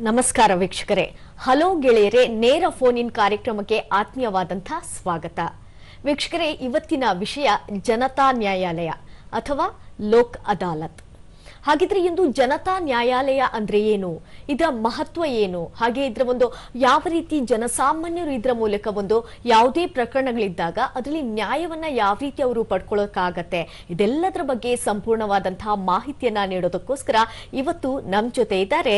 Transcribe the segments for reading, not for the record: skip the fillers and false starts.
ನಮಸ್ಕಾರ ವೀಕ್ಷಕರೇ. ಹಲೋ ಗೆಳೆಯರೇ ನೇರ ಫೋನ್ ಇನ್ ಕಾರ್ಯಕ್ರಮಕ್ಕೆ ಆತ್ಮೀಯವಾದಂತಹ ಸ್ವಾಗತ. ವೀಕ್ಷಕರೇ, ಇವತ್ತಿನ ವಿಷಯ ಜನತಾ ನ್ಯಾಯಾಲಯ ಅಥವಾ ಲೋಕ್ ಅದಾಲತ್. ಹಾಗಿದ್ರೆ ಇಂದು ಜನತಾ ನ್ಯಾಯಾಲಯ ಅಂದ್ರೆ ಏನು, ಇದರ ಮಹತ್ವ ಏನು, ಹಾಗೆ ಇದರ ಒಂದು ಯಾವ ರೀತಿ ಜನಸಾಮಾನ್ಯರು ಇದರ ಮೂಲಕ ಒಂದು ಯಾವುದೇ ಪ್ರಕರಣಗಳಿದ್ದಾಗ ಅದರಲ್ಲಿ ನ್ಯಾಯವನ್ನ ಯಾವ ರೀತಿ ಅವರು ಪಡ್ಕೊಳ್ಳೋಕ್ಕಾಗತ್ತೆ, ಇದೆಲ್ಲದರ ಬಗ್ಗೆ ಸಂಪೂರ್ಣವಾದಂತಹ ಮಾಹಿತಿಯನ್ನ ನೀಡೋದಕ್ಕೋಸ್ಕರ ಇವತ್ತು ನಮ್ಮ ಜೊತೆ ಇದ್ದಾರೆ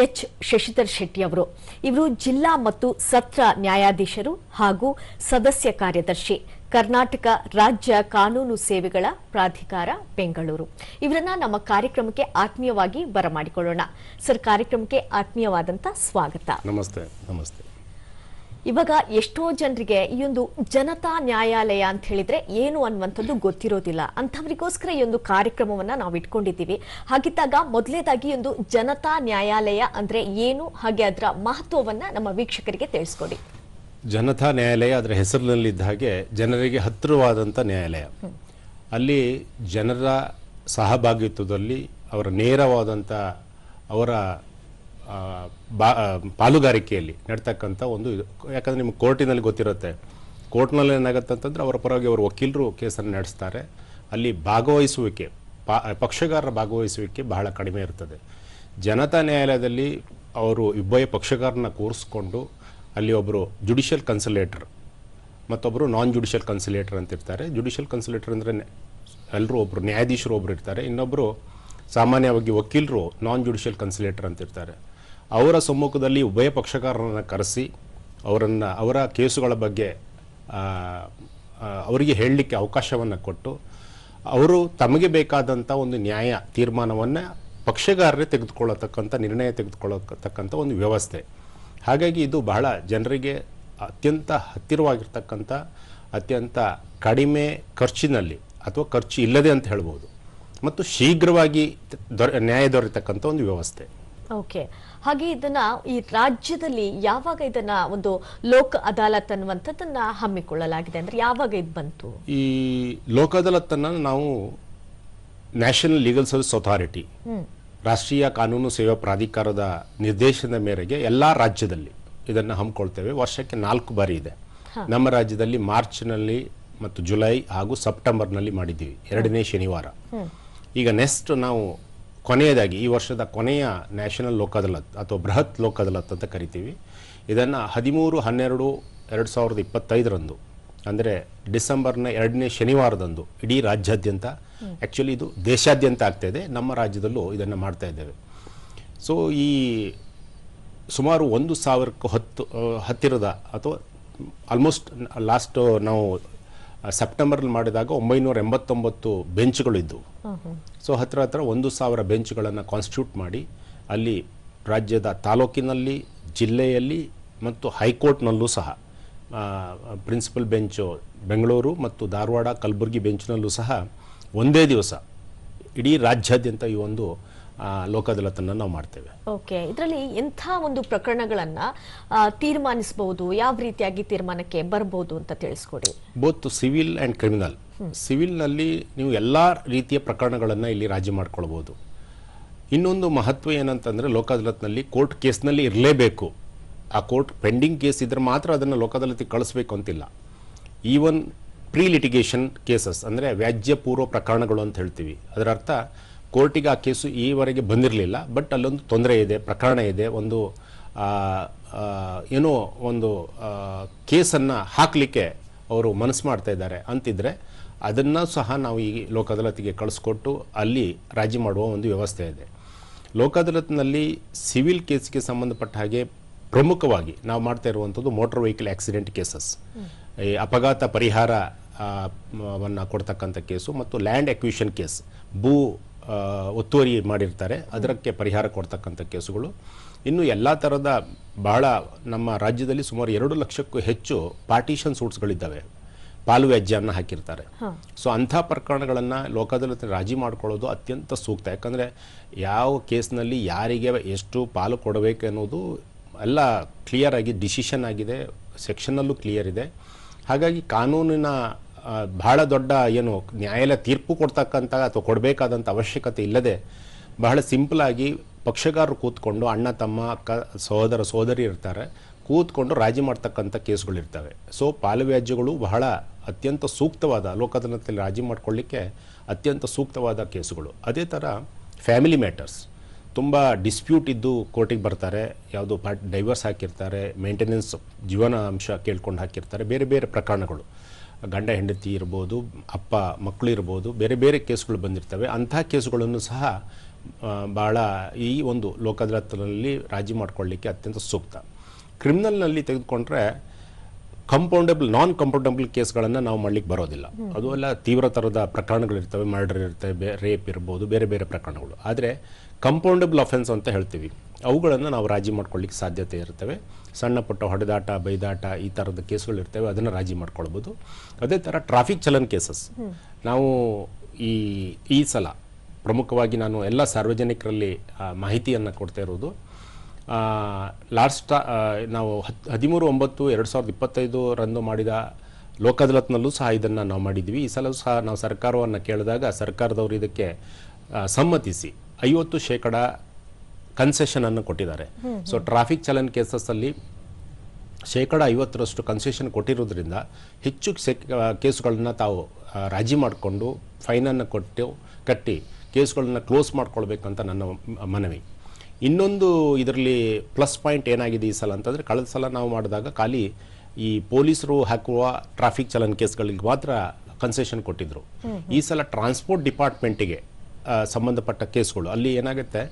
ಎಚ್ ಶಶಿಧರ್ ಶೆಟ್ಟಿ ಅವರು. ಇವರು ಜಿಲ್ಲಾ ಮತ್ತು ಸತ್ರ ನ್ಯಾಯಾಧೀಶರು ಹಾಗೂ ಸದಸ್ಯ ಕಾರ್ಯದರ್ಶಿ, ಕರ್ನಾಟಕ ರಾಜ್ಯ ಕಾನೂನು ಸೇವೆಗಳ ಪ್ರಾಧಿಕಾರ ಬೆಂಗಳೂರು. ಇವರನ್ನ ನಮ್ಮ ಕಾರ್ಯಕ್ರಮಕ್ಕೆ ಆತ್ಮೀಯವಾಗಿ ಬರಮಾಡಿಕೊಳ್ಳೋಣ. ಸರ್, ಕಾರ್ಯಕ್ರಮಕ್ಕೆ ಆತ್ಮೀಯವಾದಂತ ಸ್ವಾಗತ. ನಮಸ್ತೆ. ನಮಸ್ತೆ. ಇವಾಗ ಎಷ್ಟೋ ಜನರಿಗೆ ಈ ಒಂದು ಜನತಾ ನ್ಯಾಯಾಲಯ ಅಂತ ಹೇಳಿದ್ರೆ ಏನು ಅನ್ನುವಂಥದ್ದು ಗೊತ್ತಿರೋದಿಲ್ಲ. ಅಂಥವರಿಗೋಸ್ಕರ ಈ ಒಂದು ಕಾರ್ಯಕ್ರಮವನ್ನ ನಾವು ಇಟ್ಕೊಂಡಿದ್ದೀವಿ. ಹಾಗಿದ್ದಾಗ ಮೊದಲೇದಾಗಿ ಒಂದು ಜನತಾ ನ್ಯಾಯಾಲಯ ಅಂದ್ರೆ ಏನು, ಹಾಗೆ ಅದರ ಮಹತ್ವವನ್ನ ನಮ್ಮ ವೀಕ್ಷಕರಿಗೆ ತಿಳಿಸ್ಕೊಡಿ. ಜನತಾ ನ್ಯಾಯಾಲಯ ಅದರ ಹೆಸರಿನಲ್ಲಿದ್ದ ಹಾಗೆ ಜನರಿಗೆ ಹತ್ತಿರವಾದಂಥ ನ್ಯಾಯಾಲಯ. ಅಲ್ಲಿ ಜನರ ಸಹಭಾಗಿತ್ವದಲ್ಲಿ ಅವರ ನೇರವಾದಂಥ ಅವರ ಪಾಲುಗಾರಿಕೆಯಲ್ಲಿ ನಡ್ತಕ್ಕಂಥ ಒಂದು ಇದು. ಯಾಕಂದರೆ ನಿಮ್ಗೆ ಕೋರ್ಟಿನಲ್ಲಿ ಗೊತ್ತಿರುತ್ತೆ, ಕೋರ್ಟ್ನಲ್ಲಿ ಏನಾಗುತ್ತೆ ಅಂತಂದರೆ ಅವರ ಪರವಾಗಿ ಅವರ ವಕೀಲರು ಕೇಸನ್ನು ನಡೆಸ್ತಾರೆ. ಅಲ್ಲಿ ಭಾಗವಹಿಸುವಿಕೆ, ಪಕ್ಷಗಾರರ ಭಾಗವಹಿಸುವಿಕೆ ಬಹಳ ಕಡಿಮೆ ಇರ್ತದೆ. ಜನತಾ ನ್ಯಾಯಾಲಯದಲ್ಲಿ ಅವರು ಉಭಯ ಪಕ್ಷಗಾರನ ಕೂರಿಸ್ಕೊಂಡು ಅಲ್ಲಿ ಒಬ್ಬರು ಜುಡಿಷಿಯಲ್ ಕನ್ಸಲೇಟರ್ ಮತ್ತೊಬ್ಬರು ನಾನ್ ಜುಡಿಷಿಯಲ್ ಕನ್ಸಲೇಟರ್ ಅಂತ ಇರ್ತಾರೆ. ಜುಡಿಷಿಯಲ್ ಕನ್ಸಲೇಟರ್ ಅಂದರೆ ಎಲ್ಲರೂ ಒಬ್ಬರು ನ್ಯಾಯಾಧೀಶರು ಒಬ್ಬರು ಇರ್ತಾರೆ, ಇನ್ನೊಬ್ಬರು ಸಾಮಾನ್ಯವಾಗಿ ವಕೀಲರು ನಾನ್ ಜುಡಿಷಿಯಲ್ ಕನ್ಸಲೇಟರ್ ಅಂತ ಇರ್ತಾರೆ. ಅವರ ಸಮ್ಮುಖದಲ್ಲಿ ಉಭಯ ಪಕ್ಷಕಾರರನ್ನು ಕರೆಸಿ ಅವರ ಕೇಸುಗಳ ಬಗ್ಗೆ ಅವರಿಗೆ ಹೇಳಲಿಕ್ಕೆ ಅವಕಾಶವನ್ನು ಕೊಟ್ಟು ಅವರು ತಮಗೆ ಬೇಕಾದಂಥ ಒಂದು ನ್ಯಾಯ ತೀರ್ಮಾನವನ್ನು ಪಕ್ಷಗಾರರೇ ತೆಗೆದುಕೊಳ್ಳತಕ್ಕಂಥ ನಿರ್ಣಯ ತೆಗೆದುಕೊಳ್ಳತಕ್ಕಂಥ ಒಂದು ವ್ಯವಸ್ಥೆ. ಹಾಗಾಗಿ ಇದು ಬಹಳ ಜನರಿಗೆ ಅತ್ಯಂತ ಹತ್ತಿರವಾಗಿರ್ತಕ್ಕಂಥ, ಅತ್ಯಂತ ಕಡಿಮೆ ಖರ್ಚಿನಲ್ಲಿ ಅಥವಾ ಖರ್ಚು ಇಲ್ಲದೆ ಅಂತ ಹೇಳ್ಬೋದು, ಮತ್ತು ಶೀಘ್ರವಾಗಿ ನ್ಯಾಯ ದೊರೆತಕ್ಕಂಥ ಒಂದು ವ್ಯವಸ್ಥೆ. ಓಕೆ, ಹಾಗೆ ಇದನ್ನ ಈ ರಾಜ್ಯದಲ್ಲಿ ಯಾವಾಗ ಇದನ್ನ ಒಂದು ಲೋಕ್ ಅದಾಲತ್ ಅನ್ನುವಂಥದ್ದನ್ನ ಹಮ್ಮಿಕೊಳ್ಳಲಾಗಿದೆ ಅಂದ್ರೆ ಯಾವಾಗ ಇದು ಬಂತು? ಈ ಲೋಕ್ ಅದಾಲತ್ತನ್ನು ನಾವು ನ್ಯಾಷನಲ್ ಲೀಗಲ್ ಸರ್ವಿಸ್ ಅಥಾರಿಟಿ, ರಾಷ್ಟ್ರೀಯ ಕಾನೂನು ಸೇವಾ ಪ್ರಾಧಿಕಾರದ ನಿರ್ದೇಶನದ ಮೇರೆಗೆ ಎಲ್ಲ ರಾಜ್ಯದಲ್ಲಿ ಇದನ್ನು ಹಮ್ಮಿಕೊಳ್ತೇವೆ. ವರ್ಷಕ್ಕೆ 4 ಬಾರಿ ಇದೆ. ನಮ್ಮ ರಾಜ್ಯದಲ್ಲಿ ಮಾರ್ಚ್ನಲ್ಲಿ ಮತ್ತು ಜುಲೈ ಹಾಗೂ ಸೆಪ್ಟೆಂಬರ್ನಲ್ಲಿ ಮಾಡಿದ್ದೀವಿ, 2ನೇ ಶನಿವಾರ. ಈಗ ನೆಕ್ಸ್ಟ್ ನಾವು ಕೊನೆಯದಾಗಿ ಈ ವರ್ಷದ ಕೊನೆಯ ನ್ಯಾಷನಲ್ ಲೋಕ್ ಅದಾಲತ್ ಅಥವಾ ಬೃಹತ್ ಲೋಕ್ ಅದಾಲತ್ ಅಂತ ಕರಿತೀವಿ. ಇದನ್ನು 13/12/2025 ಅಂದರೆ ಡಿಸೆಂಬರ್ನ 2ನೇ ಶನಿವಾರದಂದು ಇಡೀ ರಾಜ್ಯಾದ್ಯಂತ, ಆ್ಯಕ್ಚುಲಿ ಇದು ದೇಶಾದ್ಯಂತ ಆಗ್ತಾಯಿದೆ, ನಮ್ಮ ರಾಜ್ಯದಲ್ಲೂ ಇದನ್ನು ಮಾಡ್ತಾ ಇದ್ದೇವೆ. ಸೊ ಈ ಸುಮಾರು 1,000ಕ್ಕೂ ಹತ್ತಿರದ ಅಥವಾ ಆಲ್ಮೋಸ್ಟ್ ಲಾಸ್ಟ್ ನಾವು ಸೆಪ್ಟೆಂಬರ್ನಲ್ಲಿ ಮಾಡಿದಾಗ 989 ಬೆಂಚ್ಗಳಿದ್ದವು. ಸೊ ಹತ್ರ 1,000 ಬೆಂಚ್ಗಳನ್ನು ಕಾನ್ಸ್ಟಿಟ್ಯೂಟ್ ಮಾಡಿ ಅಲ್ಲಿ ರಾಜ್ಯದ ತಾಲೂಕಿನಲ್ಲಿ, ಜಿಲ್ಲೆಯಲ್ಲಿ ಮತ್ತು ಹೈಕೋರ್ಟ್ನಲ್ಲೂ ಸಹ ಪ್ರಿನ್ಸಿಪಲ್ ಬೆಂಚು ಬೆಂಗಳೂರು ಮತ್ತು ಧಾರವಾಡ ಕಲಬುರಗಿ ಬೆಂಚ್ನಲ್ಲೂ ಸಹ ಒಂದೇ ದಿವಸ ಇಡೀ ರಾಜ್ಯಾದ್ಯಂತ ಈ ಒಂದು ಲೋಕ್ ಅದಾಲತನ್ನು ನಾವು ಮಾಡ್ತೇವೆ. ಓಕೆ, ಇದರಲ್ಲಿ ಎಂಥ ಒಂದು ಪ್ರಕರಣಗಳನ್ನ ತೀರ್ಮಾನಿಸಬಹುದು, ಯಾವ ರೀತಿಯಾಗಿ ತೀರ್ಮಾನಕ್ಕೆ ಬರಬಹುದು ಅಂತ ತಿಳಿಸ್ಕೊಡಿ. Both civil and criminal. ಸಿವಿಲ್ನಲ್ಲಿ ನೀವು ಎಲ್ಲ ರೀತಿಯ ಪ್ರಕರಣಗಳನ್ನು ಇಲ್ಲಿ ರಾಜಿ ಮಾಡ್ಕೊಳ್ಬೋದು. ಇನ್ನೊಂದು ಮಹತ್ವ ಏನಂತಂದರೆ ಲೋಕ್ ಅದಾಲತ್ನಲ್ಲಿ ಕೋರ್ಟ್ ಕೇಸ್ನಲ್ಲಿ ಇರಲೇಬೇಕು. ಆ ಕೋರ್ಟ್ ಪೆಂಡಿಂಗ್ ಕೇಸ್ ಇದ್ರೆ ಮಾತ್ರ ಅದನ್ನು ಲೋಕ್ ಅದಾಲತಿಗೆ ಕಳಿಸ್ಬೇಕು ಅಂತಿಲ್ಲ. ಈವನ್ ಪ್ರೀ ಲಿಟಿಗೇಷನ್ ಕೇಸಸ್ ಅಂದರೆ ವ್ಯಾಜ್ಯ ಪೂರ್ವ ಪ್ರಕರಣಗಳು ಅಂತ ಹೇಳ್ತೀವಿ. ಅದರ ಅರ್ಥ ಕೋರ್ಟಿಗೆ ಆ ಕೇಸು ಈವರೆಗೆ ಬಂದಿರಲಿಲ್ಲ, ಬಟ್ ಅಲ್ಲೊಂದು ತೊಂದರೆ ಇದೆ, ಪ್ರಕರಣ ಇದೆ, ಒಂದು ಏನೋ ಒಂದು ಕೇಸನ್ನು ಹಾಕಲಿಕ್ಕೆ ಅವರು ಮನಸ್ಸು ಮಾಡ್ತಾ ಇದ್ದಾರೆ ಅಂತಿದ್ರೆ ಅದನ್ನು ಸಹ ನಾವು ಈ ಲೋಕ್ ಅದಾಲತಿಗೆ ಕಳಿಸ್ಕೊಟ್ಟು ಅಲ್ಲಿ ರಾಜಿ ಮಾಡುವ ಒಂದು ವ್ಯವಸ್ಥೆ ಇದೆ. ಲೋಕ್ ಅದಾಲತ್ನಲ್ಲಿ ಸಿವಿಲ್ ಕೇಸ್ಗೆ ಸಂಬಂಧಪಟ್ಟ ಹಾಗೆ ಪ್ರಮುಖವಾಗಿ ನಾವು ಮಾಡ್ತಾ ಇರುವಂಥದ್ದು ಮೋಟಾರ್ ವೆಹಿಕಲ್ ಆಕ್ಸಿಡೆಂಟ್ ಕೇಸಸ್, ಈ ಅಪಘಾತ ಪರಿಹಾರವನ್ನು ಕೊಡ್ತಕ್ಕಂಥ ಕೇಸು, ಮತ್ತು ಲ್ಯಾಂಡ್ ಅಕ್ವಿಷನ್ ಕೇಸ್, ಭೂ ಒತ್ತುವರಿ ಮಾಡಿರ್ತಾರೆ ಅದಕ್ಕೆ ಪರಿಹಾರ ಕೊಡ್ತಕ್ಕಂಥ ಕೇಸುಗಳು. ಇನ್ನು ಎಲ್ಲ ಥರದ ಬಹಳ ನಮ್ಮ ರಾಜ್ಯದಲ್ಲಿ ಸುಮಾರು 2 ಲಕ್ಷಕ್ಕೂ ಹೆಚ್ಚು ಪಾರ್ಟಿಷನ್ ಸೂಟ್ಸ್ಗಳಿದ್ದಾವೆ, ಪಾಲು ವ್ಯಾಜ್ಯವನ್ನು ಹಾಕಿರ್ತಾರೆ. ಸೊ ಅಂಥ ಪ್ರಕರಣಗಳನ್ನು ಲೋಕ್ ಅದಾಲತ್ ರಾಜಿ ಮಾಡ್ಕೊಳ್ಳೋದು ಅತ್ಯಂತ ಸೂಕ್ತ. ಯಾಕಂದರೆ ಯಾವ ಕೇಸ್ನಲ್ಲಿ ಯಾರಿಗೆ ಎಷ್ಟು ಪಾಲು ಕೊಡಬೇಕು ಅನ್ನೋದು ಎಲ್ಲ ಕ್ಲಿಯರ್ ಆಗಿ ಡಿಸಿಷನ್ ಆಗಿದೆ, ಸೆಕ್ಷನಲ್ಲೂ ಕ್ಲಿಯರ್ ಇದೆ. ಹಾಗಾಗಿ ಕಾನೂನಿನ ಬಹಳ ದೊಡ್ಡ ಏನು ನ್ಯಾಯಾಲಯ ತೀರ್ಪು ಕೊಡ್ತಕ್ಕಂಥ ಅಥವಾ ಕೊಡಬೇಕಾದಂಥ ಅವಶ್ಯಕತೆ ಇಲ್ಲದೆ ಬಹಳ ಸಿಂಪಲ್ ಆಗಿ ಪಕ್ಷಗಾರರು ಕೂತ್ಕೊಂಡು ಅಣ್ಣ ತಮ್ಮ ಅಕ್ಕ ಸಹೋದರ ಸಹೋದರಿ ಇರ್ತಾರೆ, ಕೂತ್ಕೊಂಡು ರಾಜಿ ಮಾಡ್ತಕ್ಕಂಥ ಕೇಸ್ಗಳಿರ್ತವೆ. ಸೊ ಪಾಲುವ್ಯಾಜ್ಯಗಳು ಬಹಳ ಅತ್ಯಂತ ಸೂಕ್ತವಾದ, ಲೋಕದಾಲತ್ನಲ್ಲಿ ರಾಜಿ ಮಾಡ್ಕೊಳ್ಳಿಕ್ಕೆ ಅತ್ಯಂತ ಸೂಕ್ತವಾದ ಕೇಸುಗಳು. ಅದೇ ಥರ ಫ್ಯಾಮಿಲಿ ಮ್ಯಾಟರ್ಸ್, ತುಂಬ ಡಿಸ್ಪ್ಯೂಟ್ ಇದ್ದು ಕೋರ್ಟಿಗೆ ಬರ್ತಾರೆ, ಯಾವುದು ಡೈವರ್ಸ್ ಹಾಕಿರ್ತಾರೆ, ಮೇಂಟೆನೆನ್ಸ್ ಜೀವನ ಅಂಶ ಕೇಳ್ಕೊಂಡು ಹಾಕಿರ್ತಾರೆ, ಬೇರೆ ಬೇರೆ ಪ್ರಕರಣಗಳು, ಗಂಡ ಹೆಂಡತಿ ಇರ್ಬೋದು, ಅಪ್ಪ ಮಕ್ಕಳು ಇರ್ಬೋದು, ಬೇರೆ ಬೇರೆ ಕೇಸುಗಳು ಬಂದಿರ್ತವೆ. ಅಂಥ ಕೇಸುಗಳನ್ನು ಸಹ ಭಾಳ ಈ ಒಂದು ಲೋಕದಾಲತ್ನಲ್ಲಿ ರಾಜಿ ಮಾಡ್ಕೊಳ್ಳಿಕ್ಕೆ ಅತ್ಯಂತ ಸೂಕ್ತ. ಕ್ರಿಮಿನಲ್ನಲ್ಲಿ ತೆಗೆದುಕೊಂಡ್ರೆ ಕಂಪೌಂಡಬಲ್, ನಾನ್ ಕಂಪೌಂಡಬಲ್ ಕೇಸ್ಗಳನ್ನು ನಾವು ಮಾಡಲಿಕ್ಕೆ ಬರೋದಿಲ್ಲ. ಅದು ಎಲ್ಲ ತೀವ್ರ ಥರದ ಪ್ರಕರಣಗಳಿರ್ತವೆ, ಮರ್ಡರ್ ಇರ್ತವೆ, ರೇಪ್ ಇರ್ಬೋದು, ಬೇರೆ ಬೇರೆ ಪ್ರಕರಣಗಳು. ಆದರೆ ಕಂಪೌಂಡಬಲ್ ಅಫೆನ್ಸ್ ಅಂತ ಹೇಳ್ತೀವಿ, ಅವುಗಳನ್ನು ನಾವು ರಾಜಿ ಮಾಡ್ಕೊಳ್ಳಿಕ್ಕೆ ಸಾಧ್ಯತೆ ಇರ್ತವೆ. ಸಣ್ಣ ಪುಟ್ಟ ಹೊಡೆದಾಟ, ಬೈದಾಟ, ಈ ಥರದ ಕೇಸುಗಳಿರ್ತವೆ, ಅದನ್ನು ರಾಜಿ ಮಾಡ್ಕೊಳ್ಬೋದು. ಅದೇ ಥರ ಟ್ರಾಫಿಕ್ ಚಲನ್ ಕೇಸಸ್ ನಾವು ಈ ಸಲ ಪ್ರಮುಖವಾಗಿ ನಾನು ಎಲ್ಲ ಸಾರ್ವಜನಿಕರಲ್ಲಿ ಮಾಹಿತಿಯನ್ನು ಕೊಡ್ತಾ ಇರೋದು. ನಾವು 13/9/2025 ಮಾಡಿದ ಲೋಕದಾಲತ್ನಲ್ಲೂ ಸಹ ಇದನ್ನು ನಾವು ಮಾಡಿದ್ವಿ. ಈ ಸಲ ಸಹ ನಾವು ಸರ್ಕಾರವನ್ನು ಕೇಳಿದಾಗ ಸರ್ಕಾರದವರು ಇದಕ್ಕೆ ಸಮ್ಮತಿಸಿ 50% ಕನ್ಸೆಷನನ್ನು ಕೊಟ್ಟಿದ್ದಾರೆ. ಸೊ ಟ್ರಾಫಿಕ್ ಚಲನ್ ಕೇಸಸ್ಸಲ್ಲಿ 50% ಕನ್ಸೆಷನ್ ಕೊಟ್ಟಿರೋದ್ರಿಂದ ಹೆಚ್ಚು ಕೇಸುಗಳನ್ನ ತಾವು ರಾಜಿ ಮಾಡಿಕೊಂಡು ಫೈನನ್ನು ಕಟ್ಟಿ ಕೇಸುಗಳನ್ನ ಕ್ಲೋಸ್ ಮಾಡ್ಕೊಳ್ಬೇಕಂತ ನನ್ನ ಮನವಿ. ಇನ್ನೊಂದು ಇದರಲ್ಲಿ ಪ್ಲಸ್ ಪಾಯಿಂಟ್ ಏನಾಗಿದೆ ಈ ಸಲ ಅಂತಂದರೆ, ಕಳೆದ ಸಲ ನಾವು ಮಾಡಿದಾಗ ಖಾಲಿ ಈ ಪೊಲೀಸರು ಹಾಕುವ ಟ್ರಾಫಿಕ್ ಚಲನ್ ಕೇಸ್ಗಳಿಗೆ ಮಾತ್ರ ಕನ್ಸೆಷನ್ ಕೊಟ್ಟಿದ್ರು. ಈ ಸಲ ಟ್ರಾನ್ಸ್ಪೋರ್ಟ್ ಡಿಪಾರ್ಟ್ಮೆಂಟಿಗೆ ಸಂಬಂಧಪಟ್ಟ ಕೇಸ್ಗಳು, ಅಲ್ಲಿ ಏನಾಗುತ್ತೆ,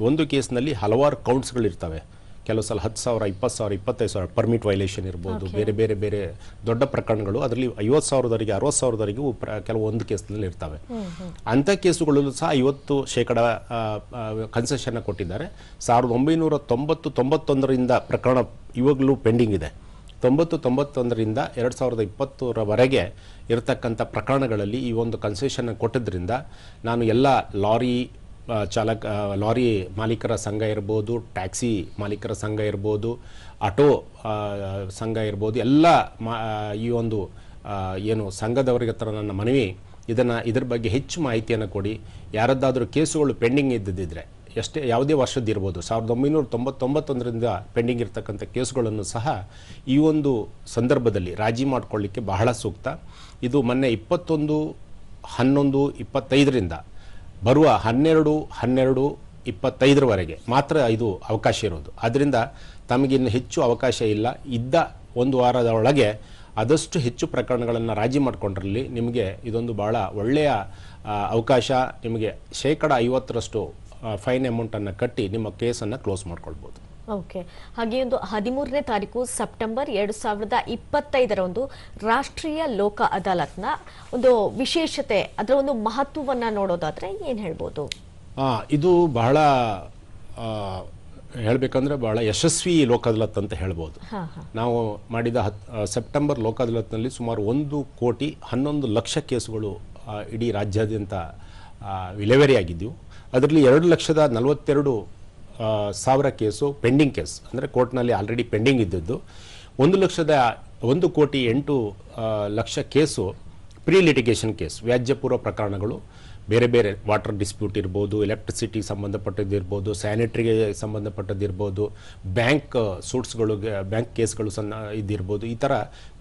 ಒಂದು ಕೇಸ್ನಲ್ಲಿ ಹಲವಾರು ಕೌಂಟ್ಸ್ಗಳಿರ್ತವೆ. ಕೆಲವು ಸಲ 10,000, 20,000, 25,000 ಪರ್ಮಿಟ್ ವೈಲೇಷನ್ ಇರ್ಬೋದು, ಬೇರೆ ಬೇರೆ ಬೇರೆ ದೊಡ್ಡ ಪ್ರಕರಣಗಳು, ಅದರಲ್ಲಿ 50,000ವರೆಗೆ 60,000ವರೆಗೂ ಕೆಲವು ಒಂದು ಕೇಸ್ನಲ್ಲಿ ಇರ್ತವೆ. ಅಂಥ ಕೇಸುಗಳಲ್ಲೂ ಸಹ 50% ಕನ್ಸೆಷನ್ನ ಕೊಟ್ಟಿದ್ದಾರೆ. 1990-91ರಿಂದ ಪ್ರಕರಣ ಇವಾಗಲೂ ಪೆಂಡಿಂಗ್ ಇದೆ. 90-91ರಿಂದ 2020ರವರೆಗೆ ಇರತಕ್ಕಂಥ ಪ್ರಕರಣಗಳಲ್ಲಿ ಈ ಒಂದು ಕನ್ಸೆಷನ್ ಕೊಟ್ಟಿದ್ದರಿಂದ ನಾನು ಎಲ್ಲ ಲಾರಿ ಮಾಲೀಕರ ಸಂಘ ಇರ್ಬೋದು, ಟ್ಯಾಕ್ಸಿ ಮಾಲೀಕರ ಸಂಘ ಇರ್ಬೋದು, ಆಟೋ ಸಂಘ ಇರ್ಬೋದು, ಎಲ್ಲ ಈ ಒಂದು ಏನು ಸಂಘದವರಿಗೆ ಹತ್ರ ನನ್ನ ಮನವಿ, ಇದ್ರ ಬಗ್ಗೆ ಹೆಚ್ಚು ಮಾಹಿತಿಯನ್ನು ಕೊಡಿ. ಯಾರದ್ದಾದರೂ ಕೇಸುಗಳು ಪೆಂಡಿಂಗ್ ಇದ್ದಿದ್ದರೆ, ಯಾವುದೇ ವರ್ಷದ್ದಿರ್ಬೋದು, 1991ರಿಂದ ಪೆಂಡಿಂಗ್ ಇರ್ತಕ್ಕಂಥ ಕೇಸುಗಳನ್ನು ಸಹ ಈ ಒಂದು ಸಂದರ್ಭದಲ್ಲಿ ರಾಜಿ ಮಾಡಿಕೊಳ್ಳಿಕ್ಕೆ ಬಹಳ ಸೂಕ್ತ. ಇದು ಮೊನ್ನೆ 21/11/25ರಿಂದ ಬರುವ 12/12/25ರವರೆಗೆ ಮಾತ್ರ ಇದು ಅವಕಾಶ ಇರೋದು. ಆದ್ದರಿಂದ ತಮಗಿನ್ನು ಹೆಚ್ಚು ಅವಕಾಶ ಇಲ್ಲ. ಇದ್ದ ಒಂದು ವಾರದ ಒಳಗೆ ಆದಷ್ಟು ಹೆಚ್ಚು ಪ್ರಕರಣಗಳನ್ನು ರಾಜಿ ಮಾಡಿಕೊಂಡ್ರಲ್ಲಿ ನಿಮಗೆ ಇದೊಂದು ಭಾಳ ಒಳ್ಳೆಯ ಅವಕಾಶ. ನಿಮಗೆ 50% ಫೈನ್ ಅಮೌಂಟನ್ನು ಕಟ್ಟಿ ನಿಮ್ಮ ಕೇಸನ್ನು ಕ್ಲೋಸ್ ಮಾಡ್ಕೊಳ್ಬೋದು. ಓಕೆ. ಹಾಗೆ ಒಂದು 13ನೇ ತಾರೀಕು ಸೆಪ್ಟೆಂಬರ್ 2025ರಂದು ರಾಷ್ಟ್ರೀಯ ಲೋಕ ಅದಾಲತ್ನ ಒಂದು ವಿಶೇಷತೆ, ಅದರ ಒಂದು ಮಹತ್ವವನ್ನು ನೋಡೋದಾದ್ರೆ ಏನು ಹೇಳ್ಬೋದು? ಇದು ಬಹಳ ಹೇಳಬೇಕಂದ್ರೆ ಬಹಳ ಯಶಸ್ವಿ ಲೋಕ ಅದಾಲತ್ ಅಂತ ಹೇಳ್ಬೋದು. ನಾವು ಮಾಡಿದ ಸೆಪ್ಟೆಂಬರ್ ಲೋಕ ಅದಾಲತ್ನಲ್ಲಿ ಸುಮಾರು 1,11,00,000 ಕೇಸುಗಳು ಇಡೀ ರಾಜ್ಯಾದ್ಯಂತ ವಿಲೇವಾರಿ ಆಗಿದ್ದವು. ಅದರಲ್ಲಿ 2,42,000 ಕೇಸು ಪೆಂಡಿಂಗ್ ಕೇಸ್, ಅಂದರೆ ಕೋರ್ಟ್ನಲ್ಲಿ ಆಲ್ರೆಡಿ ಪೆಂಡಿಂಗ್ ಇದ್ದದ್ದು. 1,08,00,000 ಕೇಸು ಪ್ರೀ ಲಿಟಿಗೇಷನ್ ಕೇಸ್, ವ್ಯಾಜ್ಯಪೂರ್ವ ಪ್ರಕರಣಗಳು, ಬೇರೆ ಬೇರೆ ವಾಟರ್ ಡಿಸ್ಪ್ಯೂಟ್ ಇರ್ಬೋದು, ಎಲೆಕ್ಟ್ರಿಸಿಟಿ ಸಂಬಂಧಪಟ್ಟದ್ದಿರ್ಬೋದು, ಸ್ಯಾನಿಟರಿಗೆ ಸಂಬಂಧಪಟ್ಟದ್ದಿರ್ಬೋದು, ಬ್ಯಾಂಕ್ ಸೂಟ್ಸ್ಗಳಿಗೆ, ಬ್ಯಾಂಕ್ ಕೇಸ್ಗಳು ಇದ್ದಿರ್ಬೋದು. ಈ ಥರ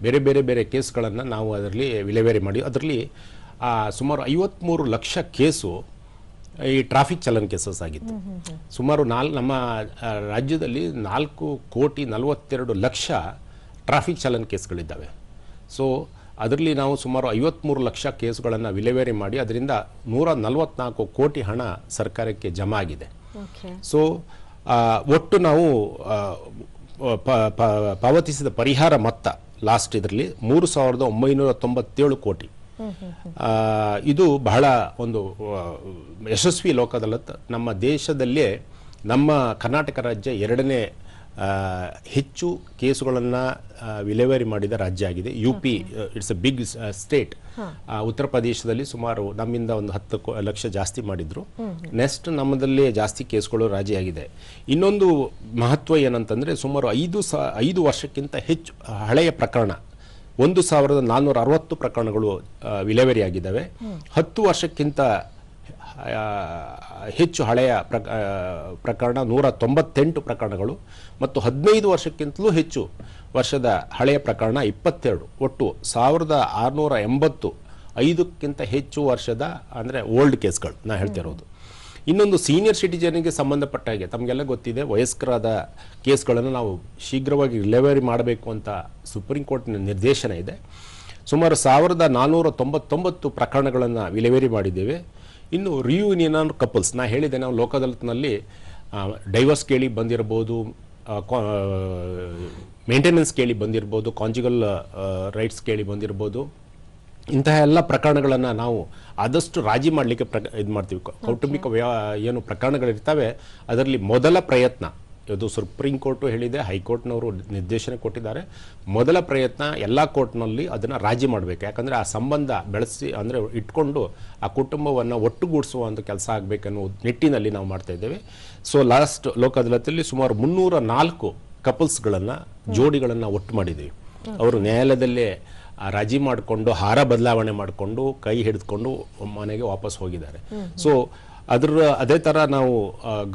ಬೇರೆ ಬೇರೆ ಬೇರೆ ಕೇಸ್ಗಳನ್ನು ನಾವು ಅದರಲ್ಲಿ ವಿಲೇವಾರಿ ಮಾಡಿ, ಅದರಲ್ಲಿ ಸುಮಾರು 53 ಲಕ್ಷ ಕೇಸು ಈ ಟ್ರಾಫಿಕ್ ಚಲನ್ ಕೇಸಸ್ ಆಗಿತ್ತು. ಸುಮಾರು ನಮ್ಮ ರಾಜ್ಯದಲ್ಲಿ 4,42,00,000 ಟ್ರಾಫಿಕ್ ಚಲನ್ ಕೇಸ್ಗಳಿದ್ದಾವೆ. ಸೊ ಅದರಲ್ಲಿ ನಾವು ಸುಮಾರು 53 ಲಕ್ಷ ಕೇಸುಗಳನ್ನು ವಿಲೇವಾರಿ ಮಾಡಿ ಅದರಿಂದ 144 ಕೋಟಿ ಹಣ ಸರ್ಕಾರಕ್ಕೆ ಜಮಾ ಆಗಿದೆ. ಸೊ ಒಟ್ಟು ನಾವು ಪಾವತಿಸಿದ ಪರಿಹಾರ ಮೊತ್ತ ಲಾಸ್ಟ್ ಇದರಲ್ಲಿ 3,997 ಕೋಟಿ. ಇದು ಬಹಳ ಒಂದು ಯಶಸ್ವಿ ಲೋಕ ಅದಾಲತ್. ನಮ್ಮ ದೇಶದಲ್ಲೇ ನಮ್ಮ ಕರ್ನಾಟಕ ರಾಜ್ಯ 2ನೇ ಹೆಚ್ಚು ಕೇಸುಗಳನ್ನು ವಿಲೇವಾರಿ ಮಾಡಿದ ರಾಜ್ಯ ಆಗಿದೆ. UP it's a big state. ಉತ್ತರ ಪ್ರದೇಶದಲ್ಲಿ ಸುಮಾರು ನಮ್ಮಿಂದ ಒಂದು 10 ಲಕ್ಷ ಜಾಸ್ತಿ ಮಾಡಿದ್ರು. ನೆಕ್ಸ್ಟ್ ನಮ್ಮದಲ್ಲೇ ಜಾಸ್ತಿ ಕೇಸುಗಳು ರಾಜಿಯಾಗಿದೆ. ಇನ್ನೊಂದು ಮಹತ್ವ ಏನಂತಂದರೆ, ಸುಮಾರು 5 ವರ್ಷಕ್ಕಿಂತ ಹೆಚ್ಚು ಹಳೆಯ ಪ್ರಕರಣ 1,460 ಪ್ರಕರಣಗಳು ವಿಲೇವಾರಿ ಆಗಿದ್ದಾವೆ. 10 ವರ್ಷಕ್ಕಿಂತ ಹೆಚ್ಚು ಹಳೆಯ ಪ್ರಕರಣ 198 ಪ್ರಕರಣಗಳು ಮತ್ತು 15 ವರ್ಷಕ್ಕಿಂತಲೂ ಹೆಚ್ಚು ವರ್ಷದ ಹಳೆಯ ಪ್ರಕರಣ 22, ಒಟ್ಟು 1680 5ಕ್ಕಿಂತ ಹೆಚ್ಚು ವರ್ಷದ ಅಂದರೆ ಓಲ್ಡ್ ಕೇಸ್ಗಳು ನಾ ಹೇಳ್ತಿರೋದು. ಇನ್ನೊಂದು ಸೀನಿಯರ್ ಸಿಟಿಜನ್ಗೆ ಸಂಬಂಧಪಟ್ಟ ಹಾಗೆ ತಮಗೆಲ್ಲ ಗೊತ್ತಿದೆ, ವಯಸ್ಕರಾದ ಕೇಸ್ಗಳನ್ನು ನಾವು ಶೀಘ್ರವಾಗಿ ರಿಲೆವರಿ ಮಾಡಬೇಕು ಅಂತ ಸುಪ್ರೀಂ ಕೋರ್ಟ್ನ ನಿರ್ದೇಶನ ಇದೆ. ಸುಮಾರು 1499 ಪ್ರಕರಣಗಳನ್ನು ವಿಲೇವಾರಿ ಮಾಡಿದ್ದೇವೆ. ಇನ್ನು ರಿಯೂನಿಯನ್ ಕಪಲ್ಸ್ ನಾ ಹೇಳಿದೆ, ನಾವು ಲೋಕ ಅದಾಲತ್ನಲ್ಲಿ ಡೈವರ್ಸ್ ಕೇಳಿ ಬಂದಿರಬಹುದು, ಮೇಂಟೆನೆನ್ಸ್ ಕೇಳಿ ಬಂದಿರ್ಬೋದು, ಕಾಂಜುಗಲ್ ರೈಟ್ಸ್ ಕೇಳಿ ಬಂದಿರ್ಬೋದು. ಇಂತಹ ಎಲ್ಲ ಪ್ರಕರಣಗಳನ್ನು ನಾವು ಆದಷ್ಟು ರಾಜಿ ಮಾಡಲಿಕ್ಕೆ ಇದು ಮಾಡ್ತೀವಿ. ಕೌಟುಂಬಿಕ ಏನು ಪ್ರಕರಣಗಳಿರ್ತವೆ ಅದರಲ್ಲಿ ಮೊದಲ ಪ್ರಯತ್ನ ಇದು ಸುಪ್ರೀಂ ಕೋರ್ಟು ಹೇಳಿದೆ, ಹೈಕೋರ್ಟ್ನವರು ನಿರ್ದೇಶನ ಕೊಟ್ಟಿದ್ದಾರೆ. ಮೊದಲ ಪ್ರಯತ್ನ ಎಲ್ಲ ಕೋರ್ಟ್ನಲ್ಲಿ ಅದನ್ನು ರಾಜಿ ಮಾಡಬೇಕು. ಯಾಕಂದರೆ ಆ ಸಂಬಂಧ ಬೆಳೆಸಿ ಅಂದರೆ ಇಟ್ಕೊಂಡು ಆ ಕುಟುಂಬವನ್ನು ಒಟ್ಟುಗೂಡಿಸುವ ಒಂದು ಕೆಲಸ ಆಗಬೇಕನ್ನೋ ನಿಟ್ಟಿನಲ್ಲಿ ನಾವು ಮಾಡ್ತಾ ಇದ್ದೇವೆ. ಸೊ ಲಾಸ್ಟ್ ಲೋಕ ಅದಾಲತ್ನಲ್ಲಿ ಸುಮಾರು 304 ಕಪಲ್ಸ್ಗಳನ್ನು ಜೋಡಿಗಳನ್ನು ಒಟ್ಟು ಮಾಡಿದ್ದೀವಿ. ಅವರು ನ್ಯಾಯಾಲಯದಲ್ಲೇ ರಾಜಿ ಮಾಡಿಕೊಂಡು ಹಾರ ಬದಲಾವಣೆ ಮಾಡಿಕೊಂಡು ಕೈ ಹಿಡಿದುಕೊಂಡು ಮನೆಗೆ ವಾಪಸ್ ಹೋಗಿದ್ದಾರೆ. ಸೊ ಅದೇ ಥರ ನಾವು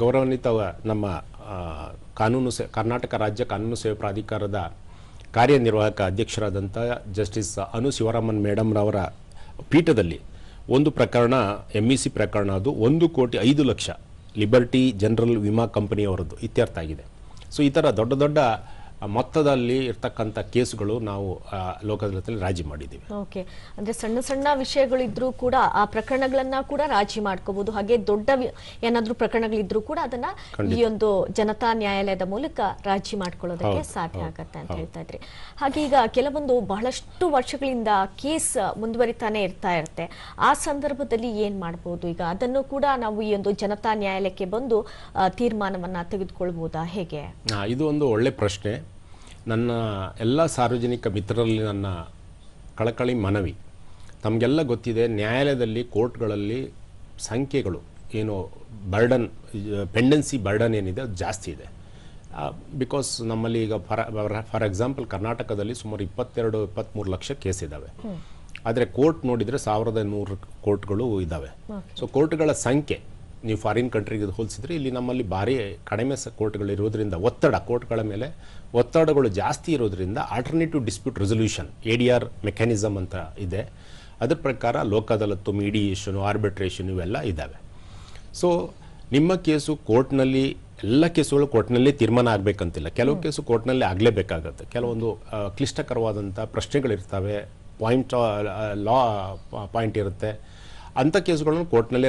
ಗೌರವಾನ್ವಿತ ನಮ್ಮ ಕರ್ನಾಟಕ ರಾಜ್ಯ ಕಾನೂನು ಸೇವೆ ಪ್ರಾಧಿಕಾರದ ಕಾರ್ಯನಿರ್ವಾಹಕ ಅಧ್ಯಕ್ಷರಾದಂಥ ಜಸ್ಟಿಸ್ ಅನು ಶಿವರಾಮನ್ ಮೇಡಮ್ರವರ ಪೀಠದಲ್ಲಿ ಒಂದು ಪ್ರಕರಣ MEC ಪ್ರಕರಣ, ಅದು 1,05,00,000 ಲಿಬರ್ಟಿ ಜನರಲ್ ವಿಮಾ ಕಂಪನಿಯವರದ್ದು ಇತ್ಯರ್ಥ ಆಗಿದೆ. ಸೊ ಈ ಥರ ದೊಡ್ಡ ದೊಡ್ಡ ಮೊತ್ತದಲ್ಲಿ ಇರ್ತಕ್ಕಂಥ ಕೇಸುಗಳು ನಾವು ಲೋಕ ಅದಾಲತ್ನಲ್ಲಿ ರಾಜಿ ಮಾಡಿದ್ದೀವಿ. ಓಕೆ, ಅಂದ್ರೆ ಸಣ್ಣ ಸಣ್ಣ ವಿಷಯಗಳಿದ್ರೂ ಕೂಡ ಆ ಪ್ರಕರಣಗಳನ್ನ ಕೂಡ ರಾಜಿ ಮಾಡ್ಕೋಬಹುದು. ಹಾಗೆ ದೊಡ್ಡ ಏನಾದ್ರೂ ಪ್ರಕರಣಗಳಿದ್ರೂ ಕೂಡ ಅದನ್ನ ಈ ಒಂದು ಜನತಾ ನ್ಯಾಯಾಲಯದ ಮೂಲಕ ರಾಜಿ ಮಾಡ್ಕೊಳ್ಳೋದಕ್ಕೆ ಸಾಧ್ಯ ಆಗತ್ತೆ ಅಂತ ಹೇಳ್ತಾ ಇದ್ರಿ. ಹಾಗೆ ಈಗ ಕೆಲವೊಂದು ಬಹಳಷ್ಟು ವರ್ಷಗಳಿಂದ ಕೇಸ್ ಮುಂದುವರಿತಾನೆ ಇರುತ್ತೆ. ಆ ಸಂದರ್ಭದಲ್ಲಿ ಏನ್ ಮಾಡಬಹುದು? ಈಗ ಅದನ್ನು ಕೂಡ ನಾವು ಈ ಒಂದು ಜನತಾ ನ್ಯಾಯಾಲಯಕ್ಕೆ ಬಂದು ತೀರ್ಮಾನವನ್ನ ತೆಗೆದುಕೊಳ್ಬಹುದಾ, ಹೇಗೆ? ಇದು ಒಂದು ಒಳ್ಳೆ ಪ್ರಶ್ನೆ. ನನ್ನ ಎಲ್ಲ ಸಾರ್ವಜನಿಕ ಮಿತ್ರರಲ್ಲಿ ನನ್ನ ಕಳಕಳಿ ಮನವಿ, ತಮಗೆಲ್ಲ ಗೊತ್ತಿದೆ, ನ್ಯಾಯಾಲಯದಲ್ಲಿ ಕೋರ್ಟ್ಗಳಲ್ಲಿ ಸಂಖ್ಯೆಗಳು ಏನು ಪೆಂಡೆನ್ಸಿ ಬರ್ಡನ್ ಏನಿದೆ ಅದು ಜಾಸ್ತಿ ಇದೆ. ಬಿಕಾಸ್ ನಮ್ಮಲ್ಲಿ ಈಗ ಫಾರ್ ಎಕ್ಸಾಂಪಲ್ ಕರ್ನಾಟಕದಲ್ಲಿ ಸುಮಾರು 22-23 ಲಕ್ಷ ಕೇಸ್ ಇದ್ದಾವೆ. ಆದರೆ ಕೋರ್ಟ್ ನೋಡಿದರೆ 1100 ಕೋರ್ಟ್ಗಳು ಇದ್ದಾವೆ. ಸೊ ಕೋರ್ಟ್ಗಳ ಸಂಖ್ಯೆ ನೀವು ಫಾರಿನ್ ಕಂಟ್ರಿಗೆ ಹೋಲಿಸಿದ್ರೆ ಇಲ್ಲಿ ನಮ್ಮಲ್ಲಿ ಭಾರಿ ಕಡಿಮೆ ಕೋರ್ಟ್ಗಳು ಇರೋದ್ರಿಂದ ಕೋರ್ಟ್ಗಳ ಮೇಲೆ ಒತ್ತಡಗಳು ಜಾಸ್ತಿ ಇರೋದ್ರಿಂದ alternative dispute resolution ADR mechanism ಅಂತ ಇದೆ. ಅದರ ಪ್ರಕಾರ ಲೋಕ ಅದಾಲತ್ತು, ಮೀಡಿಯೇಷನು, ಆರ್ಬಿಟ್ರೇಷನ್ ಇವೆಲ್ಲ ಇದ್ದಾವೆ. ಸೊ ನಿಮ್ಮ ಕೇಸು ಕೋರ್ಟ್ನಲ್ಲಿ, ಎಲ್ಲ ಕೇಸುಗಳು ಕೋರ್ಟ್ನಲ್ಲಿ ತೀರ್ಮಾನ ಆಗಬೇಕಂತಿಲ್ಲ. ಕೆಲವು ಕೇಸು ಕೋರ್ಟ್ನಲ್ಲಿ ಆಗಲೇಬೇಕಾಗತ್ತೆ. ಕೆಲವೊಂದು ಕ್ಲಿಷ್ಟಕರವಾದಂಥ ಪ್ರಶ್ನೆಗಳಿರ್ತವೆ, ಲಾ ಪಾಯಿಂಟ್ ಇರುತ್ತೆ. ಅಂಥ ಕೇಸುಗಳನ್ನು ಕೋರ್ಟ್ನಲ್ಲಿ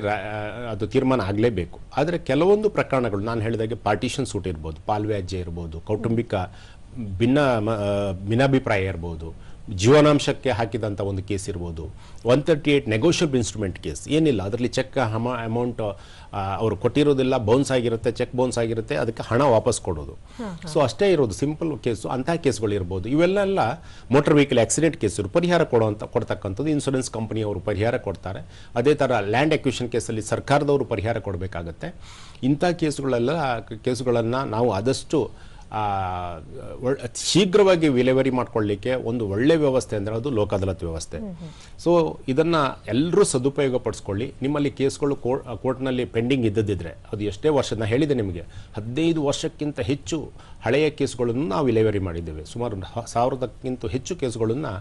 ಅದು ತೀರ್ಮಾನ ಆಗಲೇಬೇಕು. ಆದರೆ ಕೆಲವೊಂದು ಪ್ರಕರಣಗಳು ನಾನು ಹೇಳಿದಾಗೆ ಪಾರ್ಟಿಷನ್ ಸೂಟ್ ಇರ್ಬೋದು, ಪಾಲ್ವ್ಯಾಜ್ಯ ಇರ್ಬೋದು, ಕೌಟುಂಬಿಕ ಭಿನ್ನಾಭಿಪ್ರಾಯ ಇರ್ಬೋದು, ಜೀವನಾಂಶಕ್ಕೆ ಹಾಕಿದಂಥ ಒಂದು ಕೇಸ್ ಇರ್ಬೋದು, 138 ನೆಗೋಷಿಯಬಲ್ ಇನ್ಸ್ಟ್ರೂಮೆಂಟ್ ಕೇಸ್ ಏನಿಲ್ಲ, ಅದರಲ್ಲಿ ಚೆಕ್ ಅಮೌಂಟ್ ಅವರು ಕೊಟ್ಟಿರೋದಿಲ್ಲ, ಬೌನ್ಸ್ ಆಗಿರುತ್ತೆ, ಚೆಕ್ ಬೌನ್ಸ್ ಆಗಿರುತ್ತೆ, ಅದಕ್ಕೆ ಹಣ ವಾಪಸ್ ಕೊಡೋದು. ಸೊ ಅಷ್ಟೇ ಇರೋದು, ಸಿಂಪಲ್ ಕೇಸು. ಅಂತಹ ಕೇಸ್ಗಳು ಇರ್ಬೋದು. ಇವೆಲ್ಲ ಮೋಟರ್ ವೆಹಿಕಲ್ ಆಕ್ಸಿಡೆಂಟ್ ಕೇಸರು ಪರಿಹಾರ ಕೊಡ್ತಕ್ಕಂಥದ್ದು ಇನ್ಶೂರೆನ್ಸ್ ಕಂಪನಿಯವರು ಪರಿಹಾರ ಕೊಡ್ತಾರೆ. ಅದೇ ಥರ ಲ್ಯಾಂಡ್ ಅಕ್ವಿಷನ್ ಕೇಸಲ್ಲಿ ಸರ್ಕಾರದವರು ಪರಿಹಾರ ಕೊಡಬೇಕಾಗತ್ತೆ. ಇಂಥ ಕೇಸುಗಳನ್ನು ನಾವು ಆದಷ್ಟು ಶೀಘ್ರವಾಗಿ ವಿಲೇವಾರಿ ಮಾಡ್ಕೊಳ್ಳಿಕ್ಕೆ ಒಂದು ಒಳ್ಳೆ ವ್ಯವಸ್ಥೆ ಅಂದರೆ ಅದು ಲೋಕ ಅದಾಲತ್ ವ್ಯವಸ್ಥೆ. ಸೊ ಇದನ್ನು ಎಲ್ಲರೂ ಸದುಪಯೋಗ ಪಡಿಸ್ಕೊಳ್ಳಿ. ನಿಮ್ಮಲ್ಲಿ ಕೇಸ್ಗಳು ಕೋರ್ಟ್ನಲ್ಲಿ ಪೆಂಡಿಂಗ್ ಇದ್ದದಿದ್ದರೆ, ಅದು ಎಷ್ಟೇ ವರ್ಷದ ಹೇಳಿದೆ ನಿಮಗೆ, 15 ವರ್ಷಕ್ಕಿಂತ ಹೆಚ್ಚು ಹಳೆಯ ಕೇಸುಗಳನ್ನು ನಾವು ವಿಲೇವಾರಿ ಮಾಡಿದ್ದೇವೆ. ಸುಮಾರು 1000ಕ್ಕಿಂತ ಹೆಚ್ಚು ಕೇಸುಗಳನ್ನು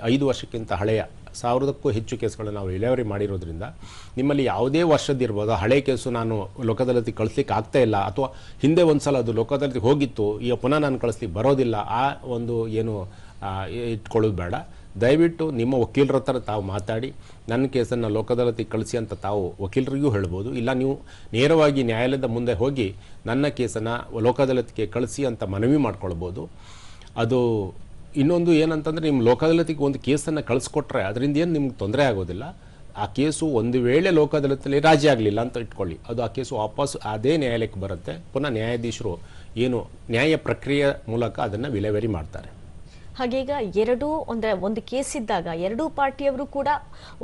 5 ವರ್ಷಕ್ಕಿಂತ ಹಳೆಯ 1000ಕ್ಕೂ ಹೆಚ್ಚು ಕೇಸುಗಳನ್ನು ನಾವು ವಿಲೇವಾರಿ ಮಾಡಿರೋದ್ರಿಂದ ನಿಮ್ಮಲ್ಲಿ ಯಾವುದೇ ವರ್ಷದಿರ್ಬೋದು ಹಳೆಯ ಕೇಸು ನಾನು ಲೋಕ ಅದಾಲತ್ಗೆ ಕಳಿಸ್ಲಿಕ್ಕೆ ಆಗ್ತಾ ಇಲ್ಲ, ಅಥವಾ ಹಿಂದೆ ಒಂದು ಸಲ ಅದು ಲೋಕ ಅದಾಲತ್ಗೆ ಹೋಗಿತ್ತು, ಈಗ ಪುನಃ ನಾನು ಕಳಿಸ್ಲಿಕ್ಕೆ ಬರೋದಿಲ್ಲ, ಆ ಒಂದು ಏನು ಇಟ್ಕೊಳ್ಳೋದು ಬೇಡ. ದಯವಿಟ್ಟು ನಿಮ್ಮ ವಕೀಲರ ಹತ್ರ ತಾವು ಮಾತಾಡಿ ನನ್ನ ಕೇಸನ್ನು ಲೋಕ ಅದಾಲತ್ಗೆ ಕಳಿಸಿ ಅಂತ ತಾವು ವಕೀಲರಿಗೂ ಹೇಳ್ಬೋದು. ಇಲ್ಲ ನೀವು ನೇರವಾಗಿ ನ್ಯಾಯಾಲಯದ ಮುಂದೆ ಹೋಗಿ ನನ್ನ ಕೇಸನ್ನು ಲೋಕ ಅದಾಲತ್ಗೆ ಕಳಿಸಿ ಅಂತ ಮನವಿ ಮಾಡ್ಕೊಳ್ಬೋದು. ಅದು ಇನ್ನೊಂದು ಏನಂತಂದರೆ, ನಿಮ್ಮ ಲೋಕ ಅದಾಲತ್ಗೆ ಒಂದು ಕೇಸನ್ನು ಕಳಿಸ್ಕೊಟ್ರೆ ಅದರಿಂದ ಏನು ನಿಮ್ಗೆ ತೊಂದರೆ ಆಗೋದಿಲ್ಲ. ಆ ಕೇಸು ಒಂದು ವೇಳೆ ಲೋಕ ಅದಾಲತ್ನಲ್ಲಿ ರಾಜಿ ಆಗಲಿಲ್ಲ ಅಂತ ಇಟ್ಕೊಳ್ಳಿ, ಅದು ಆ ಕೇಸು ವಾಪಸ್ ಅದೇ ನ್ಯಾಯಾಲಯಕ್ಕೆ ಬರುತ್ತೆ. ಪುನಃ ನ್ಯಾಯಾಧೀಶರು ಏನು ನ್ಯಾಯ ಪ್ರಕ್ರಿಯೆ ಮೂಲಕ ಅದನ್ನು ವಿಲೇವಾರಿ ಮಾಡ್ತಾರೆ. ಹಾಗೀಗ ಒಂದು ಕೇಸ್ ಇದ್ದಾಗ ಎರಡೂ ಪಾರ್ಟಿಯವರು ಕೂಡ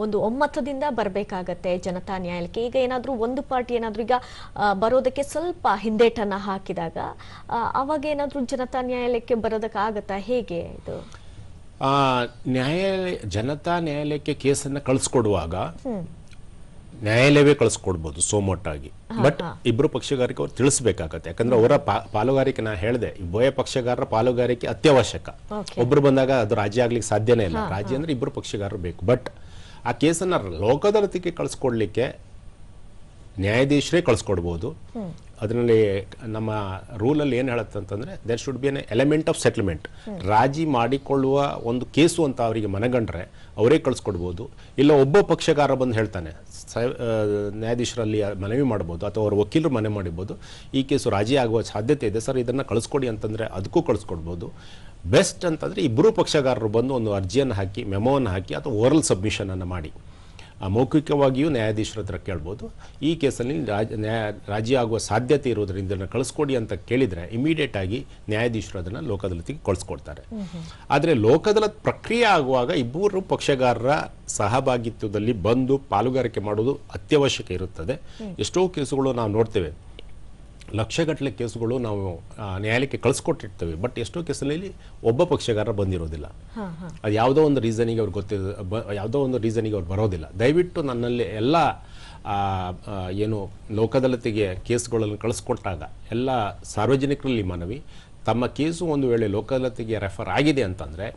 ಒಂದು ಒಮ್ಮತದಿಂದ ಬರಬೇಕಾಗತ್ತೆ ಜನತಾ ನ್ಯಾಯಾಲಯಕ್ಕೆ. ಈಗ ಏನಾದರೂ ಒಂದು ಪಾರ್ಟಿ ಏನಾದರೂ ಈಗ ಬರೋದಕ್ಕೆ ಸ್ವಲ್ಪ ಹಿಂದೇಟನ್ನು ಹಾಕಿದಾಗ ಅವಾಗ ಏನಾದರೂ ಜನತಾ ನ್ಯಾಯಾಲಯಕ್ಕೆ ಬರೋದಕ್ಕಾಗತ್ತಾ, ಹೇಗೆ ಇದು? ಜನತಾ ನ್ಯಾಯಾಲಯಕ್ಕೆ ಕೇಸನ್ನು ಕಳಿಸ್ಕೊಡುವಾಗ ನ್ಯಾಯಾಲಯವೇ ಕಳಿಸ್ಕೊಡ್ಬೋದು ಸೋಮೊಟ್ಟಾಗಿ. ಬಟ್ ಇಬ್ಬರು ಪಕ್ಷಗಾರಿಕೆ ಅವ್ರು ತಿಳಿಸ್ಬೇಕಾಗತ್ತೆ. ಯಾಕಂದ್ರೆ ಅವರ ಪಾಲುಗಾರಿಕೆ ನಾ ಹೇಳಿದೆ, ಉಭಯ ಪಕ್ಷಗಾರರ ಪಾಲುಗಾರಿಕೆ ಅತ್ಯವಶ್ಯಕ. ಒಬ್ರು ಬಂದಾಗ ಅದು ರಾಜ್ಯ ಆಗ್ಲಿಕ್ಕೆ ಸಾಧ್ಯನೇ ಇಲ್ಲ. ರಾಜ್ಯ ಅಂದ್ರೆ ಇಬ್ಬರು ಪಕ್ಷಗಾರರು ಬೇಕು. ಬಟ್ ಆ ಕೇಸನ್ನ ಲೋಕದಾಲತಿಗೆ ಕಳಿಸ್ಕೊಡ್ಲಿಕ್ಕೆ ನ್ಯಾಯಾಧೀಶರೇ ಕಳಿಸ್ಕೊಡ್ಬೋದು. ಅದರಲ್ಲಿ ನಮ್ಮ ರೂಲಲ್ಲಿ ಏನು ಹೇಳುತ್ತೆ ಅಂತಂದರೆ there should be an element of settlement. ರಾಜಿ ಮಾಡಿಕೊಳ್ಳುವ ಒಂದು ಕೇಸು ಅಂತ ಅವರಿಗೆ ಮನಗಂಡ್ರೆ ಅವರೇ ಕಳಿಸ್ಕೊಡ್ಬೋದು. ಇಲ್ಲ ಒಬ್ಬ ಪಕ್ಷಗಾರ ಬಂದು ಹೇಳ್ತಾನೆ, ನ್ಯಾಯಾಧೀಶರಲ್ಲಿ ಮನವಿ ಮಾಡ್ಬೋದು ಅಥವಾ ಅವ್ರ ವಕೀಲರು ಮನೆ ಮಾಡಿರ್ಬೋದು, ಈ ಕೇಸು ರಾಜಿ ಆಗುವ ಸಾಧ್ಯತೆ ಇದೆ ಸರ್, ಇದನ್ನು ಕಳಿಸ್ಕೊಡಿ ಅಂತಂದರೆ ಅದಕ್ಕೂ ಕಳಿಸ್ಕೊಡ್ಬೋದು. ಬೆಸ್ಟ್ ಅಂತಂದರೆ ಇಬ್ಬರೂ ಪಕ್ಷಗಾರರು ಬಂದು ಒಂದು ಅರ್ಜಿಯನ್ನು ಹಾಕಿ, ಮೆಮೋವನ್ನು ಹಾಕಿ ಅಥವಾ ಓರಲ್ ಸಬ್ಮಿಷನನ್ನು ಮಾಡಿ ಮೌಖಿಕವಾಗಿಯೂ ನ್ಯಾಯಾಧೀಶರ ಹತ್ರ ಕೇಳ್ಬೋದು. ಈ ಕೇಸಲ್ಲಿ ರಾಜಿ ಆಗುವ ಸಾಧ್ಯತೆ ಇರೋದರಿಂದ ಇದನ್ನು ಕಳಿಸ್ಕೊಡಿ ಅಂತ ಕೇಳಿದರೆ ಇಮಿಡಿಯೇಟ್ ಆಗಿ ನ್ಯಾಯಾಧೀಶರು ಅದನ್ನು ಲೋಕದಾಲತಿಗೆ ಕಳಿಸ್ಕೊಡ್ತಾರೆ. ಆದರೆ ಲೋಕದಾಲತ್ ಪ್ರಕ್ರಿಯೆ ಆಗುವಾಗ ಇಬ್ಬರು ಪಕ್ಷಗಾರರ ಸಹಭಾಗಿತ್ವದಲ್ಲಿ ಬಂದು ಪಾಲುಗಾರಿಕೆ ಮಾಡೋದು ಅತ್ಯವಶ್ಯಕ ಇರುತ್ತದೆ. ಎಷ್ಟೋ ಕೇಸುಗಳು ನಾವು ನೋಡ್ತೇವೆ, ಲಕ್ಷಗಟ್ಟಲೆ ಕೇಸುಗಳು ನಾವು ನ್ಯಾಯಾಲಯಕ್ಕೆ ಕಳಿಸ್ಕೊಟ್ಟಿರ್ತೇವೆ. ಬಟ್ ಎಷ್ಟೋ ಕೇಸಲ್ಲಿ ಒಬ್ಬ ಪಕ್ಷಗಾರ ಬಂದಿರೋದಿಲ್ಲ. ಅದು ಯಾವುದೋ ಒಂದು ರೀಸನಿಗೆ ಅವ್ರಿಗೆ ಯಾವುದೋ ಒಂದು ರೀಸನಿಗೆ ಅವ್ರು ಬರೋದಿಲ್ಲ. ದಯವಿಟ್ಟು ನನ್ನಲ್ಲಿ ಎಲ್ಲ ಏನು ಲೋಕದಾಲತಿಗೆ ಕೇಸುಗಳನ್ನು ಕಳಿಸ್ಕೊಟ್ಟಾಗ ಎಲ್ಲ ಸಾರ್ವಜನಿಕರಲ್ಲಿ ಮನವಿ, ತಮ್ಮ ಕೇಸು ಒಂದು ವೇಳೆ ಲೋಕದಾಲತಿಗೆ ರೆಫರ್ ಆಗಿದೆ ಅಂತಂದರೆ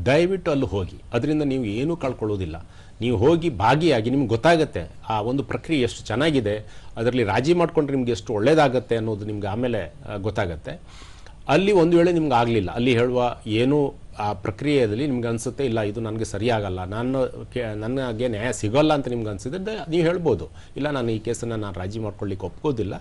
ದಯವಿಟ್ಟು ಅಲ್ಲಿ ಹೋಗಿ. ಅದರಿಂದ ನೀವು ಏನೂ ಕಳ್ಕೊಳ್ಳೋದಿಲ್ಲ. ನೀವು ಹೋಗಿ ಭಾಗಿಯಾಗಿ ನಿಮ್ಗೆ ಗೊತ್ತಾಗುತ್ತೆ ಆ ಒಂದು ಪ್ರಕ್ರಿಯೆ ಎಷ್ಟು ಚೆನ್ನಾಗಿದೆ, ಅದರಲ್ಲಿ ರಾಜಿ ಮಾಡಿಕೊಂಡ್ರೆ ನಿಮ್ಗೆ ಎಷ್ಟು ಒಳ್ಳೇದಾಗತ್ತೆ ಅನ್ನೋದು ನಿಮ್ಗೆ ಆಮೇಲೆ ಗೊತ್ತಾಗತ್ತೆ. ಅಲ್ಲಿ ಒಂದು ವೇಳೆ ನಿಮ್ಗೆ ಆಗಲಿಲ್ಲ, ಅಲ್ಲಿ ಹೇಳುವ ಏನೂ ಆ ಪ್ರಕ್ರಿಯೆಯಲ್ಲಿ ನಿಮ್ಗೆ ಅನಿಸುತ್ತೆ ಇಲ್ಲ ಇದು ನನಗೆ ಸರಿಯಾಗಲ್ಲ, ನನಗೆ ನ್ಯಾಯ ಸಿಗೋಲ್ಲ ಅಂತ ನಿಮ್ಗೆ ಅನಿಸಿದ್ರೆ ನೀವು ಹೇಳ್ಬೋದು, ಇಲ್ಲ ನಾನು ಈ ಕೇಸನ್ನು ನಾನು ರಾಜಿ ಮಾಡ್ಕೊಳ್ಳಿಕ್ಕೆ ಒಪ್ಕೋದಿಲ್ಲ,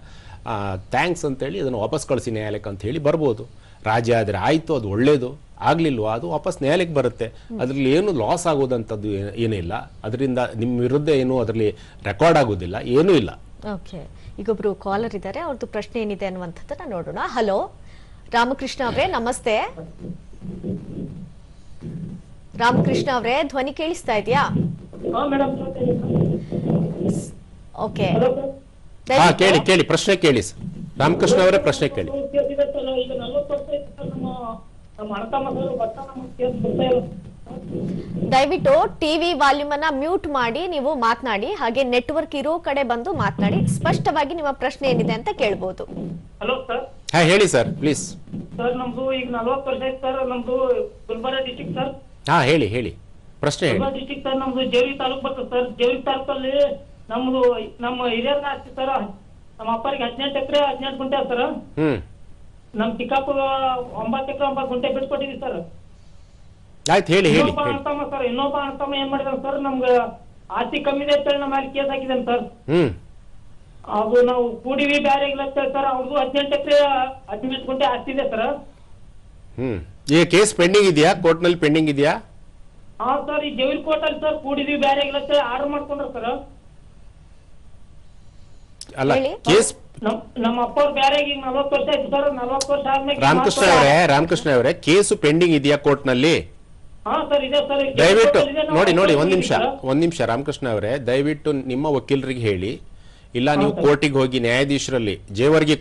ಥ್ಯಾಂಕ್ಸ್ ಅಂತೇಳಿ ಅದನ್ನು ವಾಪಸ್ ಕಳಿಸಿ ನ್ಯಾಯಾಲಯಕ್ಕೆ ಅಂತ ಹೇಳಿ ಬರ್ಬೋದು. ರಾಜಿ ಆದರೆ ಆಯಿತು, ಅದು ಒಳ್ಳೆಯದು. ಆಗಲಿಲ್ವಾ ಅದು ವಾಪಸ್ ನ್ಯಾಯಾಲಯಕ್ಕೆ ಬರುತ್ತೆ. ಅದರಲ್ಲಿ ಏನು ಲಾಸ್ ಆಗೋದಂಥದ್ದು ಏನಿಲ್ಲ. ಅದರಿಂದ ನಿಮ್ಮ ವಿರುದ್ಧ ಏನು ಅದರಲ್ಲಿ ರೆಕಾರ್ಡ್ ಆಗೋದಿಲ್ಲ, ಏನೂ ಇಲ್ಲ. ಓಕೆ, ಈಗೊಬ್ರು ಕಾಲರ್ ಇದ್ದಾರೆ, ಅವ್ರದ್ದು ಪ್ರಶ್ನೆ ಏನಿದೆ ಅನ್ನುವಂಥದ್ದನ್ನ ನೋಡೋಣ. ಹಲೋ ರಾಮಕೃಷ್ಣ ಅವರೇ, ನಮಸ್ತೆ. ರಾಮಕೃಷ್ಣ ಅವರೇ, ಧ್ವನಿ ಕೇಳಿಸ್ತಾ ಇದೆಯಾ? ಓಕೆ, ಕೇಳಿ ಕೇಳಿ ಪ್ರಶ್ನೆ ಕೇಳಿ. ರಾಮಕೃಷ್ಣ ಅವರೇ ಪ್ರಶ್ನೆ ಕೇಳಿ. ದಯವಿಟ್ಟು ಟಿವಿ ವಾಲ್ಯೂಮ್ ಅನ್ನ ಮ್ಯೂಟ್ ಮಾಡಿ ನೀವು ಮಾತನಾಡಿ, ಹಾಗೆ ನೆಟ್ವರ್ಕ್ ಇರೋ ಕಡೆ ಬಂದು ಮಾತನಾಡಿ. ಸ್ಪಷ್ಟವಾಗಿ ನಿಮ್ಮ ಪ್ರಶ್ನೆ ಏನಿದೆ ಅಂತ ಕೇಳಬಹುದು. Hello sir. ಹಾ ಹೇಳಿ ಸರ್, ಪ್ಲೀಸ್. ಸರ್ ನಮ್ದು ಈಗ 40 ವರ್ಷ ಆಯ್ತು ಸರ್. ನಮ್ದು ಗುಲ್ಬರ್ಗ ಡಿಸ್ಟ್ರಿಕ್ಟ್ ಸರ್. ಹಾ ಹೇಳಿ ಹೇಳಿ ಪ್ರಶ್ನೆ ಹೇಳಿ. ಗುಲ್ಬರ್ಗ ಡಿಸ್ಟ್ರಿಕ್ಟ್ ಸರ್, ನಮ್ದು ಜೇವರಿ ತಾಲೂಕು ಬರ್ತದೆ ಸರ್. ಜೇವರಿ ತಾಲೂಕಲ್ಲಿ ನಮ್ಮ ಹಿರಿಯರ ಆಸ್ತಿ ಸರ್. ನಮ್ಮ ಅಪ್ಪರಿಗೆ 18 ಎಕರೆ 18 ಗುಂಟೆ ಸರ್. ನಮ್ ಚಿಕ್ಕಪ್ಪ 9 ಎಕರೆ 9 ಗುಂಟೆ ಬಿಟ್ಕೊಟ್ಟಿದ್ವಿ ಸರ್. ಆಯ್ತು ಹೇಳಿ ಹೇಳಿ. ಸರ್ ಇನ್ನೊಬ್ಬ ಅಣ್ತಮ್ಮ ಏನ್ ಮಾಡಿದಾರೆ ಸರ್, ನಮ್ಗೆ ಆಸ್ತಿ ಕಮ್ಮಿ ಇದೆ ಅಂತೇಳಿ ನಮ್ಮ ಮೇಲೆ ಕೇಸ್ ಹಾಕಿದಾನೆ ಸರ್. ಅದು ನಾವು ಕೂಡಿವಿ ಬ್ಯಾರೆ ಇಲ್ಲ ಸರ್. ಅವ್ರದ್ದು 18 ಎಕರೆ 18 ಗುಂಟೆ ಆಸ್ತಿ ಇದೆ ಸರ್. ಈಗ ಕೇಸ್ ಪೆಂಡಿಂಗ್ ಇದೆಯಾ, ಕೋರ್ಟ್ ನಲ್ಲಿ ಪೆಂಡಿಂಗ್ ಇದೆಯಾ? ಹಾ ಸರ್, ಈ ಜೈಲ್ ಕೋರ್ಟ್ ಅಲ್ಲಿ ಸರ್ ಕೂಡಿದ್ವಿ ಬ್ಯಾರೆ ಇಲ್ಲ ಆರ್ಡರ್ ಮಾಡ್ಕೊಂಡ್ರ ಸರ್. ಅಲ್ಲ ಕೇಸ್ ನಮ್ಮ ಅಪ್ಪ ಅವ್ರು ಬ್ಯಾರೆ ಈಗ 40 ವರ್ಷ ಆಯ್ತು ಸರ್. 40 ವರ್ಷ ಆದ್ಮೇಲೆ ರಾಮಕೃಷ್ಣ ಅವರೇ ಕೇಸು ಪೆಂಡಿಂಗ್ ಇದೆಯಾ ಕೋರ್ಟ್ ನಲ್ಲಿ? ಹಾ ಸರ್ ಇದೆ ಸರ್. ದಯವಿಟ್ಟು ನೋಡಿ ಒಂದ್ ನಿಮಿಷ ರಾಮಕೃಷ್ಣ ಅವರೇ, ದಯವಿಟ್ಟು ನಿಮ್ಮ ವಕೀಲರಿಗೆ ಹೇಳಿ, ಇಲ್ಲ ನೀವು ಕೋರ್ಟಿಗೆ ಹೋಗಿ ನ್ಯಾಯಾಧೀಶರಲ್ಲಿ ಜೇವರ್ಗಿ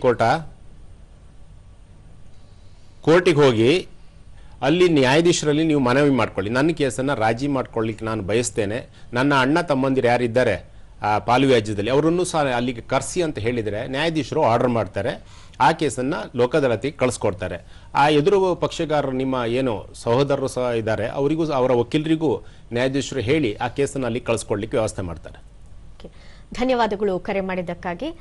ಕೋರ್ಟಿಗೆ ಹೋಗಿ ಅಲ್ಲಿ ನ್ಯಾಯಾಧೀಶರಲ್ಲಿ ನೀವು ಮನವಿ ಮಾಡ್ಕೊಳ್ಳಿ, ನನ್ನ ಕೇಸನ್ನು ರಾಜಿ ಮಾಡ್ಕೊಳ್ಳಿಕ್ಕೆ ನಾನು ಬಯಸ್ತೇನೆ, ನನ್ನ ಅಣ್ಣ ತಮ್ಮಂದಿರು ಯಾರಿದ್ದಾರೆ ಪಾಲು ವ್ಯಾಜ್ಯದಲ್ಲಿ ಅವರನ್ನು ಸಹ ಅಲ್ಲಿಗೆ ಕರೆಸಿ ಅಂತ ಹೇಳಿದರೆ ನ್ಯಾಯಾಧೀಶರು ಆರ್ಡರ್ ಮಾಡ್ತಾರೆ, ಆ ಕೇಸನ್ನು ಲೋಕದಾಲತಿಗೆ ಕಳಿಸ್ಕೊಡ್ತಾರೆ. ಆ ಎದುರು ಪಕ್ಷಗಾರರು ನಿಮ್ಮ ಏನು ಸಹೋದರರು ಸಹ ಇದ್ದಾರೆ, ಅವರಿಗೂ ಅವರ ವಕೀಲರಿಗೂ ನ್ಯಾಯಾಧೀಶರು ಹೇಳಿ ಆ ಕೇಸನ್ನು ಅಲ್ಲಿ ಕಳಿಸ್ಕೊಡ್ಲಿಕ್ಕೆ ವ್ಯವಸ್ಥೆ ಮಾಡ್ತಾರೆ. ಧನ್ಯವಾದಗಳು ಕರೆ ಮಾಡಿದ್ದಕ್ಕಾಗಿ.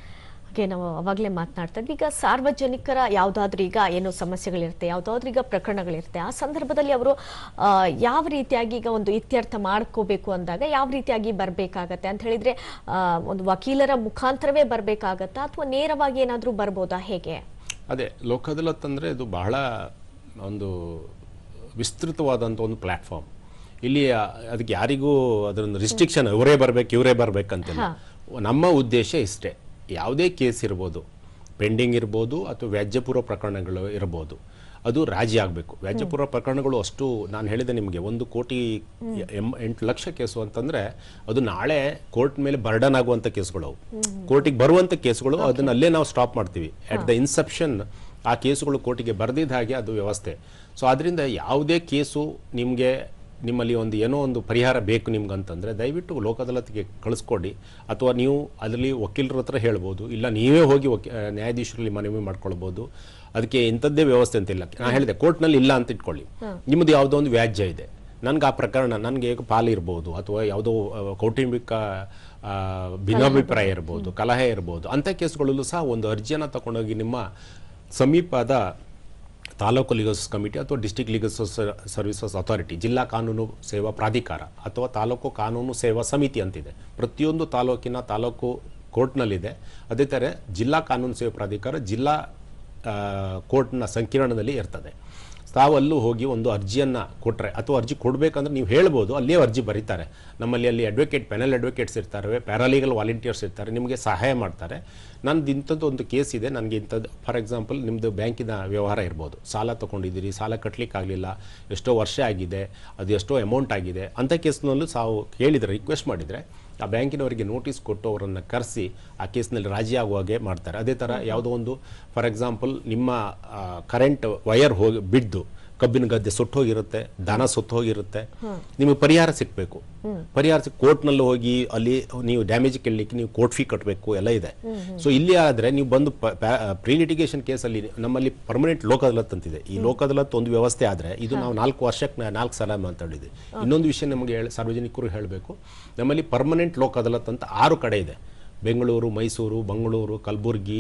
ಹಾಗೆ ನಾವು ಅವಾಗಲೇ ಮಾತನಾಡ್ತಾ ಇದ್ವಿ, ಈಗ ಸಾರ್ವಜನಿಕರ ಯಾವುದಾದ್ರೂ ಈಗ ಏನೋ ಸಮಸ್ಯೆಗಳಿರುತ್ತೆ, ಯಾವುದಾದ್ರೂ ಈಗ ಪ್ರಕರಣಗಳಿರುತ್ತೆ, ಆ ಸಂದರ್ಭದಲ್ಲಿ ಅವರು ಯಾವ ರೀತಿಯಾಗಿ ಈಗ ಒಂದು ಇತ್ಯರ್ಥ ಮಾಡ್ಕೋಬೇಕು ಅಂದಾಗ ಯಾವ ರೀತಿಯಾಗಿ ಬರಬೇಕಾಗತ್ತೆ ಅಂತ ಹೇಳಿದ್ರೆ, ಒಂದು ವಕೀಲರ ಮುಖಾಂತರವೇ ಬರಬೇಕಾಗತ್ತಾ ಅಥವಾ ನೇರವಾಗಿ ಏನಾದರೂ ಬರ್ಬೋದಾ, ಹೇಗೆ? ಅದೇ ಲೋಕದಾಲತ್ ಅಂದರೆ ಇದು ಬಹಳ ಒಂದು ವಿಸ್ತೃತವಾದಂಥ ಒಂದು ಪ್ಲ್ಯಾಟ್ಫಾರ್ಮ್. ಇಲ್ಲಿ ಅದಕ್ಕೆ ಯಾರಿಗೂ ಅದರೊಂದು ರಿಸ್ಟ್ರಿಕ್ಷನ್ ಇವರೇ ಬರ್ಬೇಕಂತಿಲ್ಲ. ನಮ್ಮ ಉದ್ದೇಶ ಇಷ್ಟೇ, ಯಾವುದೇ ಕೇಸ್ ಇರ್ಬೋದು, ಪೆಂಡಿಂಗ್ ಇರ್ಬೋದು ಅಥವಾ ವ್ಯಾಜ್ಯಪೂರ್ವ ಪ್ರಕರಣಗಳು ಇರ್ಬೋದು, ಅದು ರಾಜಿ ಆಗಬೇಕು. ವ್ಯಾಜ್ಯಪೂರ್ವ ಪ್ರಕರಣಗಳು ಅಷ್ಟು ನಾನು ಹೇಳಿದೆ ನಿಮಗೆ, 1,08,00,000 ಕೇಸು ಅಂತಂದರೆ ಅದು ನಾಳೆ ಕೋರ್ಟ್ ಮೇಲೆ ಬರ್ಡನ್ ಆಗುವಂಥ ಕೇಸುಗಳು, ಕೋರ್ಟಿಗೆ ಬರುವಂಥ ಕೇಸುಗಳು, ಅದನ್ನಲ್ಲೇ ನಾವು ಸ್ಟಾಪ್ ಮಾಡ್ತೀವಿ. ಅಟ್ ದ ಇನ್ಸೆಪ್ಷನ್ ಆ ಕೇಸುಗಳು ಕೋರ್ಟಿಗೆ ಬರೆದಿದ್ದ ಹಾಗೆ ಅದು ವ್ಯವಸ್ಥೆ. ಸೊ ಅದರಿಂದ ಯಾವುದೇ ಕೇಸು ನಿಮಗೆ ನಿಮ್ಮಲ್ಲಿ ಒಂದು ಏನೋ ಒಂದು ಪರಿಹಾರ ಬೇಕು ನಿಮ್ಗಂತಂದರೆ ದಯವಿಟ್ಟು ಲೋಕ ಅದಾಲತ್ಗೆ ಕಳಿಸ್ಕೊಡಿ, ಅಥವಾ ನೀವು ಅದರಲ್ಲಿ ವಕೀಲರ ಹತ್ರ ಹೇಳ್ಬೋದು, ಇಲ್ಲ ನೀವೇ ಹೋಗಿ ನ್ಯಾಯಾಧೀಶರಲ್ಲಿ ಮನವಿ ಮಾಡ್ಕೊಳ್ಬೋದು. ಅದಕ್ಕೆ ಇಂಥದ್ದೇ ವ್ಯವಸ್ಥೆ ಅಂತಿಲ್ಲ. ನಾನು ಹೇಳಿದೆ ಕೋರ್ಟ್ನಲ್ಲಿ ಇಲ್ಲ ಅಂತ ಇಟ್ಕೊಳ್ಳಿ, ನಿಮ್ಮದು ಯಾವುದೋ ಒಂದು ವ್ಯಾಜ್ಯ ಇದೆ, ನನಗೆ ಆ ಪ್ರಕರಣ ನನಗೆ ಪಾಲು ಇರ್ಬೋದು, ಅಥವಾ ಯಾವುದೋ ಕೌಟುಂಬಿಕ ಭಿನ್ನಾಭಿಪ್ರಾಯ ಇರ್ಬೋದು, ಕಲಹ ಇರ್ಬೋದು, ಅಂಥ ಕೇಸ್ಗಳಲ್ಲೂ ಸಹ ಒಂದು ಅರ್ಜಿಯನ್ನು ತಗೊಂಡೋಗಿ ನಿಮ್ಮ ಸಮೀಪದ ತಾಲೂಕು ಲೀಗಲ್ ಕಮಿಟಿ ಅಥವಾ ಡಿಸ್ಟ್ರಿಕ್ಟ್ ಲೀಗಲ್ ಸರ್ವಿಸಸ್ ಅಥಾರಿಟಿ, ಜಿಲ್ಲಾ ಕಾನೂನು ಸೇವಾ ಪ್ರಾಧಿಕಾರ ಅಥವಾ ತಾಲೂಕು ಕಾನೂನು ಸೇವಾ ಸಮಿತಿ ಅಂತಿದೆ. ಪ್ರತಿಯೊಂದು ತಾಲೂಕು ಕೋರ್ಟ್ನಲ್ಲಿದೆ. ಅದೇ ಥರ ಜಿಲ್ಲಾ ಕಾನೂನು ಸೇವಾ ಪ್ರಾಧಿಕಾರ ಜಿಲ್ಲಾ ಕೋರ್ಟ್ನ ಸಂಕೀರ್ಣದಲ್ಲಿ ಇರ್ತದೆ. ತಾವಲ್ಲೂ ಹೋಗಿ ಒಂದು ಅರ್ಜಿಯನ್ನು ಕೊಟ್ಟರೆ, ಅಥವಾ ಅರ್ಜಿ ಕೊಡಬೇಕಂದ್ರೆ ನೀವು ಹೇಳ್ಬೋದು, ಅಲ್ಲಿಯೇ ಅರ್ಜಿ ಬರೀತಾರೆ. ನಮ್ಮಲ್ಲಿ ಅಲ್ಲಿ ಪೆನಲ್ ಅಡ್ವೊಕೇಟ್ಸ್ ಇರ್ತಾರೆ, ಪ್ಯಾರಾಲೀಗಲ್ ವಾಲಂಟಿಯರ್ಸ್ ಇರ್ತಾರೆ, ನಿಮಗೆ ಸಹಾಯ ಮಾಡ್ತಾರೆ. ನಂದು ಇಂಥದ್ದು ಒಂದು ಕೇಸ್ ಇದೆ, ನನಗೆ ಇಂಥದ್ದು ಫಾರ್ ಎಕ್ಸಾಂಪಲ್ ನಿಮ್ಮದು ಬ್ಯಾಂಕಿನ ವ್ಯವಹಾರ ಇರ್ಬೋದು, ಸಾಲ ತೊಗೊಂಡಿದ್ದೀರಿ, ಸಾಲ ಕಟ್ಟಲಿಕ್ಕಾಗಲಿಲ್ಲ, ಎಷ್ಟೋ ವರ್ಷ ಆಗಿದೆ, ಅದು ಎಷ್ಟೋ ಅಮೌಂಟ್ ಆಗಿದೆ, ಅಂಥ ಕೇಸ್ನಲ್ಲೂ ಸಾವು ಕೇಳಿದರೆ, ರಿಕ್ವೆಸ್ಟ್ ಮಾಡಿದರೆ ಆ ಬ್ಯಾಂಕಿನವರಿಗೆ ನೋಟಿಸ್ ಕೊಟ್ಟು ಅವರನ್ನು ಕರೆಸಿ ಆ ಕೇಸ್ನಲ್ಲಿ ರಾಜಿ ಆಗುವಾಗೆ ಮಾಡ್ತಾರೆ. ಅದೇ ಥರ ಯಾವುದೋ ಒಂದು ಫಾರ್ ಎಕ್ಸಾಂಪಲ್ ನಿಮ್ಮ ಕರೆಂಟ್ ವಯರ್ ಹೋಗಿ ಬಿದ್ದು ಕಬ್ಬಿನ ಗದ್ದೆ ಸುಟ್ಟೋಗಿರುತ್ತೆ, ದನ ಸುಟ್ಟೋಗಿರುತ್ತೆ, ನಿಮಗೆ ಪರಿಹಾರ ಸಿಗಬೇಕು. ಪರಿಹಾರ ಕೋರ್ಟ್ನಲ್ಲಿ ಹೋಗಿ ಅಲ್ಲಿ ನೀವು ಡ್ಯಾಮೇಜ್ ಕೇಳಲಿಕ್ಕೆ ನೀವು ಕೋರ್ಟ್ ಫೀ ಕಟ್ಟಬೇಕು, ಎಲ್ಲ ಇದೆ. ಸೊ ಇಲ್ಲಿ ಆದರೆ ನೀವು ಬಂದು ಪ್ರೀ ಲಿಟಿಗೇಷನ್ ಕೇಸಲ್ಲಿ ನಮ್ಮಲ್ಲಿ ಪರ್ಮನೆಂಟ್ ಲೋಕ ಅದಾಲತ್ ಅಂತಿದೆ. ಈ ಲೋಕ ಅದಾಲತ್ ಒಂದು ವ್ಯವಸ್ಥೆ ಆದರೆ ಇದು ನಾವು 4 ವರ್ಷಕ್ಕೆ 4 ಸಲ ಮಾತಾಡಿದ್ವಿ. ಇನ್ನೊಂದು ವಿಷಯ ನಮಗೆ ಸಾರ್ವಜನಿಕರು ಹೇಳಬೇಕು, ನಮ್ಮಲ್ಲಿ ಪರ್ಮನೆಂಟ್ ಲೋಕ ಅದಾಲತ್ ಅಂತ 6 ಕಡೆ ಇದೆ. ಬೆಂಗಳೂರು, ಮೈಸೂರು, ಮಂಗಳೂರು, ಕಲಬುರಗಿ,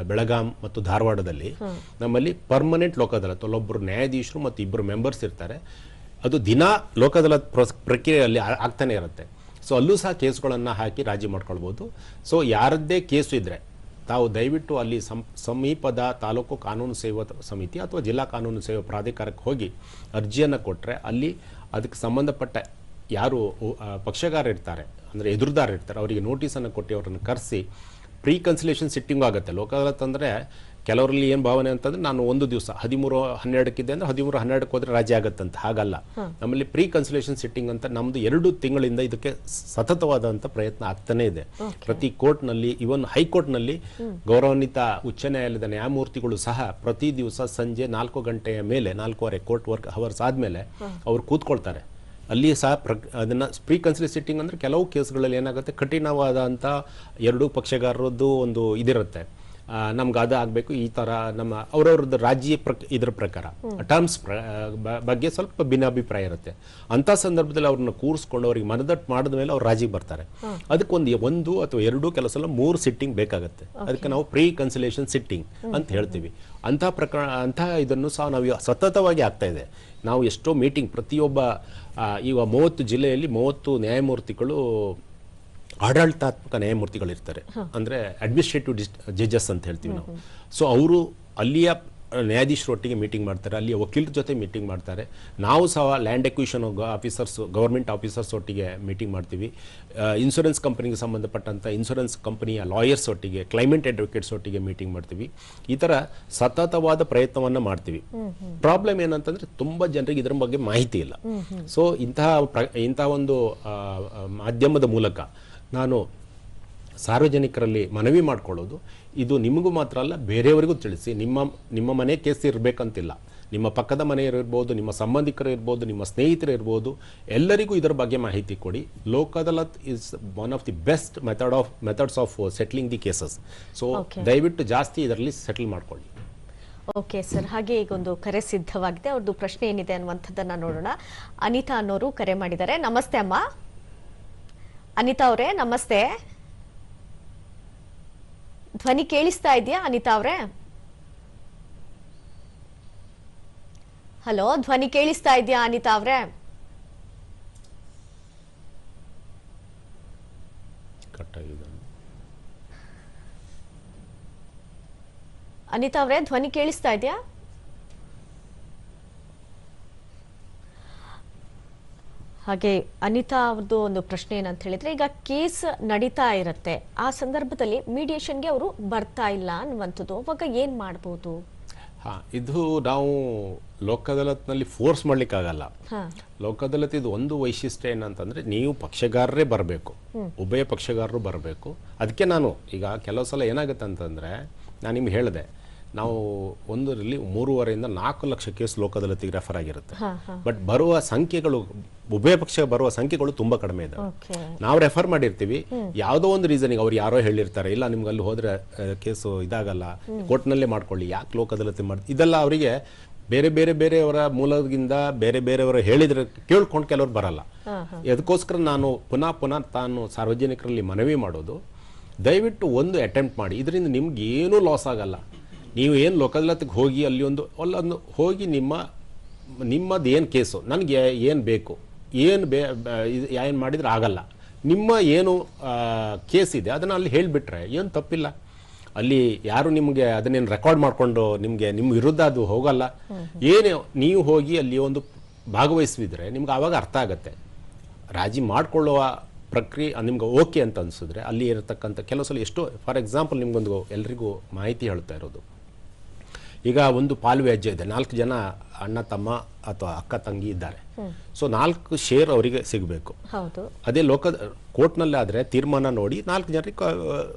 ಬೆಳಗಾಂ ಮತ್ತು ಧಾರವಾಡದಲ್ಲಿ ನಮ್ಮಲ್ಲಿ ಪರ್ಮನೆಂಟ್ ಲೋಕ ಅದಾಲತ್, ಅಲ್ಲೊಬ್ಬರು ನ್ಯಾಯಾಧೀಶರು ಮತ್ತು 2 ಮೆಂಬರ್ಸ್ ಇರ್ತಾರೆ. ಅದು ದಿನ ಲೋಕ ಅದಾಲತ್ ಪ್ರಕ್ರಿಯೆಯಲ್ಲಿ ಆಗ್ತಾನೆ ಇರುತ್ತೆ. ಸೊ ಅಲ್ಲೂ ಸಹ ಕೇಸ್ಗಳನ್ನು ಹಾಕಿ ರಾಜಿ ಮಾಡ್ಕೊಳ್ಬೋದು. ಸೊ ಯಾರದ್ದೇ ಕೇಸು ಇದ್ದರೆ ತಾವು ದಯವಿಟ್ಟು ಅಲ್ಲಿ ಸಮೀಪದ ತಾಲೂಕು ಕಾನೂನು ಸೇವಾ ಸಮಿತಿ ಅಥವಾ ಜಿಲ್ಲಾ ಕಾನೂನು ಸೇವಾ ಪ್ರಾಧಿಕಾರಕ್ಕೆ ಹೋಗಿ ಅರ್ಜಿಯನ್ನು ಕೊಟ್ಟರೆ ಅಲ್ಲಿ ಅದಕ್ಕೆ ಸಂಬಂಧಪಟ್ಟ ಯಾರು ಪಕ್ಷಗಾರ ಇರ್ತಾರೆ, ಅಂದರೆ ಎದುರುದಾರ ಇರ್ತಾರೆ, ಅವರಿಗೆ ನೋಟಿಸನ್ನು ಕೊಟ್ಟು ಅವರನ್ನು ಕರೆಸಿ ಪ್ರೀ ಕನ್ಸಿಲೇಷನ್ ಸಿಟ್ಟಿಂಗು ಆಗುತ್ತೆ. ಲೋಕ ಅದಾಲತ್ ಅಂದರೆ ಕೆಲವರಲ್ಲಿ ಏನು ಭಾವನೆ ಅಂತಂದರೆ ನಾನು ಒಂದು ದಿವಸ 13/12 ಅಂದರೆ 13/12 ಹೋದರೆ ರಾಜಿ ಆಗುತ್ತಂತ. ಹಾಗಲ್ಲ, ನಮ್ಮಲ್ಲಿ ಪ್ರೀ ಕನ್ಸಿಲೇಷನ್ ಸಿಟ್ಟಿಂಗ್ ಅಂತ ನಮ್ಮದು 2 ತಿಂಗಳಿಂದ ಇದಕ್ಕೆ ಸತತವಾದಂಥ ಪ್ರಯತ್ನ ಆಗ್ತಾನೇ ಇದೆ. ಪ್ರತಿ ಕೋರ್ಟ್ನಲ್ಲಿ, ಇವನ್ ಹೈಕೋರ್ಟ್ನಲ್ಲಿ ಗೌರವಾನ್ವಿತ ಉಚ್ಚ ನ್ಯಾಯಾಲಯದ ನ್ಯಾಯಮೂರ್ತಿಗಳು ಸಹ ಪ್ರತಿ ದಿವಸ ಸಂಜೆ 4 ಗಂಟೆಯ ಮೇಲೆ 4:15 ಕೋರ್ಟ್ ವರ್ಕ್ ಅವರ್ಸ್ ಆದಮೇಲೆ ಅವರು ಕೂತ್ಕೊಳ್ತಾರೆ. ಅಲ್ಲಿ ಸಹ ಅದನ್ನು ಪ್ರೀ ಕನ್ಸಿಲೇಷನ್ ಸಿಟ್ಟಿಂಗ್ ಅಂದರೆ ಕೆಲವು ಕೇಸ್ಗಳಲ್ಲಿ ಏನಾಗುತ್ತೆ, ಕಠಿಣವಾದಂಥ 2 ಪಕ್ಷಗಾರರದ್ದು ಒಂದು ಇದಿರುತ್ತೆ, ನಮ್ಗೆ ಅದು ಆಗಬೇಕು, ಈ ಥರ ನಮ್ಮ ಅವರವ್ರದ್ದು ರಾಜ್ಯ ಇದರ ಪ್ರಕಾರ ಟರ್ಮ್ಸ್ ಬಗ್ಗೆ ಸ್ವಲ್ಪ ಭಿನ್ನಾಭಿಪ್ರಾಯ ಇರುತ್ತೆ. ಅಂಥ ಸಂದರ್ಭದಲ್ಲಿ ಅವ್ರನ್ನ ಕೂರಿಸ್ಕೊಂಡು ಅವ್ರಿಗೆ ಮನದಟ್ಟು ಮಾಡಿದ ಮೇಲೆ ಅವ್ರು ರಾಜಿಗೆ ಬರ್ತಾರೆ. ಅದಕ್ಕೊಂದು 1 ಅಥವಾ 2 ಕೆಲವು ಸಲ 3 ಸಿಟ್ಟಿಂಗ್ ಬೇಕಾಗುತ್ತೆ. ಅದಕ್ಕೆ ನಾವು ಪ್ರೀ ಕನ್ಸಿಲೇಷನ್ ಸಿಟ್ಟಿಂಗ್ ಅಂತ ಹೇಳ್ತೀವಿ. ಅಂಥ ಇದನ್ನು ಸಹ ನಾವು ಸತತವಾಗಿ ಆಗ್ತಾ ಇದೆ. ನಾವು ಎಷ್ಟೋ ಮೀಟಿಂಗ್ ಪ್ರತಿಯೊಬ್ಬ ಈಗ 30 ಜಿಲ್ಲೆಯಲ್ಲಿ 30 ನ್ಯಾಯಮೂರ್ತಿಗಳು ಆಡಳಿತಾತ್ಮಕ ನ್ಯಾಯಮೂರ್ತಿಗಳಿರ್ತಾರೆ, ಅಂದರೆ ಅಡ್ಮಿನಿಸ್ಟ್ರೇಟಿವ್ ಜಡ್ಜಸ್ ಅಂತ ಹೇಳ್ತೀವಿ ನಾವು. ಸೊ ಅವರು ಅಲ್ಲಿಯ ನ್ಯಾಯಾಧೀಶರೊಟ್ಟಿಗೆ ಮೀಟಿಂಗ್ ಮಾಡ್ತಾರೆ, ಅಲ್ಲಿಯ ವಕೀಲರ ಜೊತೆ ಮೀಟಿಂಗ್ ಮಾಡ್ತಾರೆ. ನಾವು ಸಹ land acquisition officers, government officers ಒಟ್ಟಿಗೆ ಮೀಟಿಂಗ್ ಮಾಡ್ತೀವಿ. ಇನ್ಶೂರೆನ್ಸ್ ಕಂಪನಿಗೆ ಸಂಬಂಧಪಟ್ಟಂಥ ಇನ್ಶೂರೆನ್ಸ್ ಕಂಪನಿಯ ಲಾಯರ್ಸ್ ಒಟ್ಟಿಗೆ, ಕ್ಲೈಮೇಟ್ ಅಡ್ವೊಕೇಟ್ಸ್ ಒಟ್ಟಿಗೆ ಮೀಟಿಂಗ್ ಮಾಡ್ತೀವಿ. ಈ ಥರ ಸತತವಾದ ಪ್ರಯತ್ನವನ್ನು ಮಾಡ್ತೀವಿ. ಪ್ರಾಬ್ಲಮ್ ಏನಂತಂದರೆ ತುಂಬ ಜನರಿಗೆ ಇದರ ಬಗ್ಗೆ ಮಾಹಿತಿ ಇಲ್ಲ. ಸೊ ಇಂತಹ ಒಂದು ಮಾಧ್ಯಮದ ಮೂಲಕ ನಾನು ಸಾರ್ವಜನಿಕರಲ್ಲಿ ಮನವಿ ಮಾಡ್ಕೊಳ್ಳೋದು, ಇದು ನಿಮಗೂ ಮಾತ್ರ ಅಲ್ಲ ಬೇರೆಯವರಿಗೂ ತಿಳಿಸಿ. ನಿಮ್ಮ ಮನೆ ಕೇಸ್ ಇರಬೇಕಂತಿಲ್ಲ, ನಿಮ್ಮ ಪಕ್ಕದ ಮನೆಯವರು ನಿಮ್ಮ ಸಂಬಂಧಿಕರು ಇರ್ಬೋದು, ನಿಮ್ಮ ಸ್ನೇಹಿತರು ಇರ್ಬೋದು, ಎಲ್ಲರಿಗೂ ಇದರ ಬಗ್ಗೆ ಮಾಹಿತಿ ಕೊಡಿ. Lok Adalat is one of the best methods of settling the cases. So ದಯವಿಟ್ಟು ಜಾಸ್ತಿ ಇದರಲ್ಲಿ ಸೆಟಲ್ ಮಾಡ್ಕೊಳ್ಳಿ. ಓಕೆ ಸರ್, ಹಾಗೆ ಈಗ ಒಂದು ಕರೆ ಸಿದ್ಧವಾಗಿದೆ, ಅವ್ರದ್ದು ಪ್ರಶ್ನೆ ಏನಿದೆ ಅನ್ನುವಂಥದ್ದನ್ನ ನೋಡೋಣ. ಅನಿತಾ ಅನ್ನೋರು ಕರೆ ಮಾಡಿದ್ದಾರೆ. ನಮಸ್ತೆ ಅಮ್ಮ. ಅನಿತಾ ಅವರೇ ನಮಸ್ತೆ. ಧ್ವನಿ ಕೇಳಿಸ್ತಾ ಇದೆಯಾ ಅನಿತಾ ಅವರೇ? ಹಲೋ, ಧ್ವನಿ ಕೇಳಿಸ್ತಾ ಇದೆಯಾ ಅನಿತಾ ಅವರೇ? ಅನಿತಾ ಅವರೇ ಧ್ವನಿ ಕೇಳಿಸ್ತಾ ಇದೆಯಾ? ಹಾಗೆ ಅನಿತಾ ಅವ್ರದ್ದು ಒಂದು ಪ್ರಶ್ನೆ ಏನಂತ ಹೇಳಿದ್ರೆ, ಈಗ ಕೇಸ್ ನಡೀತಾ ಇರುತ್ತೆ, ಆ ಸಂದರ್ಭದಲ್ಲಿ ಮೀಡಿಯೇಷನ್ಗೆ ಅವರು ಬರ್ತಾ ಇಲ್ಲ ಅನ್ನುವಂಥದ್ದು, ಅವಾಗ ಏನ್ ಮಾಡ್ಬೋದು? ಇದು ನಾವು ಲೋಕ ಅದಾಲತ್ನಲ್ಲಿ ಫೋರ್ಸ್ ಮಾಡ್ಲಿಕ್ಕಾಗಲ್ಲ. ಲೋಕ ಅದಾಲತ್ ಇದು ಒಂದು ವೈಶಿಷ್ಟ್ಯ ಏನಂತಂದ್ರೆ, ನೀವು ಪಕ್ಷಗಾರರೇ ಬರಬೇಕು, ಉಭಯ ಪಕ್ಷಗಾರರು ಬರಬೇಕು. ಅದಕ್ಕೆ ನಾನು ಈಗ ಕೆಲವು ಸಲ ಏನಾಗುತ್ತೆ ಅಂತಂದ್ರೆ, ನಾನು ನಿಮ್ಗೆ ಹೇಳಿದೆ, ನಾವು ಒಂದರಲ್ಲಿ 3.5 4 ಲಕ್ಷ ಕೇಸ್ ಲೋಕ ಅದಾಲತಿಗೆ ರೆಫರ್ ಆಗಿರುತ್ತೆ. ಬಟ್ ಬರುವ ಸಂಖ್ಯೆಗಳು ಉಭಯ ಪಕ್ಷ ಬರುವ ಸಂಖ್ಯೆಗಳು ತುಂಬಾ ಕಡಿಮೆ ಇದೆ. ನಾವು ರೆಫರ್ ಮಾಡಿರ್ತೀವಿ, ಯಾವುದೋ ಒಂದು ರೀಸನಿಗೆ ಅವ್ರು ಯಾರೋ ಹೇಳಿರ್ತಾರೆ, ಇಲ್ಲ ನಿಮ್ಗೆ ಅಲ್ಲಿ ಹೋದ್ರೆ ಕೇಸು ಇದಾಗಲ್ಲ, ಕೋರ್ಟ್ನಲ್ಲೇ ಮಾಡ್ಕೊಳ್ಳಿ, ಯಾಕೆ ಲೋಕ ಅದಾಲತಿ ಇದೆಲ್ಲ ಅವರಿಗೆ ಬೇರೆಯವರ ಮೂಲದಿಂದ ಬೇರೆಯವರ ಹೇಳಿದ್ರೆ ಕೇಳ್ಕೊಂಡು ಕೆಲವ್ರು ಬರಲ್ಲ. ಅದಕ್ಕೋಸ್ಕರ ನಾನು ಪುನಃ ತಾನು ಸಾರ್ವಜನಿಕರಲ್ಲಿ ಮನವಿ ಮಾಡೋದು, ದಯವಿಟ್ಟು ಒಂದು ಅಟೆಂಪ್ಟ್ ಮಾಡಿ. ಇದರಿಂದ ನಿಮ್ಗೆ ಏನೂ ಲಾಸ್ ಆಗಲ್ಲ. ನೀವು ಏನು ಲೋಕ ಅದಾಲತಿಗೆ ಹೋಗಿ ಅಲ್ಲಿ ಅಲ್ಲೊಂದು ಹೋಗಿ ನಿಮ್ಮದು ಏನು ಕೇಸು, ನನಗೆ ಏನು ಬೇಕು, ಏನು ಮಾಡಿದ್ರೆ ಆಗಲ್ಲ, ನಿಮ್ಮ ಏನು ಕೇಸ್ ಇದೆ ಅದನ್ನು ಅಲ್ಲಿ ಹೇಳಿಬಿಟ್ರೆ ಏನು ತಪ್ಪಿಲ್ಲ. ಅಲ್ಲಿ ಯಾರು ನಿಮಗೆ ಅದನ್ನೇನು ರೆಕಾರ್ಡ್ ಮಾಡಿಕೊಂಡು ನಿಮ್ಮ ವಿರುದ್ಧ ಅದು ಹೋಗಲ್ಲ. ಏನೇ ನೀವು ಹೋಗಿ ಅಲ್ಲಿ ಒಂದು ಭಾಗವಹಿಸಿದ್ರೆ ನಿಮ್ಗೆ ಆವಾಗ ಅರ್ಥ ಆಗುತ್ತೆ. ರಾಜಿ ಮಾಡಿಕೊಳ್ಳುವ ಪ್ರಕ್ರಿಯೆ ನಿಮ್ಗೆ ಓಕೆ ಅಂತ ಅನಿಸಿದ್ರೆ ಅಲ್ಲಿ ಇರತಕ್ಕಂಥ ಕೆಲವು ಸಲ ಎಷ್ಟೋ, ಫಾರ್ ಎಕ್ಸಾಂಪಲ್ ನಿಮ್ಗೊಂದು ಎಲ್ರಿಗೂ ಮಾಹಿತಿ ಹೇಳ್ತಾ ಇರೋದು, ಈಗ ಒಂದು ಪಾಲು ವ್ಯಾಜ್ಯ ಇದೆ, 4 ಜನ ಅಣ್ಣ ತಮ್ಮ ಅಥವಾ ಅಕ್ಕ ತಂಗಿ ಇದ್ದಾರೆ. ಸೊ 4 ಶೇರ್ ಅವರಿಗೆ ಸಿಗಬೇಕು. ಅದೇ ಕೋರ್ಟ್ನಲ್ಲಿ ಆದರೆ ತೀರ್ಮಾನ ನೋಡಿ 4 ಜನರಿಗೆ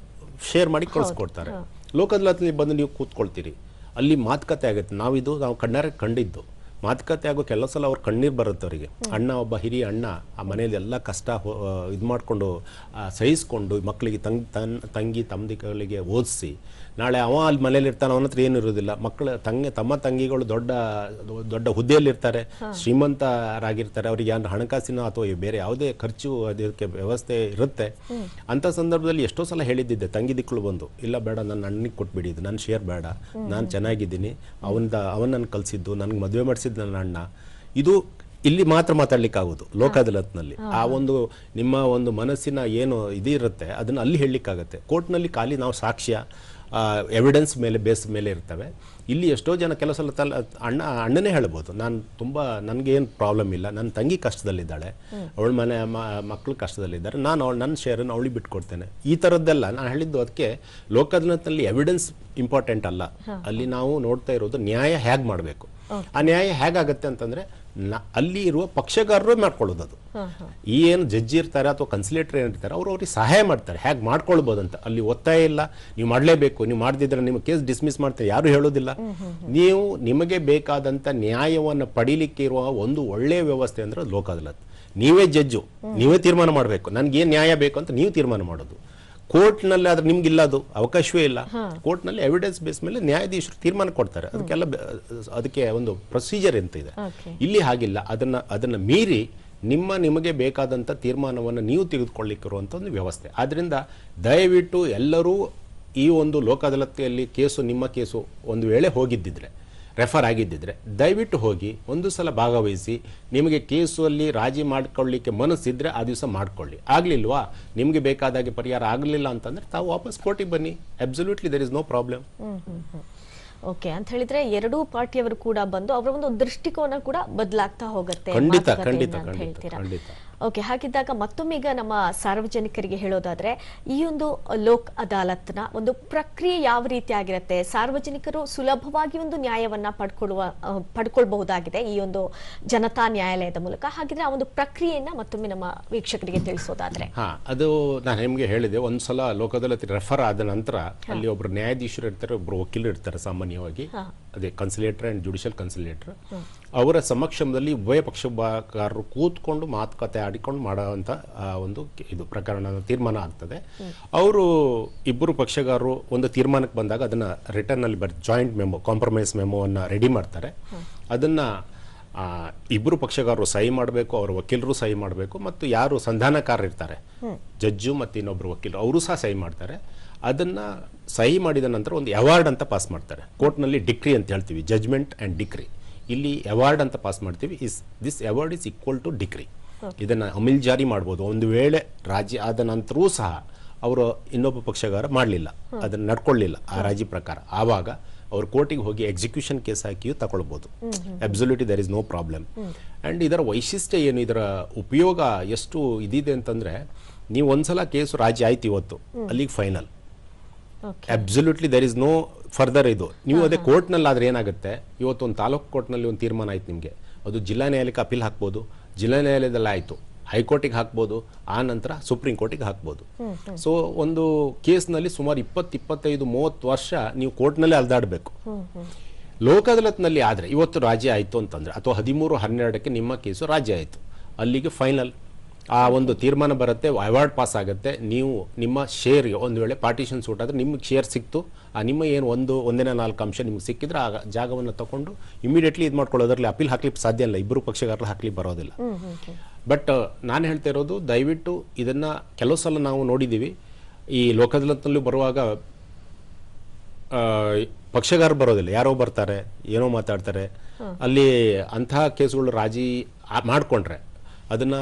ಶೇರ್ ಮಾಡಿ ಕಳಿಸ್ಕೊಡ್ತಾರೆ. ಲೋಕ ಅದಾಲತ್ನಲ್ಲಿ ಬಂದು ನೀವು ಕೂತ್ಕೊಳ್ತೀರಿ, ಅಲ್ಲಿ ಮಾತುಕತೆ ಆಗುತ್ತೆ. ನಾವು ಕಣ್ಣಾರೆ ಕಂಡಿದ್ದು ಮಾತುಕತೆ ಆಗೋ ಕೆಲವು ಸಲ ಅವ್ರು ಕಣ್ಣೀರು ಬರುತ್ತೆ ಅವರಿಗೆ. ಒಬ್ಬ ಹಿರಿಯ ಅಣ್ಣ ಆ ಮನೆಯಲ್ಲಿ ಎಲ್ಲ ಕಷ್ಟ ಇದು ಮಾಡಿಕೊಂಡು ಸಹಿಸ್ಕೊಂಡು ಮಕ್ಕಳಿಗೆ ತಂಗಿ ತಮ್ಮದಿಗಳಿಗೆ ಓದಿಸಿ, ನಾಳೆ ಅವ ಅಲ್ಲಿ ಮನೇಲಿ ಇರ್ತಾನೆ, ಅವನ ಹತ್ರ ಏನು ಇರೋದಿಲ್ಲ. ತಮ್ಮ ತಂಗಿಗಳು ದೊಡ್ಡ ಹುದ್ದೆಯಲ್ಲಿರ್ತಾರೆ, ಶ್ರೀಮಂತರಾಗಿರ್ತಾರೆ, ಅವ್ರಿಗೆ ಏನು ಹಣಕಾಸಿನ ಅಥವಾ ಬೇರೆ ಯಾವುದೇ ಖರ್ಚು ಅದಕ್ಕೆ ವ್ಯವಸ್ಥೆ ಇರುತ್ತೆ. ಅಂಥ ಸಂದರ್ಭದಲ್ಲಿ ಎಷ್ಟೋ ಸಲ ಹೇಳಿದ್ದಿದ್ದೆ, ತಂಗಿ ದಿಕ್ಕಳು ಬಂದು, ಇಲ್ಲ ಬೇಡ, ನನ್ನ ಅಣ್ಣನಿಗೆ ಕೊಟ್ಬಿಡಿ, ಇದು ನನ್ನ ಶೇರ್ ಬೇಡ, ನಾನು ಚೆನ್ನಾಗಿದ್ದೀನಿ, ಅವನನ್ನು ಕಲಿಸಿದ್ದು, ನನಗೆ ಮದುವೆ ಮಾಡಿಸಿದ್ದು ನನ್ನ ಅಣ್ಣ. ಇದು ಇಲ್ಲಿ ಮಾತ್ರ ಮಾತಾಡ್ಲಿಕ್ಕಾಗೋದು ಲೋಕ ಅದಾಲತ್ನಲ್ಲಿ. ಆ ಒಂದು ನಿಮ್ಮ ಒಂದು ಮನಸ್ಸಿನ ಏನು ಇದಿರುತ್ತೆ ಅದನ್ನು ಅಲ್ಲಿ ಹೇಳಲಿಕ್ಕಾಗತ್ತೆ. ಕೋರ್ಟ್ನಲ್ಲಿ ಖಾಲಿ ನಾವು ಸಾಕ್ಷ್ಯ ಎವಿಡೆನ್ಸ್ ಬೇಸ್ ಮೇಲೆ ಇರ್ತವೆ. ಇಲ್ಲಿ ಎಷ್ಟೋ ಜನ ಕೆಲವು ಸಲ ಅಣ್ಣನೇ ಹೇಳ್ಬೋದು, ನನಗೇನು ಪ್ರಾಬ್ಲಮ್ ಇಲ್ಲ, ನನ್ನ ತಂಗಿ ಕಷ್ಟದಲ್ಲಿದ್ದಾಳೆ, ಅವಳ ಮಕ್ಕಳು ಕಷ್ಟದಲ್ಲಿದ್ದಾರೆ, ನಾನು ನನ್ನ ಶೇರನ್ನು ಅವಳಿಗೆ ಬಿಟ್ಕೊಡ್ತೇನೆ. ಈ ಥರದ್ದೆಲ್ಲ ನಾನು ಹೇಳಿದ್ದು. ಅದಕ್ಕೆ ಲೋಕ ಅದಾಲತ್ನಲ್ಲಿ ಎವಿಡೆನ್ಸ್ ಇಂಪಾರ್ಟೆಂಟ್ ಅಲ್ಲ, ಅಲ್ಲಿ ನಾವು ನೋಡ್ತಾ ಇರೋದು ನ್ಯಾಯ ಹೇಗೆ ಮಾಡಬೇಕು. ಆ ನ್ಯಾಯ ಹೇಗಾಗತ್ತೆ ಅಂತಂದ್ರೆ ಅಲ್ಲಿ ಇರುವ ಪಕ್ಷಗಾರರು ಮಾಡ್ಕೊಳ್ಳೋದು. ಅದು ಈ ಏನು ಜಡ್ಜಿ ಇರ್ತಾರೆ ಅಥವಾ ಕನ್ಸಿಲೇಟರ್ ಏನಿರ್ತಾರೆ ಅವ್ರಿಗೆ ಸಹಾಯ ಮಾಡ್ತಾರೆ ಹೇಗೆ ಮಾಡ್ಕೊಳ್ಬೋದು ಅಂತ. ಅಲ್ಲಿ ಒತ್ತಾಯ ಇಲ್ಲ, ನೀವು ಮಾಡಲೇಬೇಕು, ನೀವು ಮಾಡದಿದ್ರೆ ನಿಮ್ಮ ಕೇಸ್ ಡಿಸ್ಮಿಸ್ ಮಾಡ್ತಾರೆ, ಯಾರು ಹೇಳೋದಿಲ್ಲ. ನೀವು ನಿಮಗೆ ಬೇಕಾದಂಥ ನ್ಯಾಯವನ್ನು ಪಡೀಲಿಕ್ಕೆ ಇರುವ ಒಂದು ಒಳ್ಳೆಯ ವ್ಯವಸ್ಥೆ ಅಂದ್ರೆ ಲೋಕ ಅದಾಲತ್. ನೀವೇ ಜಡ್ಜು, ನೀವೇ ತೀರ್ಮಾನ ಮಾಡಬೇಕು, ನನಗೇನು ನ್ಯಾಯ ಬೇಕು ಅಂತ ನೀವು ತೀರ್ಮಾನ ಮಾಡೋದು. ಕೋರ್ಟ್ನಲ್ಲಿ ಆದ್ರೆ ನಿಮ್ಗಿಲ್ಲ, ಅದು ಅವಕಾಶವೇ ಇಲ್ಲ. ಕೋರ್ಟ್ನಲ್ಲಿ ಎವಿಡೆನ್ಸ್ ಬೇಸ್ ಮೇಲೆ ನ್ಯಾಯಾಧೀಶರು ತೀರ್ಮಾನ ಕೊಡ್ತಾರೆ. ಅದಕ್ಕೆ ಒಂದು ಪ್ರೊಸೀಜರ್ ಅಂತ ಇದೆ. ಇಲ್ಲಿ ಹಾಗಿಲ್ಲ. ಅದನ್ನ ಮೀರಿ ನಿಮಗೆ ಬೇಕಾದಂಥ ತೀರ್ಮಾನವನ್ನು ನೀವು ತೆಗೆದುಕೊಳ್ಳಿಕ್ಕಿರುವಂಥ ಒಂದು ವ್ಯವಸ್ಥೆ. ಆದ್ರಿಂದ ದಯವಿಟ್ಟು ಎಲ್ಲರೂ ಈ ಒಂದು ಲೋಕ ಅದಾಲತಿಯಲ್ಲಿ ನಿಮ್ಮ ಕೇಸು ಒಂದು ವೇಳೆ ಹೋಗಿದ್ದಿದ್ರೆ, ರೆಫರ್ ಆಗಿದ್ದಿದ್ರೆ ದಯವಿಟ್ಟು ಹೋಗಿ ಒಂದು ಸಲ ಭಾಗವಹಿಸಿ. ನಿಮಗೆ ಕೇಸಲ್ಲಿ ರಾಜಿ ಮಾಡ್ಕೊಳ್ಳಿಕ್ಕೆ ಮನಸ್ಸಿದ್ರೆ ಆ ದಿವಸ ಮಾಡ್ಕೊಳ್ಳಿ. ಆಗಲಿಲ್ವಾ, ನಿಮಗೆ ಬೇಕಾದಾಗೆ ಪರಿಹಾರ ಆಗಲಿಲ್ಲ ಅಂತಂದ್ರೆ ತಾವು ವಾಪಸ್ ಕೋರ್ಟಿಗೆ ಬನ್ನಿ. Absolutely there is no problem. Okay ಅಂತ ಹೇಳಿದ್ರೆ ಎರಡೂ ಪಾರ್ಟಿಯವರು ಕೂಡ ಬಂದು ಅವರ ಒಂದು ದೃಷ್ಟಿಕೋನ ಕೂಡ ಬದಲಾಗ್ತಾ ಹೋಗುತ್ತೆ. ಓಕೆ, ಹಾಗಿದ್ದಾಗ ಮತ್ತೊಮ್ಮೆ ಈಗ ನಮ್ಮ ಸಾರ್ವಜನಿಕರಿಗೆ ಹೇಳೋದಾದ್ರೆ ಈ ಒಂದು ಲೋಕ್ ಅದಾಲತ್ನ ಒಂದು ಪ್ರಕ್ರಿಯೆ ಯಾವ ರೀತಿ ಆಗಿರುತ್ತೆ, ಸಾರ್ವಜನಿಕರು ಸುಲಭವಾಗಿ ಒಂದು ನ್ಯಾಯವನ್ನ ಪಡ್ಕೊಳ್ಬಹುದಾಗಿದೆ ಈ ಒಂದು ಜನತಾ ನ್ಯಾಯಾಲಯದ ಮೂಲಕ. ಹಾಗಿದ್ರೆ ಆ ಒಂದು ಪ್ರಕ್ರಿಯೆಯನ್ನ ಮತ್ತೊಮ್ಮೆ ನಮ್ಮ ವೀಕ್ಷಕರಿಗೆ ತಿಳಿಸೋದಾದ್ರೆ. ಅದು ನಾನು ನಿಮಗೆ ಹೇಳಿದೆ, ಒಂದ್ಸಲ ಲೋಕ ಅದಾಲತ್ ರೆಫರ್ ಆದ ನಂತರ ಅಲ್ಲಿ ಒಬ್ರು ನ್ಯಾಯಾಧೀಶರು ಇರ್ತಾರೆ, ಒಬ್ರು ವಕೀಲರು ಇರ್ತಾರೆ. ಸಾಮಾನ್ಯವಾಗಿ ಅದೇ ಕನ್ಸಿಲೇಟರ್ ಅಂಡ್ ಜುಡಿಷಿಯಲ್ ಕನ್ಸಿಲೇಟರ್ ಅವರ ಸಮಕ್ಷಮದಲ್ಲಿ ಉಭಯ ಪಕ್ಷಗಾರರು ಕೂತ್ಕೊಂಡು ಮಾತುಕತೆ ಆಡಿಕೊಂಡು ಮಾಡುವಂಥ ಒಂದು ಇದು ಪ್ರಕರಣ ತೀರ್ಮಾನ ಆಗ್ತದೆ. ಅವರು ಇಬ್ಬರು ಪಕ್ಷಗಾರರು ಒಂದು ತೀರ್ಮಾನಕ್ಕೆ ಬಂದಾಗ ಅದನ್ನು ರಿಟರ್ನಲ್ಲಿ ಜಾಯಿಂಟ್ ಮೆಮೊ, ಕಾಂಪ್ರಮೈಸ್ ಮೆಮೊವನ್ನು ರೆಡಿ ಮಾಡ್ತಾರೆ. ಅದನ್ನು ಇಬ್ಬರು ಪಕ್ಷಗಾರರು ಸಹಿ ಮಾಡಬೇಕು, ಅವರ ವಕೀಲರು ಸಹಿ ಮಾಡಬೇಕು, ಮತ್ತು ಯಾರು ಸಂಧಾನಕಾರರು ಇರ್ತಾರೆ, ಜಡ್ಜು ಮತ್ತು ಇನ್ನೊಬ್ಬರು ವಕೀಲರು, ಅವರು ಸಹ ಸಹಿ ಮಾಡ್ತಾರೆ. ಅದನ್ನು ಸಹಿ ಮಾಡಿದ ನಂತರ ಒಂದು ಅವಾರ್ಡ್ ಅಂತ ಪಾಸ್ ಮಾಡ್ತಾರೆ. ಕೋರ್ಟ್ನಲ್ಲಿ ಡಿಕ್ರಿ ಅಂತ ಹೇಳ್ತೀವಿ, ಜಜ್ಮೆಂಟ್ ಆ್ಯಂಡ್ ಡಿಕ್ರಿ. ಇಲ್ಲಿ ಅವಾರ್ಡ್ ಅಂತ ಪಾಸ್ ಮಾಡ್ತೀವಿ. This award is equal to decree. ಇದನ್ನು ಅಮಲ್ಜಾರಿ ಮಾಡ್ಬೋದು. ಒಂದು ವೇಳೆ ರಾಜಿ ಆದ ನಂತರವೂ ಸಹ ಅವರು ಇನ್ನೊಬ್ಬ ಪಕ್ಷಗಾರ ಮಾಡಲಿಲ್ಲ, ಅದನ್ನು ನಡ್ಕೊಳ್ಳಿಲ್ಲ ಆ ರಾಜಿ ಪ್ರಕಾರ, ಆವಾಗ ಅವರು ಕೋರ್ಟಿಗೆ ಹೋಗಿ ಎಕ್ಸಿಕ್ಯೂಷನ್ ಕೇಸ್ ಹಾಕಿಯೂ ತಗೊಳ್ಬೋದು. Absolutely there is no problem. And ಇದರ ವೈಶಿಷ್ಟ್ಯ ಏನು, ಇದರ ಉಪಯೋಗ ಎಷ್ಟು ಇದಿದೆ ಅಂತಂದರೆ, ನೀವು ಒಂದ್ಸಲ ಕೇಸು ರಾಜಿ ಆಯ್ತು ಇವತ್ತು, ಅಲ್ಲಿಗೆ final. Absolutely there is no further. ಇದು ನೀವು ಅದೇ ಕೋರ್ಟ್ನಲ್ಲಿ ಆದರೆ ಏನಾಗುತ್ತೆ, ಇವತ್ತು ಒಂದು ತಾಲೂಕು ಕೋರ್ಟ್ನಲ್ಲಿ ಒಂದು ತೀರ್ಮಾನ ಆಯ್ತು ನಿಮಗೆ, ಅದು ಜಿಲ್ಲಾ ನ್ಯಾಯಾಲಯಕ್ಕೆ ಅಪೀಲ್ ಹಾಕ್ಬೋದು. ಜಿಲ್ಲಾ ನ್ಯಾಯಾಲಯದಲ್ಲಿ ಆಯಿತು, ಹೈಕೋರ್ಟಿಗೆ ಹಾಕ್ಬೋದು, ಆ ನಂತರ ಸುಪ್ರೀಂ ಕೋರ್ಟಿಗೆ ಹಾಕ್ಬೋದು. ಸೊ ಒಂದು ಕೇಸ್ನಲ್ಲಿ ಸುಮಾರು 20-25-30 ವರ್ಷ ನೀವು ಕೋರ್ಟ್ನಲ್ಲೇ ಅಲ್ದಾಡಬೇಕು. ಲೋಕ ಅದಾಲತ್ನಲ್ಲಿ ಆದರೆ ಇವತ್ತು ರಾಜಿ ಆಯಿತು ಅಂತಂದರೆ, ಅಥವಾ 13-12ಕ್ಕೆ ನಿಮ್ಮ ಕೇಸು ರಾಜಿ ಆಯಿತು, ಅಲ್ಲಿಗೆ ಫೈನಲ್ ಆ ಒಂದು ತೀರ್ಮಾನ ಬರುತ್ತೆ, ಅವಾರ್ಡ್ ಪಾಸ್ ಆಗುತ್ತೆ. ನೀವು ನಿಮ್ಮ ಶೇರ್ಗೆ ಒಂದು ವೇಳೆ ಪಾರ್ಟಿಷನ್ ಸೂಟ್ ಆದರೆ ನಿಮಗೆ ಶೇರ್ ಸಿಕ್ತು, ಆ ನಿಮ್ಮ ಏನು 1-4 ಅಂಶ ನಿಮ್ಗೆ ಸಿಕ್ಕಿದ್ರೆ ಆ ಜಾಗವನ್ನು ತಗೊಂಡು ಇಮಿಡಿಯೇಟ್ಲಿ ಇದು ಮಾಡ್ಕೊಳ್ಳೋದ್ರಲ್ಲಿ ಅಪೀಲ್ ಹಾಕ್ಲಿಕ್ಕೆ ಸಾಧ್ಯ ಇಲ್ಲ, ಇಬ್ಬರು ಪಕ್ಷಗಾರರು ಹಾಕ್ಲಿಕ್ಕೆ ಬರೋದಿಲ್ಲ. ಬಟ್ ನಾನು ಹೇಳ್ತಾ ಇರೋದು, ದಯವಿಟ್ಟು ಇದನ್ನು ಕೆಲವು ಸಲ ನಾವು ನೋಡಿದ್ದೀವಿ, ಈ ಲೋಕ ಅದಾಲತ್ನಲ್ಲೂ ಬರುವಾಗ ಪಕ್ಷಗಾರರು ಬರೋದಿಲ್ಲ, ಯಾರೋ ಬರ್ತಾರೆ, ಏನೋ ಮಾತಾಡ್ತಾರೆ. ಅಲ್ಲಿ ಅಂತಹ ಕೇಸುಗಳು ರಾಜಿ ಮಾಡಿಕೊಂಡ್ರೆ ಅದನ್ನು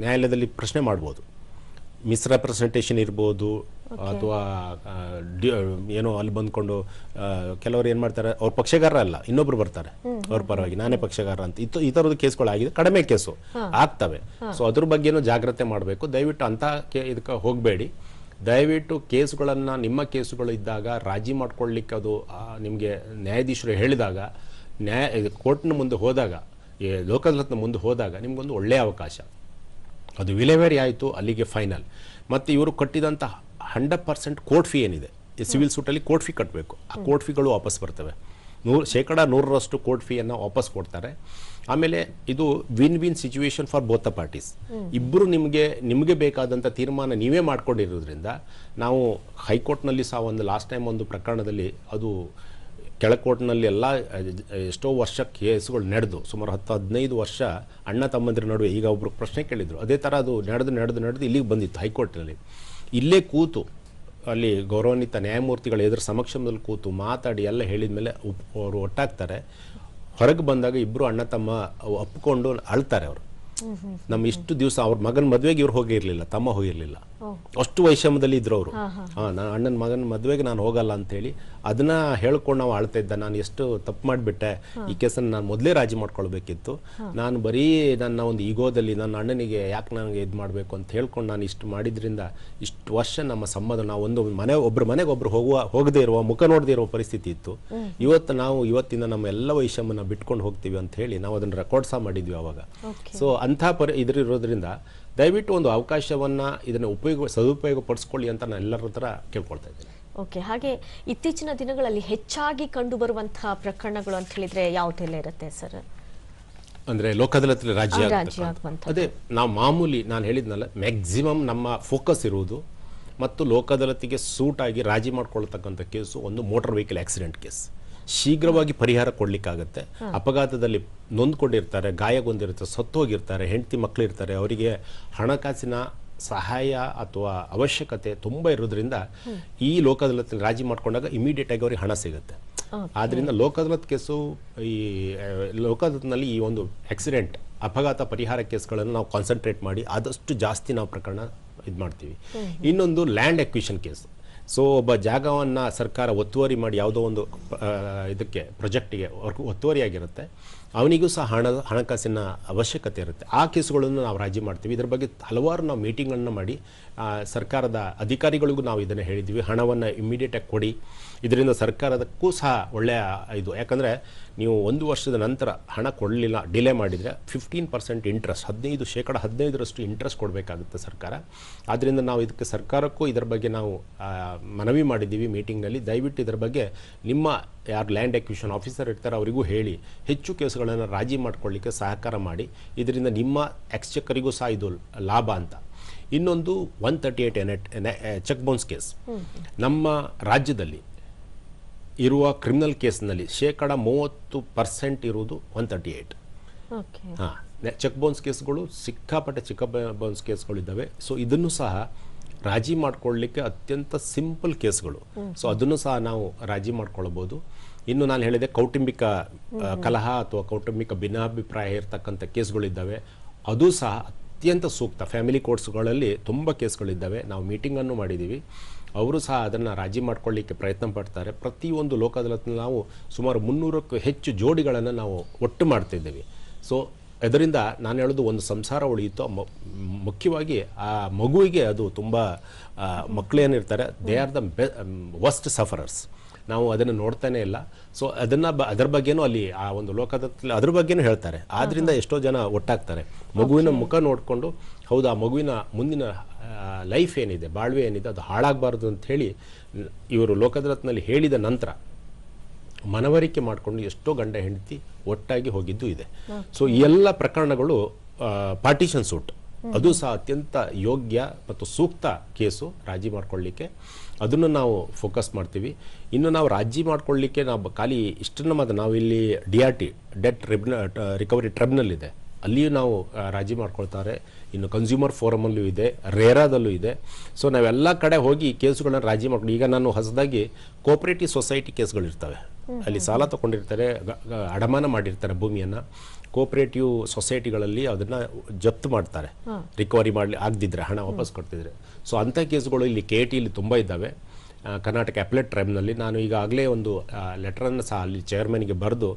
ನ್ಯಾಯಾಲಯದಲ್ಲಿ ಪ್ರಶ್ನೆ ಮಾಡ್ಬೋದು. ಮಿಸ್ರೆಪ್ರೆಸೆಂಟೇಷನ್ ಇರ್ಬೋದು, ಅಥವಾ ಏನೋ ಅಲ್ಲಿ ಬಂದ್ಕೊಂಡು ಕೆಲವರು ಏನು ಮಾಡ್ತಾರೆ, ಅವ್ರ ಪಕ್ಷಗಾರ ಅಲ್ಲ, ಇನ್ನೊಬ್ರು ಬರ್ತಾರೆ ಅವ್ರ ಪರವಾಗಿ, ನಾನೇ ಪಕ್ಷಗಾರ ಅಂತ. ಈ ಥರದ ಕೇಸ್ಗಳಾಗಿದೆ, ಕಡಿಮೆ ಕೇಸು ಆಗ್ತವೆ. ಸೊ ಅದ್ರ ಬಗ್ಗೆನೂ ಜಾಗ್ರತೆ ಮಾಡಬೇಕು. ದಯವಿಟ್ಟು ಅಂಥ ಇದಕ್ಕೆ ಹೋಗಬೇಡಿ. ದಯವಿಟ್ಟು ಕೇಸುಗಳನ್ನು, ನಿಮ್ಮ ಕೇಸುಗಳು ಇದ್ದಾಗ ರಾಜಿ ಮಾಡ್ಕೊಳ್ಳಿಕ್ಕೆ ಅದು ನಿಮಗೆ ನ್ಯಾಯಾಧೀಶರು ಹೇಳಿದಾಗ, ಕೋರ್ಟ್ನ ಮುಂದೆ ಹೋದಾಗ, ಲೋಕ ಅದಾಲತ್ನ ಮುಂದೆ ಹೋದಾಗ ನಿಮಗೊಂದು ಒಳ್ಳೆಯ ಅವಕಾಶ. ಅದು ವಿಲೇವಾರಿ ಆಯಿತು, ಅಲ್ಲಿಗೆ ಫೈನಲ್. ಮತ್ತು ಇವರು ಕಟ್ಟಿದಂಥ 100% ಕೋರ್ಟ್ ಫೀ ಏನಿದೆ, ಈ ಸಿವಿಲ್ ಸೂಟಲ್ಲಿ ಕೋರ್ಟ್ ಫೀ ಕಟ್ಟಬೇಕು, ಆ ಕೋರ್ಟ್ ಫೀಗಳು ವಾಪಸ್ ಬರ್ತವೆ. 100% ಕೋರ್ಟ್ ಫೀಯನ್ನು ವಾಪಸ್ ಕೊಡ್ತಾರೆ. ಆಮೇಲೆ ಇದು win situation for both the parties. ಇಬ್ಬರು ನಿಮಗೆ ಬೇಕಾದಂಥ ತೀರ್ಮಾನ ನೀವೇ ಮಾಡ್ಕೊಂಡಿರೋದ್ರಿಂದ, ನಾವು ಹೈಕೋರ್ಟ್ನಲ್ಲಿ ಸಹ ಒಂದು ಲಾಸ್ಟ್ ಟೈಮ್ ಒಂದು ಪ್ರಕರಣದಲ್ಲಿ, ಅದು ಕೆಳಕೋರ್ಟ್ನಲ್ಲಿ ಎಲ್ಲ ಎಷ್ಟೋ ವರ್ಷ ಕೇಸುಗಳು ನಡೆದು ಸುಮಾರು 10-15 ವರ್ಷ ಅಣ್ಣ ತಮ್ಮಂದಿರ ನಡುವೆ, ಈಗ ಒಬ್ರು ಪ್ರಶ್ನೆ ಕೇಳಿದರು, ಅದೇ ಥರ ಅದು ನಡೆದು ಇಲ್ಲಿಗೆ ಬಂದಿತ್ತು ಹೈಕೋರ್ಟ್ನಲ್ಲಿ. ಇಲ್ಲೇ ಕೂತು ಅಲ್ಲಿ ಗೌರವಾನ್ವಿತ ನ್ಯಾಯಮೂರ್ತಿಗಳ ಎದುರು ಸಮಕ್ಷಮದಲ್ಲಿ ಕೂತು ಮಾತಾಡಿ ಎಲ್ಲ ಹೇಳಿದ ಮೇಲೆ ಅವರು ಒಟ್ಟಾಗ್ತಾರೆ. ಹೊರಗೆ ಬಂದಾಗ ಇಬ್ಬರು ಅಣ್ಣ ತಮ್ಮ ಒಪ್ಪಿಕೊಂಡು ಅಳ್ತಾರೆ. ಅವರು ನಮ್ಮ ಇಷ್ಟು ದಿವಸ ಅವ್ರ ಮಗನ ಮದುವೆಗೆ ಇವ್ರು ಹೋಗಿರಲಿಲ್ಲ, ತಮ್ಮ ಹೋಗಿರಲಿಲ್ಲ, ಅಷ್ಟು ವೈಷಮ್ಯದಲ್ಲಿ ಇದ್ರು ಅವರು. ನಾನು ಅಣ್ಣನ ಮಗನ ಮದುವೆಗೆ ನಾನು ಹೋಗಲ್ಲ ಅಂತೇಳಿ ಅದನ್ನ ಹೇಳ್ಕೊಂಡು ನಾವು ಆಳ್ತಾ ಇದ್ದ. ನಾನು ಎಷ್ಟು ತಪ್ಪು ಮಾಡಿಬಿಟ್ಟೆ, ಈ ಕೇಸನ್ನು ನಾನು ಮೊದಲೇ ರಾಜಿ ಮಾಡ್ಕೊಳ್ಬೇಕಿತ್ತು, ನಾನು ಬರೀ ನನ್ನ ಒಂದು ಈಗೋದಲ್ಲಿ ನನ್ನ ಅಣ್ಣನಿಗೆ ಯಾಕೆ ನನಗೆ ಇದು ಮಾಡಬೇಕು ಅಂತ ಹೇಳ್ಕೊಂಡು ನಾನು ಇಷ್ಟು ಮಾಡಿದ್ರಿಂದ ಇಷ್ಟು ವರ್ಷ ನಮ್ಮ ಸಂಬಂಧ, ನಾವು ಒಬ್ಬರ ಮನೆಗೆ ಒಬ್ರು ಹೋಗದೇ ಇರುವ, ಮುಖ ನೋಡದೇ ಇರುವ ಪರಿಸ್ಥಿತಿ ಇತ್ತು. ಇವತ್ತಿನ ನಮ್ಮ ಎಲ್ಲ ವೈಷಮ್ಯನ ಬಿಟ್ಕೊಂಡು ಹೋಗ್ತೀವಿ ಅಂತ ಹೇಳಿ ನಾವು ಅದನ್ನು ರೆಕಾರ್ಡ್ ಸಹ ಮಾಡಿದ್ವಿ ಅವಾಗ. ಸೊ ಅಂಥ ಇರೋದ್ರಿಂದ ದಯವಿಟ್ಟು ಒಂದು ಅವಕಾಶವನ್ನು ಇದನ್ನು ಸದುಪಯೋಗ ಪಡಿಸ್ಕೊಳ್ಳಿ ಅಂತ ನಾನು ಎಲ್ಲರ ಹತ್ರ ಕೇಳ್ಕೊಳ್ತಾ ಇದ್ದೇನೆ. ಓಕೆ, ಹಾಗೆ ಇತ್ತೀಚಿನ ದಿನಗಳಲ್ಲಿ ಹೆಚ್ಚಾಗಿ ಕಂಡು ಬರುವಂತಹ ಪ್ರಕರಣಗಳು ಅಂತ ಹೇಳಿದ್ರೆ ಯಾವುದೆಲ್ಲ ಇರುತ್ತೆ ಸರ್? ಅಂದ್ರೆ ಲೋಕ ಅದಾಲತ್ನಲ್ಲಿ ರಾಜ್ಯ ಅದೇ ನಾವು ಮಾಮೂಲಿ ನಾನು ಹೇಳಿದ್ನಲ್ಲ, ಮ್ಯಾಕ್ಸಿಮಮ್ ನಮ್ಮ ಫೋಕಸ್ ಇರುವುದು ಮತ್ತು ಲೋಕ ಅದಾಲತ್ತಿಗೆ ಸೂಟ್ ಆಗಿ ರಾಜಿ ಮಾಡ್ಕೊಳ್ತಕ್ಕಂಥ ಕೇಸು ಒಂದು ಮೋಟಾರ್ ವೆಹಿಕಲ್ ಆಕ್ಸಿಡೆಂಟ್ ಕೇಸ್. ಶೀಘ್ರವಾಗಿ ಪರಿಹಾರ ಕೊಡ್ಲಿಕ್ಕಾಗತ್ತೆ. ಅಪಘಾತದಲ್ಲಿ ನೊಂದ್ಕೊಂಡಿರ್ತಾರೆ, ಗಾಯಗೊಂಡಿರ್ತಾರೆ, ಸತ್ತೋಗಿರ್ತಾರೆ, ಹೆಂಡತಿ ಮಕ್ಕಳು ಇರ್ತಾರೆ, ಅವರಿಗೆ ಹಣಕಾಸಿನ ಸಹಾಯ ಅಥವಾ ಅವಶ್ಯಕತೆ ತುಂಬ ಇರೋದ್ರಿಂದ ಈ ಲೋಕ ಅದಾಲತ್ನಲ್ಲಿ ರಾಜಿ ಮಾಡ್ಕೊಂಡಾಗ ಇಮಿಡಿಯೇಟ್ ಆಗಿ ಅವ್ರಿಗೆ ಹಣ ಸಿಗುತ್ತೆ. ಆದ್ರಿಂದ ಲೋಕ ಅದಾಲತ್ ಕೇಸು, ಈ ಲೋಕ ಅದಾಲತ್ನಲ್ಲಿ ಈ ಒಂದು ಆಕ್ಸಿಡೆಂಟ್ ಅಪಘಾತ ಪರಿಹಾರ ಕೇಸ್ಗಳನ್ನು ನಾವು ಕಾನ್ಸಂಟ್ರೇಟ್ ಮಾಡಿ ಆದಷ್ಟು ಜಾಸ್ತಿ ನಾವು ಪ್ರಕರಣ ಇದು ಮಾಡ್ತೀವಿ. ಇನ್ನೊಂದು ಲ್ಯಾಂಡ್ ಅಕ್ವಿಷನ್ ಕೇಸ್. ಸೊ ಒಬ್ಬ ಜಾಗವನ್ನು ಸರ್ಕಾರ ಒತ್ತುವರಿ ಮಾಡಿ ಯಾವುದೋ ಒಂದು ಇದಕ್ಕೆ ಪ್ರಾಜೆಕ್ಟಿಗೆ ಒತ್ತುವರಿಯಾಗಿರುತ್ತೆ, ಅವನಿಗೂ ಸಹ ಹಣಕಾಸಿನ ಅವಶ್ಯಕತೆ ಇರುತ್ತೆ. ಆ ಕೇಸುಗಳನ್ನು ನಾವು ರಾಜಿ ಮಾಡ್ತೀವಿ. ಇದರ ಬಗ್ಗೆ ಹಲವಾರು ನಾವು ಮೀಟಿಂಗನ್ನು ಮಾಡಿ ಸರ್ಕಾರದ ಅಧಿಕಾರಿಗಳಿಗೂ ನಾವು ಇದನ್ನು ಹೇಳಿದ್ವಿ, ಹಣವನ್ನು ಇಮ್ಮಿಡಿಯೇಟಾಗಿ ಕೊಡಿ. ಇದರಿಂದ ಸರ್ಕಾರದಕ್ಕೂ ಸಹ ಒಳ್ಳೆಯ ಇದು. ಯಾಕಂದರೆ ನೀವು 1 ವರ್ಷದ ನಂತರ ಹಣ ಕೊಡಲಿಲ್ಲ, ಡಿಲೇ ಮಾಡಿದರೆ 15% ಇಂಟ್ರೆಸ್ಟ್, 15% ಇಂಟ್ರೆಸ್ಟ್ ಕೊಡಬೇಕಾಗುತ್ತೆ ಸರ್ಕಾರ. ಆದ್ದರಿಂದ ನಾವು ಇದಕ್ಕೆ ಸರ್ಕಾರಕ್ಕೂ ಇದರ ಬಗ್ಗೆ ನಾವು ಮನವಿ ಮಾಡಿದ್ದೀವಿ ಮೀಟಿಂಗ್ನಲ್ಲಿ. ದಯವಿಟ್ಟು ಇದರ ಬಗ್ಗೆ ನಿಮ್ಮ ಯಾರು ಲ್ಯಾಂಡ್ ಅಕ್ವಿಷನ್ ಆಫೀಸರ್ ಇರ್ತಾರೆ ಅವರಿಗೂ ಹೇಳಿ ಹೆಚ್ಚು ಕೇಸುಗಳನ್ನು ರಾಜಿ ಮಾಡ್ಕೊಳ್ಳಿಕ್ಕೆ ಸಹಕಾರ ಮಾಡಿ. ಇದರಿಂದ ನಿಮ್ಮ ಎಕ್ಸ್ಚೆಕ್ಕರಿಗೂ ಸಹ ಇದು ಲಾಭ ಅಂತ. ಇನ್ನೊಂದು 138 ಚೆಕ್ ಬೌನ್ಸ್ ಕೇಸ್. ನಮ್ಮ ರಾಜ್ಯದಲ್ಲಿ ಇರುವ ಕ್ರಿಮಿನಲ್ ಕೇಸ್ನಲ್ಲಿ 30% ಇರುವುದು 138. ಚೆಕ್ ಬೌನ್ಸ್ ಕೇಸ್ಗಳು ಸಿಕ್ಕಾಪಟ್ಟೆ ಚೆಕ್ ಬೌನ್ಸ್ ಕೇಸ್ಗಳಿದ್ದಾವೆ. ಸೊ ಇದನ್ನು ಸಹ ರಾಜಿ ಮಾಡ್ಕೊಳ್ಳಿಕ್ಕೆ ಅತ್ಯಂತ ಸಿಂಪಲ್ ಕೇಸ್ಗಳು. ಸೊ ಅದನ್ನು ಸಹ ನಾವು ರಾಜಿ ಮಾಡ್ಕೊಳ್ಬೋದು. ಇನ್ನು ನಾನು ಹೇಳಿದೆ ಕೌಟುಂಬಿಕ ಕಲಹ ಅಥವಾ ಕೌಟುಂಬಿಕ ಭಿನ್ನಾಭಿಪ್ರಾಯ ಇರ್ತಕ್ಕಂಥ ಕೇಸ್ಗಳಿದ್ದಾವೆ, ಅದು ಸಹ ಅತ್ಯಂತ ಸೂಕ್ತ. ಫ್ಯಾಮಿಲಿ ಕೋರ್ಟ್ಸ್ಗಳಲ್ಲಿ ತುಂಬ ಕೇಸ್ಗಳಿದ್ದಾವೆ, ನಾವು ಮೀಟಿಂಗನ್ನು ಮಾಡಿದ್ದೀವಿ. ಅವರು ಸಹ ಅದನ್ನು ರಾಜಿ ಮಾಡ್ಕೊಳ್ಳಿಕ್ಕೆ ಪ್ರಯತ್ನ ಪಡ್ತಾರೆ. ಪ್ರತಿಯೊಂದು ಲೋಕ ಅದಾಲತ್ನಲ್ಲಿ ನಾವು ಸುಮಾರು 300ಕ್ಕೂ ಹೆಚ್ಚು ಜೋಡಿಗಳನ್ನು ನಾವು ಒಟ್ಟು ಮಾಡ್ತಿದ್ದೀವಿ. ಸೊ ಅದರಿಂದ ನಾನು ಹೇಳೋದು ಒಂದು ಸಂಸಾರ ಉಳಿಯಿತು. ಮುಖ್ಯವಾಗಿ ಆ ಮಗುವಿಗೆ ಅದು ತುಂಬ ಮಕ್ಕಳೇನಿರ್ತಾರೆ, they are the worst sufferers. ನಾವು ಅದನ್ನು ನೋಡ್ತಾನೆ ಇಲ್ಲ. ಸೊ ಅದರ ಬಗ್ಗೆನೂ ಅಲ್ಲಿ ಆ ಒಂದು ಲೋಕದಲ್ಲಿ ಅದ್ರ ಬಗ್ಗೆನೂ ಹೇಳ್ತಾರೆ. ಆದ್ರಿಂದ ಎಷ್ಟೋ ಜನ ಒಟ್ಟಾಗ್ತಾರೆ, ಮಗುವಿನ ಮುಖ ನೋಡಿಕೊಂಡು ಹೌದು ಆ ಮಗುವಿನ ಮುಂದಿನ ಲೈಫ್ ಏನಿದೆ, ಬಾಳ್ವೆ ಏನಿದೆ ಅದು ಹಾಳಾಗಬಾರ್ದು ಅಂತ ಹೇಳಿ ಇವರು ಲೋಕದರತ್ನಲ್ಲಿ ಹೇಳಿದ ನಂತರ ಮನವರಿಕೆ ಮಾಡಿಕೊಂಡು ಎಷ್ಟೋ ಗಂಡ ಹೆಂಡತಿ ಒಟ್ಟಾಗಿ ಹೋಗಿದ್ದು ಇದೆ. ಸೊ ಈ ಎಲ್ಲ ಪ್ರಕರಣಗಳು ಪಾರ್ಟಿಷನ್ ಸೂಟ್, ಅದು ಸಹ ಅತ್ಯಂತ ಯೋಗ್ಯ ಮತ್ತು ಸೂಕ್ತ ಕೇಸು ರಾಜಿ ಮಾಡ್ಕೊಳ್ಳಿಕ್ಕೆ. ಅದನ್ನು ನಾವು ಫೋಕಸ್ ಮಾಡ್ತೀವಿ. ಇನ್ನು ನಾವು ರಾಜಿ ಮಾಡ್ಕೊಳ್ಳಿಕ್ಕೆ ನಾವು ಖಾಲಿ ಇಷ್ಟನ್ನು ಮಾತ್ರ ನಾವಿಲ್ಲಿ DRT ಡೆಟ್ ರಿಕವರಿ ಟ್ರಿಬ್ಯುನಲ್ ಇದೆ, ಅಲ್ಲಿಯೂ ನಾವು ರಾಜಿ ಮಾಡ್ಕೊಳ್ತಾರೆ. ಇನ್ನು ಕನ್ಸ್ಯೂಮರ್ ಫೋರಮಲ್ಲೂ ಇದೆ, ರೇರಾದಲ್ಲೂ ಇದೆ. ಸೊ ನಾವೆಲ್ಲ ಕಡೆ ಹೋಗಿ ಕೇಸುಗಳನ್ನು ರಾಜಿ ಮಾಡ್ಕೊಂಡು, ಈಗ ನಾನು ಹೊಸದಾಗಿ ಕೋಆಪರೇಟಿವ್ ಸೊಸೈಟಿ ಕೇಸ್ಗಳಿರ್ತವೆ, ಅಲ್ಲಿ ಸಾಲ ತಗೊಂಡಿರ್ತಾರೆ, ಅಡಮಾನ ಮಾಡಿರ್ತಾರೆ ಭೂಮಿಯನ್ನು, ಕೋಆಪರೇಟಿವ್ ಸೊಸೈಟಿಗಳಲ್ಲಿ ಅದನ್ನು ಜಪ್ತು ಮಾಡ್ತಾರೆ, ರಿಕವರಿ ಆಗದಿದ್ರೆ ಹಣ ವಾಪಸ್ ಕೊಡ್ತಿದ್ರೆ. ಸೊ ಅಂಥ ಕೇಸುಗಳು ಇಲ್ಲಿ KT ಇಲ್ಲಿ ತುಂಬ ಇದ್ದಾವೆ. ಕರ್ನಾಟಕ ಅಪೆಲೇಟ್ ಟ್ರೈಬ್ಯುನಲ್ನಲ್ಲಿ ನಾನು ಈಗಾಗಲೇ ಒಂದು ಲೆಟರನ್ನು ಸಹ ಅಲ್ಲಿ ಚೇರ್ಮನ್ಗೆ ಬರೆದು,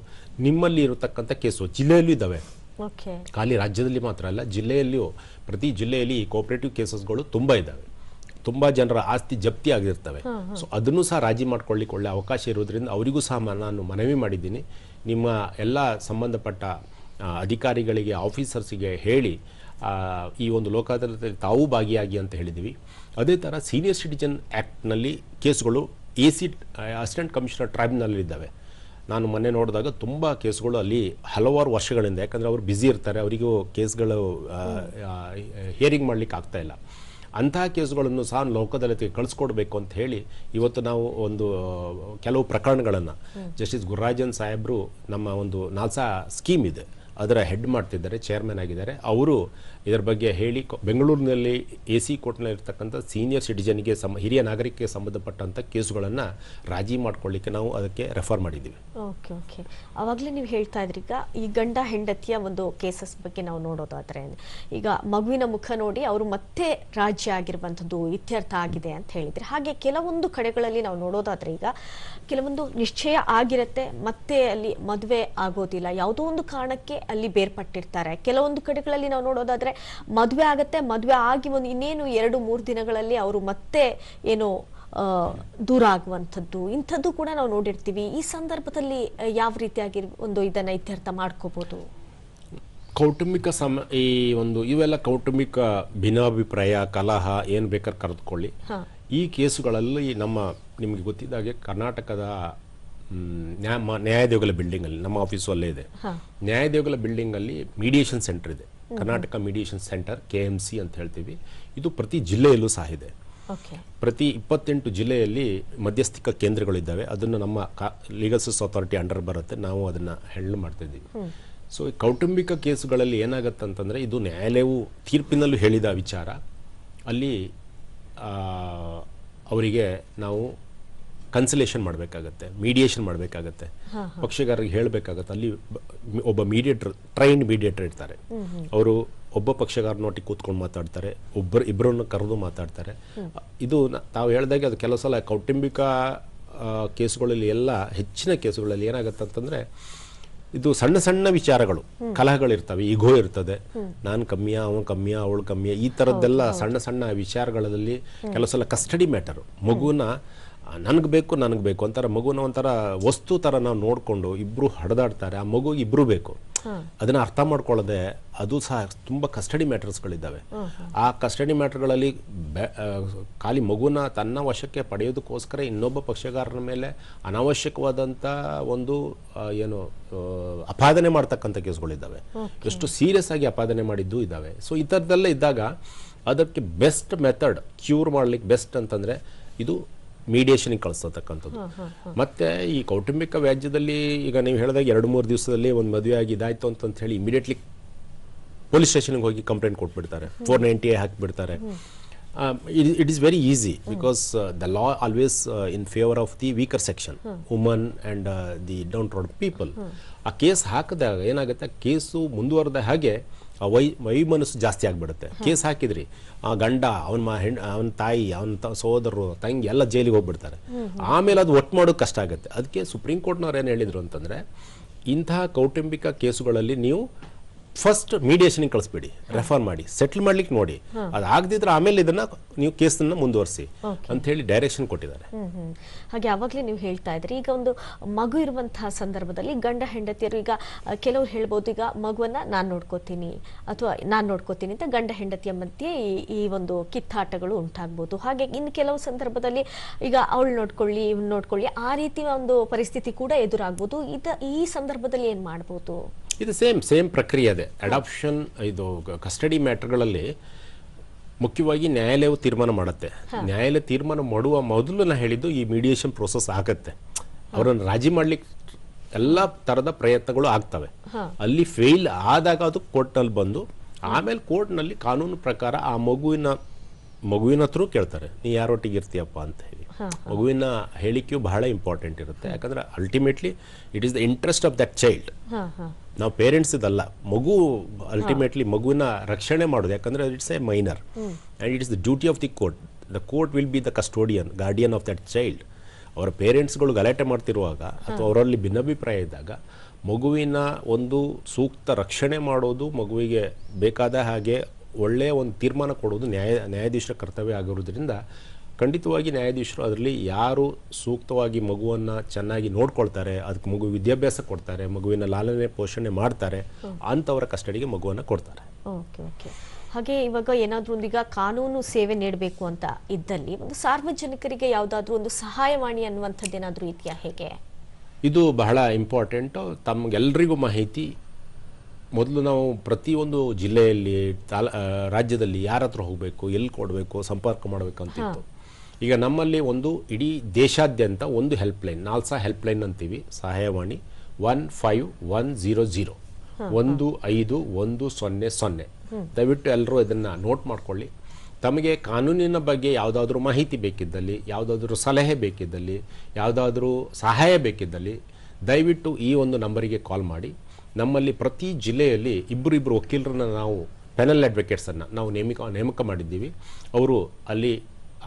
ನಿಮ್ಮಲ್ಲಿ ಇರತಕ್ಕಂಥ ಕೇಸು ಜಿಲ್ಲೆಯಲ್ಲೂ ಇದ್ದಾವೆ, ಖಾಲಿ ರಾಜ್ಯದಲ್ಲಿ ಮಾತ್ರ ಅಲ್ಲ, ಜಿಲ್ಲೆಯಲ್ಲಿಯೂ ಪ್ರತಿ ಜಿಲ್ಲೆಯಲ್ಲಿ ಈ ಕೋಆಪರೇಟಿವ್ ಕೇಸಸ್ಗಳು ತುಂಬ ಇದ್ದಾವೆ. ತುಂಬ ಜನರ ಆಸ್ತಿ ಜಪ್ತಿ ಆಗಿರ್ತವೆ. ಸೊ ಅದನ್ನು ಸಹ ರಾಜಿ ಮಾಡ್ಕೊಳ್ಳಿಕ್ಕೆ ಒಳ್ಳೆ ಅವಕಾಶ ಇರೋದ್ರಿಂದ ಅವರಿಗೂ ಸಹ ನಾನು ಮನವಿ ಮಾಡಿದ್ದೀನಿ, ನಿಮ್ಮ ಎಲ್ಲ ಸಂಬಂಧಪಟ್ಟ ಅಧಿಕಾರಿಗಳಿಗೆ, ಆಫೀಸರ್ಸಿಗೆ ಹೇಳಿ ಈ ಒಂದು ಲೋಕಾದಾಲತಲ್ಲಿ ತಾವೂ ಭಾಗಿಯಾಗಿ ಅಂತ ಹೇಳಿದ್ದೀವಿ. ಅದೇ ಥರ ಸೀನಿಯರ್ ಸಿಟಿಜನ್ ಆ್ಯಕ್ಟ್ನಲ್ಲಿ ಕೇಸುಗಳು ಅಸಿಸ್ಟೆಂಟ್ ಕಮಿಷನರ್ ಟ್ರೈಬ್ಯುನಲ್ಲಿದ್ದಾವೆ. ನಾನು ಮೊನ್ನೆ ನೋಡಿದಾಗ ತುಂಬ ಕೇಸುಗಳು ಅಲ್ಲಿ ಹಲವಾರು ವರ್ಷಗಳಿಂದ, ಯಾಕಂದರೆ ಅವರು ಬ್ಯುಸಿ ಇರ್ತಾರೆ, ಅವರಿಗೂ ಕೇಸ್ಗಳು ಹಿಯರಿಂಗ್ ಮಾಡಲಿಕ್ಕೆ ಆಗ್ತಾಯಿಲ್ಲ. ಅಂತಹ ಕೇಸುಗಳನ್ನು ಸಹ ಲೋಕದಾಲತಿಗೆ ಕಳಿಸ್ಕೊಡ್ಬೇಕು ಅಂತ ಹೇಳಿ ಇವತ್ತು ನಾವು ಒಂದು ಕೆಲವು ಪ್ರಕರಣಗಳನ್ನು ಜಸ್ಟಿಸ್ ಗುರುರಾಜನ್ ಸಾಹೇಬರು ನಮ್ಮ ಒಂದು ನಾಲ್ಸಾ ಸ್ಕೀಮ್ ಇದೆ ಅದರ ಹೆಡ್ ಮಾಡ್ತಿದ್ದಾರೆ, ಚೇರ್ಮನ್ ಆಗಿದ್ದಾರೆ. ಅವರು ಇದರ ಬಗ್ಗೆ ಹೇಳಿ ಬೆಂಗಳೂರಿನಲ್ಲಿ AC ಕೋರ್ಟ್ನಲ್ಲಿರ್ತಕ್ಕಂಥ ಸೀನಿಯರ್ ಸಿಟಿಜನ್ಗೆ ಹಿರಿಯ ನಾಗರಿಕರಿಗೆ ಸಂಬಂಧಪಟ್ಟಂಥ ಕೇಸುಗಳನ್ನು ರಾಜಿ ಮಾಡ್ಕೊಳ್ಳಿಕ್ಕೆ ನಾವು ಅದಕ್ಕೆ ರೆಫರ್ ಮಾಡಿದ್ದೀವಿ. ಓಕೆ ಆವಾಗಲೇ ನೀವು ಹೇಳ್ತಾ ಇದ್ರಿ, ಈಗ ಈ ಗಂಡ ಹೆಂಡತಿಯ ಒಂದು ಕೇಸಸ್ ಬಗ್ಗೆ ನಾವು ನೋಡೋದಾದ್ರೆ, ಈಗ ಮಗುವಿನ ಮುಖ ನೋಡಿ ಅವರು ಮತ್ತೆ ರಾಜಿ ಆಗಿರುವಂಥದ್ದು ಇತ್ಯರ್ಥ ಆಗಿದೆ ಅಂತ ಹೇಳಿದ್ರೆ, ಹಾಗೆ ಕೆಲವೊಂದು ಕಡೆಗಳಲ್ಲಿ ನಾವು ನೋಡೋದಾದ್ರೆ ಈಗ ಕೆಲವೊಂದು ನಿಶ್ಚಯ ಆಗಿರುತ್ತೆ, ಮತ್ತೆ ಅಲ್ಲಿ ಮದುವೆ ಆಗೋದಿಲ್ಲ, ಯಾವುದೋ ಒಂದು ಕಾರಣಕ್ಕೆ ಅಲ್ಲಿ ಬೇರ್ಪಟ್ಟಿರ್ತಾರೆ. ಕೆಲವೊಂದು ಕಡೆಗಳಲ್ಲಿ ನಾವು ನೋಡೋದಾದ್ರೆ ಮದುವೆ ಆಗತ್ತೆ, ಮದುವೆ ಆಗಿ ಒಂದು ಇನ್ನೇನು 2-3 ದಿನಗಳಲ್ಲಿ ಅವರು ಮತ್ತೆ ಏನೋ ದೂರ ಆಗುವಂಥದ್ದು, ಇಂಥದ್ದು ಕೂಡ ನಾವು ನೋಡಿರ್ತೀವಿ. ಈ ಸಂದರ್ಭದಲ್ಲಿ ಯಾವ ರೀತಿಯಾಗಿ ಒಂದು ಇದನ್ನ ಇತ್ಯರ್ಥ ಮಾಡ್ಕೋಬಹುದು? ಕೌಟುಂಬಿಕ ಈ ಒಂದು ಇವೆಲ್ಲ ಕೌಟುಂಬಿಕ ಭಿನ್ನಾಭಿಪ್ರಾಯ, ಕಲಹ ಏನು ಬೇಕಾದ್ರೆ ಕರೆದುಕೊಳ್ಳಿ. ಈ ಕೇಸುಗಳಲ್ಲಿ ನಿಮಗೆ ಗೊತ್ತಿದ್ದಾಗೆ ಕರ್ನಾಟಕದ ನ್ಯಾಯದೇವಗಲ ಬಿಲ್ಡಿಂಗಲ್ಲಿ, ನಮ್ಮ ಆಫೀಸು ಅಲ್ಲೇ ಇದೆ, ನ್ಯಾಯದೇವಗಲ ಬಿಲ್ಡಿಂಗಲ್ಲಿ ಮೀಡಿಯೇಷನ್ ಸೆಂಟರ್ ಇದೆ, ಕರ್ನಾಟಕ ಮೀಡಿಯೇಷನ್ ಸೆಂಟರ್ KMC ಅಂತ ಹೇಳ್ತೀವಿ. ಇದು ಪ್ರತಿ ಜಿಲ್ಲೆಯಲ್ಲೂ ಸಹ ಇದೆ. ಪ್ರತಿ 28 ಜಿಲ್ಲೆಯಲ್ಲಿ ಮಧ್ಯಸ್ಥಿಕ ಕೇಂದ್ರಗಳಿದ್ದಾವೆ. ಅದನ್ನು ನಮ್ಮ ಲೀಗಲ್ ಸರ್ವಿಸ್ ಅಥಾರಿಟಿ ಅಂಡರ್ ಬರುತ್ತೆ, ನಾವು ಅದನ್ನು ಹ್ಯಾಂಡಲ್ ಮಾಡ್ತಾ ಇದ್ದೀವಿ. ಸೊ ಈ ಕೌಟುಂಬಿಕ ಕೇಸುಗಳಲ್ಲಿ ಏನಾಗುತ್ತೆ ಅಂತಂದರೆ, ಇದು ನ್ಯಾಯಾಲಯವು ತೀರ್ಪಿನಲ್ಲೂ ಹೇಳಿದ ವಿಚಾರ. ಅಲ್ಲಿ ಅವರಿಗೆ ನಾವು ಕನ್ಸಲೇಷನ್ ಮಾಡಬೇಕಾಗತ್ತೆ, ಮೀಡಿಯೇಷನ್ ಮಾಡಬೇಕಾಗತ್ತೆ, ಪಕ್ಷಗಾರರಿಗೆ ಹೇಳಬೇಕಾಗತ್ತೆ. ಅಲ್ಲಿ ಒಬ್ಬ ಟ್ರೈನ್ಡ್ ಮೀಡಿಯೇಟರ್ ಇರ್ತಾರೆ, ಅವರು ಒಬ್ಬ ಪಕ್ಷಗಾರನೊಟ್ಟಿಗೆ ಕೂತ್ಕೊಂಡು ಮಾತಾಡ್ತಾರೆ, ಇಬ್ಬರನ್ನು ಕರೆದು ಮಾತಾಡ್ತಾರೆ. ಇದು ತಾವು ಹೇಳಿದಾಗೆ ಅದು ಕೆಲವು ಸಲ ಕೌಟುಂಬಿಕ ಕೇಸುಗಳಲ್ಲಿ ಎಲ್ಲ ಹೆಚ್ಚಿನ ಕೇಸುಗಳಲ್ಲಿ ಏನಾಗುತ್ತೆ ಅಂತಂದರೆ, ಇದು ಸಣ್ಣ ಸಣ್ಣ ವಿಚಾರಗಳು, ಕಲಹಗಳಿರ್ತವೆ, ಈಗೋ ಇರ್ತದೆ, ನಾನು ಕಮ್ಮಿಯ, ಅವನು ಕಮ್ಮಿಯ, ಅವಳು ಕಮ್ಮಿಯ, ಈ ಥರದ್ದೆಲ್ಲ ಸಣ್ಣ ಸಣ್ಣ ವಿಚಾರಗಳಲ್ಲಿ ಕೆಲವು ಸಲ ಕಸ್ಟಡಿ ಮ್ಯಾಟರು, ಮಗುನ ನನಗೆ ಬೇಕು ಅಂತಾರೆ, ಮಗುನ ಒಂಥರ ವಸ್ತು ಥರ ನಾವು ನೋಡಿಕೊಂಡು ಇಬ್ಬರು ಹಡದಾಡ್ತಾರೆ, ಆ ಮಗುಗೆ ಇಬ್ಬರು ಬೇಕು, ಅದನ್ನು ಅರ್ಥ ಮಾಡ್ಕೊಳ್ಳದೆ ಅದು ಸಹ ತುಂಬ ಕಸ್ಟಡಿ ಮ್ಯಾಟರ್ಸ್ಗಳಿದ್ದಾವೆ. ಆ ಕಸ್ಟಡಿ ಮ್ಯಾಟರ್ಗಳಲ್ಲಿ ಖಾಲಿ ಮಗುನ ತನ್ನ ವಶಕ್ಕೆ ಪಡೆಯೋದಕ್ಕೋಸ್ಕರ ಇನ್ನೊಬ್ಬ ಪಕ್ಷಗಾರನ ಮೇಲೆ ಅನಾವಶ್ಯಕವಾದಂಥ ಒಂದು ಏನು ಅಪಾದನೆ ಮಾಡ್ತಕ್ಕಂಥ ಕೇಸುಗಳಿದ್ದಾವೆ, ಎಷ್ಟು ಸೀರಿಯಸ್ ಆಗಿ ಅಪಾದನೆ ಮಾಡಿದ್ದು ಇದ್ದಾವೆ. ಸೊ ಈ ಥರದ್ದೆಲ್ಲ ಇದ್ದಾಗ ಅದಕ್ಕೆ ಬೆಸ್ಟ್ ಮೆಥಡ್ ಕ್ಯೂರ್ ಮಾಡ್ಲಿಕ್ಕೆ ಬೆಸ್ಟ್ ಅಂತಂದರೆ ಇದು ಮೀಡಿಯೇಷನ್ಗೆ ಕಳಿಸ್ತಕ್ಕಂಥದ್ದು. ಮತ್ತೆ ಈ ಕೌಟುಂಬಿಕ ವ್ಯಾಜ್ಯದಲ್ಲಿ ಈಗ ನೀವು ಹೇಳಿದಾಗ 2-3 ದಿವಸದಲ್ಲಿ ಒಂದು ಮದುವೆ ಆಗಿ ಇದಾಯ್ತು ಅಂತ ಹೇಳಿ ಇಮಿಡಿಯೇಟ್ಲಿ ಪೊಲೀಸ್ ಸ್ಟೇಷನ್ಗೆ ಹೋಗಿ ಕಂಪ್ಲೇಂಟ್ ಕೊಟ್ಬಿಡ್ತಾರೆ, 490A ಹಾಕಿಬಿಡ್ತಾರೆ. It is very easy because the law always in favour of the weaker section, woman and the downtrodden people. ಆ ಕೇಸ್ ಹಾಕಿದಾಗ ಏನಾಗುತ್ತೆ, ಕೇಸು ಮುಂದುವರೆದ ಹಾಗೆ ವೈಮನಸ್ಸು ಜಾಸ್ತಿ ಆಗಿಬಿಡುತ್ತೆ. ಕೇಸ್ ಹಾಕಿದ್ರಿ, ಆ ಗಂಡ, ಅವನ ತಾಯಿ, ಅವನ ಸಹೋದರರು, ತಂಗಿ ಎಲ್ಲ ಜೈಲಿಗೆ ಹೋಗ್ಬಿಡ್ತಾರೆ. ಆಮೇಲೆ ಅದು ಒಟ್ಟು ಮಾಡೋದು ಕಷ್ಟ ಆಗುತ್ತೆ. ಅದಕ್ಕೆ ಸುಪ್ರೀಂ ಕೋರ್ಟ್ನವ್ರು ಏನು ಹೇಳಿದರು ಅಂತಂದರೆ, ಇಂತಹ ಕೌಟುಂಬಿಕ ಕೇಸುಗಳಲ್ಲಿ ನೀವು ಫಸ್ಟ್ ಮೀಡಿಯೇಷನ್ಗೆ ಕಳಿಸ್ಬೇಡಿ, ರೆಫರ್ ಮಾಡಿ, ಸೆಟ್ಲ್ ಮಾಡ್ಲಿಕ್ಕೆ ನೋಡಿ. ಅದಾಗದಿದ್ರೆ ಆಮೇಲೆ ಇದನ್ನ ನೀವು ಕೇಸನ್ನ ಮುಂದುವರಿಸಿ ಅಂತ ಹೇಳಿ ಡೈರೆಕ್ಷನ್ ಕೊಟ್ಟಿದ್ದಾರೆ. ಹಾಗೆ ಅವಾಗಲೇ ನೀವು ಹೇಳ್ತಾ ಇದ್ರಿ, ಈಗ ಒಂದು ಮಗು ಇರುವಂತಹ ಸಂದರ್ಭದಲ್ಲಿ ಗಂಡ ಹೆಂಡತಿಯರು ಈಗ ಕೆಲವ್ರು ಹೇಳ್ಬೋದು, ಈಗ ಮಗುವನ್ನ ನಾನು ನೋಡ್ಕೋತೀನಿ ಅಥವಾ ನಾನು ನೋಡ್ಕೋತೀನಿ ಅಂತ ಗಂಡ ಹೆಂಡತಿಯ ಮಧ್ಯೆ ಈ ಒಂದು ಕಿತ್ತಾಟಗಳು ಉಂಟಾಗ್ಬೋದು. ಹಾಗೆ ಇನ್ನು ಕೆಲವು ಸಂದರ್ಭದಲ್ಲಿ ಈಗ ಅವಳು ನೋಡ್ಕೊಳ್ಳಿ ಇವ್ನು ನೋಡ್ಕೊಳ್ಳಿ ಆ ರೀತಿ ಒಂದು ಪರಿಸ್ಥಿತಿ ಕೂಡ ಎದುರಾಗ್ಬೋದು. ಈ ಸಂದರ್ಭದಲ್ಲಿ ಏನ್ ಮಾಡ್ಬೋದು? ಇದು ಸೇಮ್ ಪ್ರಕ್ರಿಯೆ ಇದೆ. ಅಡಾಪ್ಷನ್ ಇದು ಕಸ್ಟಡಿ ಮ್ಯಾಟರ್ಗಳಲ್ಲಿ ಮುಖ್ಯವಾಗಿ ನ್ಯಾಯಾಲಯವು ತೀರ್ಮಾನ ಮಾಡುತ್ತೆ. ನ್ಯಾಯಾಲಯ ತೀರ್ಮಾನ ಮಾಡುವ ಮೊದಲು ನಾ ಹೇಳಿದ್ದು ಈ ಮೀಡಿಯೇಷನ್ ಪ್ರೋಸೆಸ್ ಆಗುತ್ತೆ. ಅವರನ್ನು ರಾಜಿ ಮಾಡ್ಲಿಕ್ಕೆ ಎಲ್ಲ ತರದ ಪ್ರಯತ್ನಗಳು ಆಗ್ತವೆ. ಅಲ್ಲಿ ಫೇಲ್ ಆದಾಗ ಅದು ಕೋರ್ಟ್ನಲ್ಲಿ ಬಂದು ಆಮೇಲೆ ಕೋರ್ಟ್ನಲ್ಲಿ ಕಾನೂನು ಪ್ರಕಾರ ಆ ಮಗುವಿನ ಹತ್ರ ಕೇಳ್ತಾರೆ, ನೀ ಯಾರೊಟ್ಟಿಗೆ ಇರ್ತೀಯಪ್ಪ ಅಂತ ಹೇಳಿ. ಮಗುವಿನ ಹೇಳಿಕೆಯು ಬಹಳ ಇಂಪಾರ್ಟೆಂಟ್ ಇರುತ್ತೆ. ಯಾಕಂದ್ರೆ ultimately it is the interest of that child. ನಾವು ಪೇರೆಂಟ್ಸ್ ಇದಲ್ಲ, ಮಗು ಅಲ್ಟಿಮೇಟ್ಲಿ ಮಗುವಿನ ರಕ್ಷಣೆ ಮಾಡೋದು. ಯಾಕಂದ್ರೆ it's A minor and it is the duty of the court. The court will be the custodian, guardian of that child. ಅವರ ಪೇರೆಂಟ್ಸ್ಗಳು ಗಲಾಟೆ ಮಾಡ್ತಿರುವಾಗ ಅಥವಾ ಅವರಲ್ಲಿ ಭಿನ್ನಾಭಿಪ್ರಾಯ ಇದ್ದಾಗ ಮಗುವಿನ ಒಂದು ಸೂಕ್ತ ರಕ್ಷಣೆ ಮಾಡೋದು, ಮಗುವಿಗೆ ಬೇಕಾದ ಹಾಗೆ ಒಳ್ಳೆಯ ಒಂದು ತೀರ್ಮಾನ ಕೊಡೋದು ನ್ಯಾಯಾಧೀಶರ ಕರ್ತವ್ಯ ಆಗಿರೋದ್ರಿಂದ ಖಂಡಿತವಾಗಿ ನ್ಯಾಯಾಧೀಶರು ಅದರಲ್ಲಿ ಯಾರು ಸೂಕ್ತವಾಗಿ ಮಗುವನ್ನು ಚೆನ್ನಾಗಿ ನೋಡ್ಕೊಳ್ತಾರೆ, ಅದಕ್ಕೆ ಮಗು ವಿದ್ಯಾಭ್ಯಾಸ ಕೊಡ್ತಾರೆ, ಮಗುವಿನ ಲಾಲನೆ ಪೋಷಣೆ ಮಾಡ್ತಾರೆ, ಅಂಥವರ ಕಸ್ಟಡಿಗೆ ಮಗುವನ್ನು ಕೊಡ್ತಾರೆ. ಓಕೆ. ಹಾಗೆ ಇವಾಗ ಏನಾದರೂ ಒಂದೀಗ ಕಾನೂನು ಸೇವೆ ನೀಡಬೇಕು ಅಂತ ಇದ್ದಲ್ಲಿ ಒಂದು ಸಾರ್ವಜನಿಕರಿಗೆ ಯಾವುದಾದ್ರೂ ಒಂದು ಸಹಾಯವಾಣಿ ಅನ್ನುವಂಥದ್ದು ಏನಾದರೂ ಇದೆಯಾ? ಹೇಗೆ? ಇದು ಬಹಳ ಇಂಪಾರ್ಟೆಂಟು. ತಮಗೆಲ್ಲರಿಗೂ ಮಾಹಿತಿ ಮೊದಲು ನಾವು ಪ್ರತಿಯೊಂದು ಜಿಲ್ಲೆಯಲ್ಲಿ ರಾಜ್ಯದಲ್ಲಿ ಯಾರ ಹತ್ರ ಹೋಗಬೇಕು, ಎಲ್ಲಿ ಕೊಡಬೇಕು, ಸಂಪರ್ಕ ಮಾಡಬೇಕು ಅಂತಿತ್ತು. ಈಗ ನಮ್ಮಲ್ಲಿ ಒಂದು ಇಡೀ ದೇಶಾದ್ಯಂತ ಒಂದು ಹೆಲ್ಪ್ಲೈನ್, ನಾಲ್ಸಾ ಹೆಲ್ಪ್ಲೈನ್ ಅಂತೀವಿ, ಸಹಾಯವಾಣಿ 15100 1510. ದಯವಿಟ್ಟು ಎಲ್ಲರೂ ಇದನ್ನು ನೋಟ್ ಮಾಡ್ಕೊಳ್ಳಿ. ತಮಗೆ ಕಾನೂನಿನ ಬಗ್ಗೆ ಯಾವುದಾದ್ರೂ ಮಾಹಿತಿ ಬೇಕಿದ್ದಲ್ಲಿ, ಯಾವುದಾದ್ರೂ ಸಲಹೆ ಬೇಕಿದ್ದಲ್ಲಿ, ಯಾವುದಾದ್ರೂ ಸಹಾಯ ಬೇಕಿದ್ದಲ್ಲಿ ದಯವಿಟ್ಟು ಈ ಒಂದು ನಂಬರಿಗೆ ಕಾಲ್ ಮಾಡಿ. ನಮ್ಮಲ್ಲಿ ಪ್ರತಿ ಜಿಲ್ಲೆಯಲ್ಲಿ ಇಬ್ಬರು ವಕೀಲರನ್ನ ನಾವು ಪೆನಲ್ ಅಡ್ವೊಕೇಟ್ಸನ್ನು ನಾವು ನೇಮಕ ಮಾಡಿದ್ದೀವಿ. ಅವರು ಅಲ್ಲಿ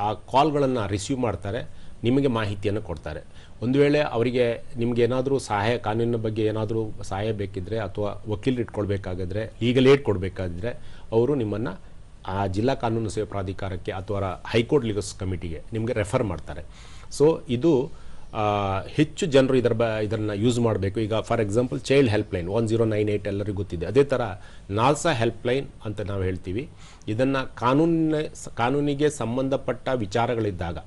ಆ ಕಾಲ್ಗಳನ್ನು ರಿಸೀವ್ ಮಾಡ್ತಾರೆ, ನಿಮಗೆ ಮಾಹಿತಿಯನ್ನು ಕೊಡ್ತಾರೆ. ಒಂದು ವೇಳೆ ಅವರಿಗೆ ನಿಮ್ಗೆ ಏನಾದರೂ ಕಾನೂನಿನ ಬಗ್ಗೆ ಏನಾದರೂ ಸಹಾಯ ಬೇಕಿದ್ರೆ ಅಥವಾ ವಕೀಲರು ಇಟ್ಕೊಳ್ಬೇಕಾಗಿದ್ರೆ, ಲೀಗಲ್ ಏಡ್ ಕೊಡಬೇಕಾದ್ರೆ ಅವರು ನಿಮ್ಮನ್ನು ಆ ಜಿಲ್ಲಾ ಕಾನೂನು ಸೇವೆ ಪ್ರಾಧಿಕಾರಕ್ಕೆ ಅಥವಾ ಹೈಕೋರ್ಟ್ ಲೀಗಲ್ ಕಮಿಟಿಗೆ ನಿಮಗೆ ರೆಫರ್ ಮಾಡ್ತಾರೆ. ಸೊ ಇದು ಹೆಚ್ಚು ಜನರು ಇದನ್ನು ಯೂಸ್ ಮಾಡಬೇಕು. ಈಗ ಫಾರ್ ಎಕ್ಸಾಂಪಲ್ ಚೈಲ್ಡ್ ಹೆಲ್ಪ್ಲೈನ್ 1098 ಎಲ್ಲರಿಗೂ ಗೊತ್ತಿದೆ. ಅದೇ ಥರ ನಾಲ್ಸಾ ಹೆಲ್ಪ್ಲೈನ್ ಅಂತ ನಾವು ಹೇಳ್ತೀವಿ. ಇದನ್ನು ಕಾನೂನಿಗೆ ಸಂಬಂಧಪಟ್ಟ ವಿಚಾರಗಳಿದ್ದಾಗ,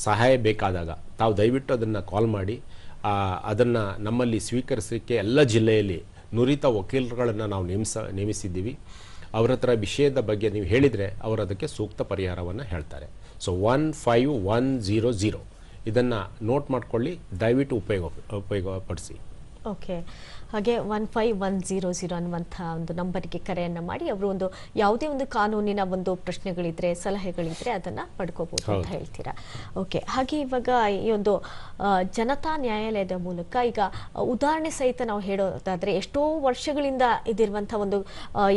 ಸಹಾಯ ಬೇಕಾದಾಗ ತಾವು ದಯವಿಟ್ಟು ಅದನ್ನು ಕಾಲ್ ಮಾಡಿ. ಅದನ್ನು ನಮ್ಮಲ್ಲಿ ಸ್ವೀಕರಿಸಲಿಕ್ಕೆ ಎಲ್ಲ ಜಿಲ್ಲೆಯಲ್ಲಿ ನುರಿತ ವಕೀಲರುಗಳನ್ನು ನಾವು ನೇಮಿಸಿದ್ದೀವಿ. ಅವರ ಹತ್ರ ವಿಷಯದ ಬಗ್ಗೆ ನೀವು ಹೇಳಿದರೆ ಅವರು ಅದಕ್ಕೆ ಸೂಕ್ತ ಪರಿಹಾರವನ್ನು ಹೇಳ್ತಾರೆ. ಸೊ 15100 ಇದನ್ನು ನೋಟ್ ಮಾಡ್ಕೊಳ್ಳಿ, ದಯವಿಟ್ಟು ಉಪಯೋಗಪಡಿಸಿ. ಓಕೆ. ಹಾಗೆ 15100 ಅನ್ನುವಂಥ ಒಂದು ನಂಬರಿಗೆ ಕರೆಯನ್ನು ಮಾಡಿ ಅವರು ಒಂದು ಯಾವುದೇ ಒಂದು ಕಾನೂನಿನ ಒಂದು ಪ್ರಶ್ನೆಗಳಿದ್ರೆ, ಸಲಹೆಗಳಿದ್ರೆ ಅದನ್ನು ಪಡ್ಕೋಬಹುದು ಅಂತ ಹೇಳ್ತೀರಾ. ಓಕೆ. ಹಾಗೆ ಇವಾಗ ಈ ಒಂದು ಜನತಾ ನ್ಯಾಯಾಲಯದ ಮೂಲಕ ಈಗ ಉದಾಹರಣೆ ಸಹಿತ ನಾವು ಹೇಳೋದಾದ್ರೆ ಎಷ್ಟೋ ವರ್ಷಗಳಿಂದ ಇದಿರುವಂಥ ಒಂದು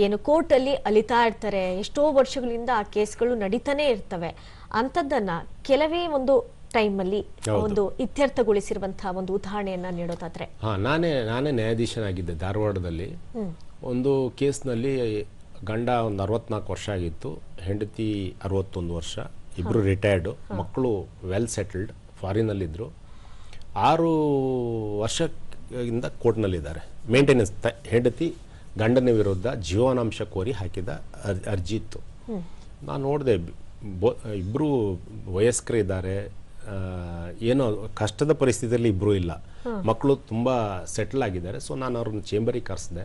ಏನು ಕೋರ್ಟಲ್ಲಿ ಅಲಿತಾ ಇರ್ತಾರೆ, ಎಷ್ಟೋ ವರ್ಷಗಳಿಂದ ಆ ಕೇಸ್ಗಳು ನಡೀತಾನೆ ಇರ್ತವೆ. ಅಂಥದ್ದನ್ನು ಕೆಲವೇ ಒಂದು ಟೈಮಲ್ಲಿ ಒಂದು ಇತ್ಯರ್ಥಗೊಳಿಸಿರುವಂತಹ ಒಂದು ಉದಾಹರಣೆಯನ್ನ ನೀಡೋದಾದ್ರೆ? ನಾನೇ ನ್ಯಾಯಾಧೀಶನಾಗಿದ್ದೆ ಧಾರವಾಡದಲ್ಲಿ. ಒಂದು ಕೇಸ್ನಲ್ಲಿ ಗಂಡ ಒಂದು 64 ವರ್ಷ ಆಗಿತ್ತು, ಹೆಂಡತಿ 61 ವರ್ಷ, ಇಬ್ಬರು ರಿಟೈರ್ಡು, ಮಕ್ಕಳು ವೆಲ್ ಸೆಟಲ್ಡ್, ಫಾರಿನಲ್ಲಿದ್ದರು. 6 ವರ್ಷದಿಂದ ಕೋರ್ಟ್ನಲ್ಲಿದ್ದಾರೆ. ಮೇಂಟೆನೆನ್ಸ್ ಹೆಂಡತಿ ಗಂಡನ ವಿರುದ್ಧ ಜೀವನಾಂಶ ಕೋರಿ ಹಾಕಿದ ಅರ್ಜಿ ಇತ್ತು. ನಾನು ನೋಡಿದೆ, ಇಬ್ಬರು ವಯಸ್ಕರಿದ್ದಾರೆ, ಏನೋ ಕಷ್ಟದ ಪರಿಸ್ಥಿತಿಯಲ್ಲಿ ಇಬ್ಬರೂ ಇಲ್ಲ, ಮಕ್ಕಳು ತುಂಬ ಸೆಟಲ್ ಆಗಿದ್ದಾರೆ. ಸೊ ನಾನು ಅವ್ರನ್ನ ಚೇಂಬರಿಗೆ ಕರೆಸಿದೆ.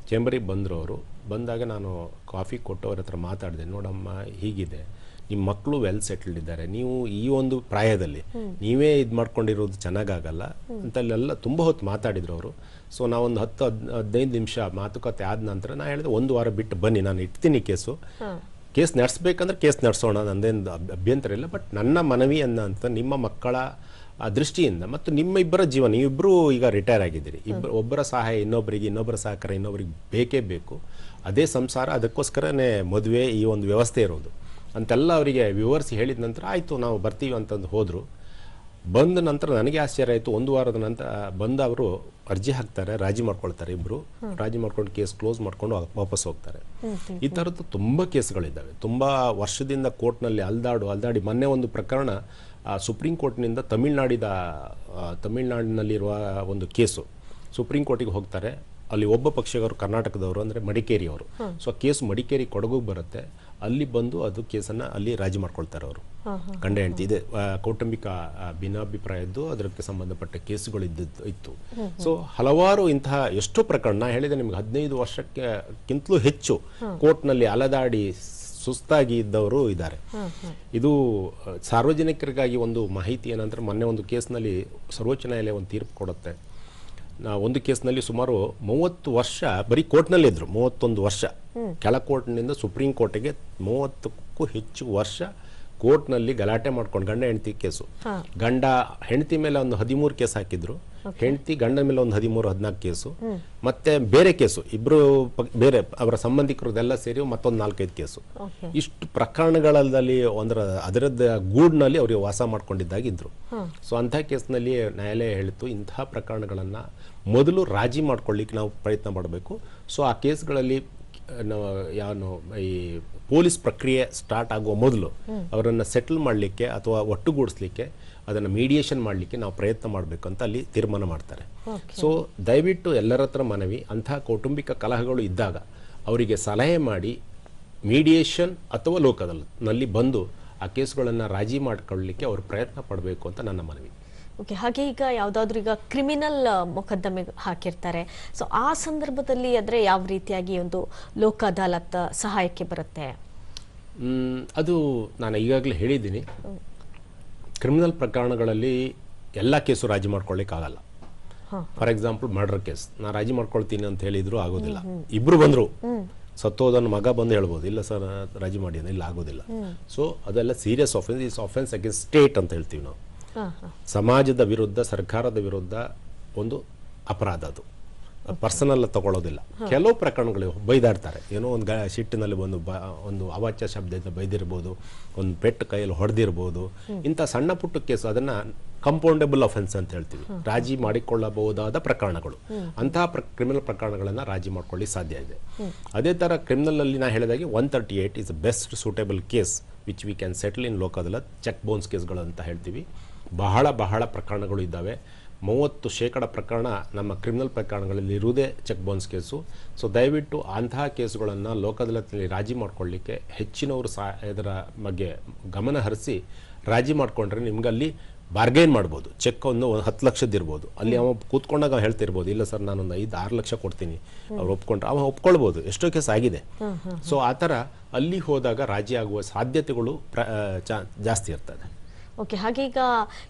ಚೇಂಬರಿಗೆ ಬಂದರು. ಅವರು ಬಂದಾಗ ನಾನು ಕಾಫಿ ಕೊಟ್ಟು ಅವ್ರ ಹತ್ರ ಮಾತಾಡಿದೆ. ನೋಡಮ್ಮ, ಹೀಗಿದೆ, ನಿಮ್ಮ ಮಕ್ಕಳು ವೆಲ್ ಸೆಟಲ್ಡ್ ಇದ್ದಾರೆ, ನೀವು ಈ ಒಂದು ಪ್ರಾಯದಲ್ಲಿ ನೀವೇ ಇದು ಮಾಡ್ಕೊಂಡಿರೋದು ಚೆನ್ನಾಗಾಗಲ್ಲ ಅಂತಲ್ಲೆಲ್ಲ ತುಂಬ ಹೊತ್ತು ಮಾತಾಡಿದ್ರು ಅವರು. ಸೊ ನಾವೊಂದು 10-15 ನಿಮಿಷ ಮಾತುಕತೆ ಆದ ನಂತರ ನಾನು ಹೇಳಿದೆ, 1 ವಾರ ಬಿಟ್ಟು ಬನ್ನಿ, ನಾನು ಇಡ್ತೀನಿ ಕೇಸ್ ನಡೆಸಬೇಕಂದ್ರೆ ಕೇಸ್ ನಡೆಸೋಣ, ನಂದೇನು ಅಭ್ಯಂತರ ಇಲ್ಲ. ಬಟ್ ನನ್ನ ಮನವಿ ಅಂತ ನಿಮ್ಮ ಮಕ್ಕಳ ದೃಷ್ಟಿಯಿಂದ ಮತ್ತು ನಿಮ್ಮ ಇಬ್ಬರ ಜೀವನ, ನೀವಿಬ್ಬರು ಈಗ ರಿಟೈರ್ ಆಗಿದ್ದೀರಿ, ಒಬ್ಬರ ಸಹಾಯ ಇನ್ನೊಬ್ಬರ ಸಹಕಾರ ಇನ್ನೊಬ್ಬರಿಗೆ ಬೇಕೇ ಬೇಕು. ಅದೇ ಸಂಸಾರ, ಅದಕ್ಕೋಸ್ಕರನೇ ಮದುವೆ, ಈ ಒಂದು ವ್ಯವಸ್ಥೆ ಇರೋದು ಅಂತೆಲ್ಲ ಅವರಿಗೆ ವಿವರಿಸಿ ಹೇಳಿದ ನಂತರ ಆಯಿತು ನಾವು ಬರ್ತೀವಿ ಅಂತಂದು ಹೋದರು. ಬಂದ ನಂತರ ನನಗೆ ಆಶ್ಚರ್ಯ ಆಯಿತು. 1 ವಾರದ ನಂತರ ಬಂದು ಅವರು ಅರ್ಜಿ ಹಾಕ್ತಾರೆ, ರಾಜಿ ಮಾಡ್ಕೊಳ್ತಾರೆ, ಇಬ್ಬರು ರಾಜಿ ಮಾಡ್ಕೊಂಡು ಕೇಸ್ ಕ್ಲೋಸ್ ಮಾಡ್ಕೊಂಡು ವಾಪಸ್ ಹೋಗ್ತಾರೆ. ಈ ಥರದ್ದು ತುಂಬ ಕೇಸ್ಗಳಿದ್ದಾವೆ. ತುಂಬ ವರ್ಷದಿಂದ ಕೋರ್ಟ್ನಲ್ಲಿ ಅಲ್ದಾಡಿ ಮೊನ್ನೆ ಒಂದು ಪ್ರಕರಣ ಸುಪ್ರೀಂ ಕೋರ್ಟ್ನಿಂದ ತಮಿಳ್ನಾಡಿನಲ್ಲಿರುವ ಒಂದು ಕೇಸು ಸುಪ್ರೀಂ ಕೋರ್ಟಿಗೆ ಹೋಗ್ತಾರೆ. ಅಲ್ಲಿ ಒಬ್ಬ ಪಕ್ಷದವರು ಕರ್ನಾಟಕದವರು, ಅಂದರೆ ಮಡಿಕೇರಿಯವರು. ಸೊ ಆ ಕೇಸು ಮಡಿಕೇರಿ ಕೊಡಗುಗೆ ಬರುತ್ತೆ. ಅಲ್ಲಿ ಬಂದು ಅದು ಕೇಸನ್ನು ಅಲ್ಲಿ ರಾಜಿ ಮಾಡ್ಕೊಳ್ತಾರೆ ಅವರು, ಗಂಡ ಹೆಂಡತಿ. ಇದೆ ಕೌಟುಂಬಿಕ ಭಿನ್ನಾಭಿಪ್ರಾಯದ್ದು ಅದಕ್ಕೆ ಸಂಬಂಧಪಟ್ಟ ಕೇಸುಗಳು ಇತ್ತು. ಸೊ ಹಲವಾರು ಇಂತಹ ಎಷ್ಟೋ ಪ್ರಕರಣ, ನಾ ಹೇಳಿದೆ ನಿಮ್ಗೆ 15 ವರ್ಷಕ್ಕಿಂತಲೂ ಹೆಚ್ಚು ಕೋರ್ಟ್ನಲ್ಲಿ ಅಲದಾಡಿ ಸುಸ್ತಾಗಿ ಇದ್ದವರು ಇದ್ದಾರೆ. ಇದು ಸಾರ್ವಜನಿಕರಿಗಾಗಿ ಒಂದು ಮಾಹಿತಿ ಏನಂದ್ರೆ, ಮೊನ್ನೆ ಒಂದು ಕೇಸ್ನಲ್ಲಿ ಸರ್ವೋಚ್ಚ ನ್ಯಾಯಾಲಯ ಒಂದು ತೀರ್ಪು ಕೊಡುತ್ತೆ. ಒಂದು ಕೇಸ್ನಲ್ಲಿ ಸುಮಾರು 30 ವರ್ಷ ಬರೀ ಕೋರ್ಟ್ನಲ್ಲಿದ್ದರು. 31 ವರ್ಷ ಕೆಳ ಕೋರ್ಟ್ನಿಂದ ಸುಪ್ರೀಂ ಕೋರ್ಟಿಗೆ 30ಕ್ಕೂ ಹೆಚ್ಚು ವರ್ಷ ಕೋರ್ಟ್ನಲ್ಲಿ ಗಲಾಟೆ ಮಾಡ್ಕೊಂಡು, ಗಂಡ ಹೆಂಡತಿ ಕೇಸು. ಗಂಡ ಹೆಂಡತಿ ಮೇಲೆ ಒಂದು 13 ಕೇಸ್ ಹಾಕಿದ್ರು, ಹೆಂಡತಿ ಗಂಡ ಮೇಲೆ ಒಂದು 13-14 ಕೇಸು, ಮತ್ತೆ ಬೇರೆ ಕೇಸು ಇಬ್ರು ಬೇರೆ ಅವರ ಸಂಬಂಧಿಕರದೆಲ್ಲ ಸೇರಿ ಮತ್ತೊಂದು 4-5 ಕೇಸು. ಇಷ್ಟು ಪ್ರಕರಣಗಳಲ್ಲಿ ಅದರದ್ದು ಗೂಡ್ನಲ್ಲಿ ಅವರಿಗೆ ವಾಸ ಮಾಡ್ಕೊಂಡಿದ್ದಾಗಿದ್ರು. ಸೊ ಅಂಥ ಕೇಸ್ನಲ್ಲಿ ನ್ಯಾಯಾಲಯ ಹೇಳಿತು, ಇಂತಹ ಪ್ರಕರಣಗಳನ್ನು ಮೊದಲು ರಾಜಿ ಮಾಡ್ಕೊಳ್ಳಿಕ್ಕೆ ನಾವು ಪ್ರಯತ್ನ ಮಾಡಬೇಕು. ಸೊ ಆ ಕೇಸ್ಗಳಲ್ಲಿ ಈ ಪೊಲೀಸ್ ಪ್ರಕ್ರಿಯೆ ಸ್ಟಾರ್ಟ್ ಆಗುವ ಮೊದಲು ಅವರನ್ನು ಸೆಟಲ್ ಮಾಡಲಿಕ್ಕೆ ಅಥವಾ ಒಟ್ಟುಗೂಡಿಸ್ಲಿಕ್ಕೆ, ಅದನ್ನು ಮೀಡಿಯೇಷನ್ ಮಾಡಲಿಕ್ಕೆ ನಾವು ಪ್ರಯತ್ನ ಮಾಡಬೇಕು ಅಂತ ಅಲ್ಲಿ ತೀರ್ಮಾನ ಮಾಡ್ತಾರೆ. ಸೊ ದಯವಿಟ್ಟು ಎಲ್ಲರ ಹತ್ರ ಮನವಿ, ಅಂತಹ ಕೌಟುಂಬಿಕ ಕಲಹಗಳು ಇದ್ದಾಗ ಅವರಿಗೆ ಸಲಹೆ ಮಾಡಿ ಮೀಡಿಯೇಷನ್ ಅಥವಾ ಲೋಕ್ ಅದಾಲತ್ನಲ್ಲಿ ಬಂದು ಆ ಕೇಸ್ಗಳನ್ನು ರಾಜಿ ಮಾಡಿಕೊಳ್ಳಲಿಕ್ಕೆ ಅವರು ಪ್ರಯತ್ನ ಪಡಬೇಕು ಅಂತ ನನ್ನ ಮನವಿ. ಓಕೆ, ಹಾಗೆ ಈಗ ಯಾವುದಾದ್ರೂ ಈಗ ಕ್ರಿಮಿನಲ್ ಮೊಕದ್ದಮೆ ಹಾಕಿರ್ತಾರೆ, ಸೊ ಆ ಸಂದರ್ಭದಲ್ಲಿ ಆದರೆ ಯಾವ ರೀತಿಯಾಗಿ ಒಂದು ಲೋಕ್ ಅದಾಲತ್ ಸಹಾಯಕ್ಕೆ ಬರುತ್ತೆ? ಅದು ನಾನು ಈಗಾಗಲೇ ಹೇಳಿದ್ದೀನಿ, ಕ್ರಿಮಿನಲ್ ಪ್ರಕರಣಗಳಲ್ಲಿ ಎಲ್ಲ ಕೇಸು ರಾಜಿ ಮಾಡ್ಕೊಳ್ಳಿಕ್ಕಾಗಲ್ಲ. ಫಾರ್ ಎಕ್ಸಾಂಪಲ್ ಮರ್ಡರ್ ಕೇಸ್ ನಾ ರಾಜಿ ಮಾಡ್ಕೊಳ್ತೀನಿ ಅಂತ ಹೇಳಿದ್ರು ಆಗೋದಿಲ್ಲ. ಇಬ್ರು ಬಂದರು, ಸತ್ತೋದನ್ನ ಮಗ ಬಂದು ಹೇಳ್ಬೋದು, ಇಲ್ಲ ಸರ್ ರಾಜಿ ಮಾಡಿ, ಇಲ್ಲ ಆಗೋದಿಲ್ಲ. ಸೊ ಅದೆಲ್ಲ serious offence. Is offence against state ಅಂತ ಹೇಳ್ತೀವಿ ನಾವು. ಸಮಾಜದ ವಿರುದ್ಧ, ಸರ್ಕಾರದ ವಿರುದ್ಧ ಒಂದು ಅಪರಾಧ. ಅದು ಪರ್ಸನಲ್ ತಗೊಳ್ಳೋದಿಲ್ಲ. ಕೆಲವು ಪ್ರಕರಣಗಳು ಬೈದಾಡ್ತಾರೆ, ಏನೋ ಒಂದು ಸಿಟ್ಟಿನಲ್ಲಿ ಒಂದು ಅವಾಚ್ಯ ಶಬ್ದದಿಂದ ಬೈದಿರ್ಬೋದು, ಒಂದು ಪೆಟ್ಟು ಕೈಯಲ್ಲಿ ಹೊಡೆದಿರ್ಬೋದು. ಇಂಥ ಸಣ್ಣ ಪುಟ್ಟ ಕೇಸು ಅದನ್ನು ಕಂಪೌಂಡೇಬಲ್ ಅಫೆನ್ಸ್ ಅಂತ ಹೇಳ್ತೀವಿ, ರಾಜಿ ಮಾಡಿಕೊಳ್ಳಬಹುದಾದ ಪ್ರಕರಣಗಳು. ಅಂತಹ ಕ್ರಿಮಿನಲ್ ಪ್ರಕರಣಗಳನ್ನು ರಾಜಿ ಮಾಡ್ಕೊಳ್ಳಿ ಸಾಧ್ಯ ಇದೆ. ಅದೇ ಥರ ಕ್ರಿಮಿನಲಲ್ಲಿ ನಾ ಹೇಳಿದಾಗೆ 138 is best suitable case which we can settle in Lok Adalat. Cheque bounce ಕೇಸ್ಗಳು ಅಂತ ಹೇಳ್ತೀವಿ. ಬಹಳ ಪ್ರಕರಣಗಳು ಇದ್ದಾವೆ. 30% ಪ್ರಕರಣ ನಮ್ಮ ಕ್ರಿಮಿನಲ್ ಪ್ರಕರಣಗಳಲ್ಲಿ ಇರುವುದೇ ಚೆಕ್ ಬೌನ್ಸ್ ಕೇಸು. ಸೊ ದಯವಿಟ್ಟು ಅಂತಹ ಕೇಸುಗಳನ್ನು ಲೋಕ್ ಅದಾಲತ್ನಲ್ಲಿ ರಾಜಿ ಮಾಡ್ಕೊಳ್ಳಿಕ್ಕೆ ಹೆಚ್ಚಿನವರು ಇದರ ಬಗ್ಗೆ ಗಮನ ಹರಿಸಿ ರಾಜಿ ಮಾಡಿಕೊಂಡ್ರೆ ನಿಮ್ಗೆ ಅಲ್ಲಿ ಬಾರ್ಗೈನ್ ಮಾಡ್ಬೋದು. ಚೆಕ್ ಒಂದು 10 ಲಕ್ಷದ್ದು ಇರ್ಬೋದು, ಅಲ್ಲಿ ಅವ ಕೂತ್ಕೊಂಡಾಗ ಹೇಳ್ತಿರ್ಬೋದು, ಇಲ್ಲ ಸರ್ ನಾನೊಂದು 5-6 ಲಕ್ಷ ಕೊಡ್ತೀನಿ, ಅವ್ರು ಒಪ್ಕೊಂಡ್ರೆ ಅವ ಒಪ್ಕೊಳ್ಬೋದು. ಎಷ್ಟೋ ಕೇಸ್ ಆಗಿದೆ. ಸೊ ಆ ಥರ ಅಲ್ಲಿ ಹೋದಾಗ ರಾಜಿ ಆಗುವ ಸಾಧ್ಯತೆಗಳು ಜಾಸ್ತಿ ಇರ್ತದೆ. ಓಕೆ, ಹಾಗೆ ಈಗ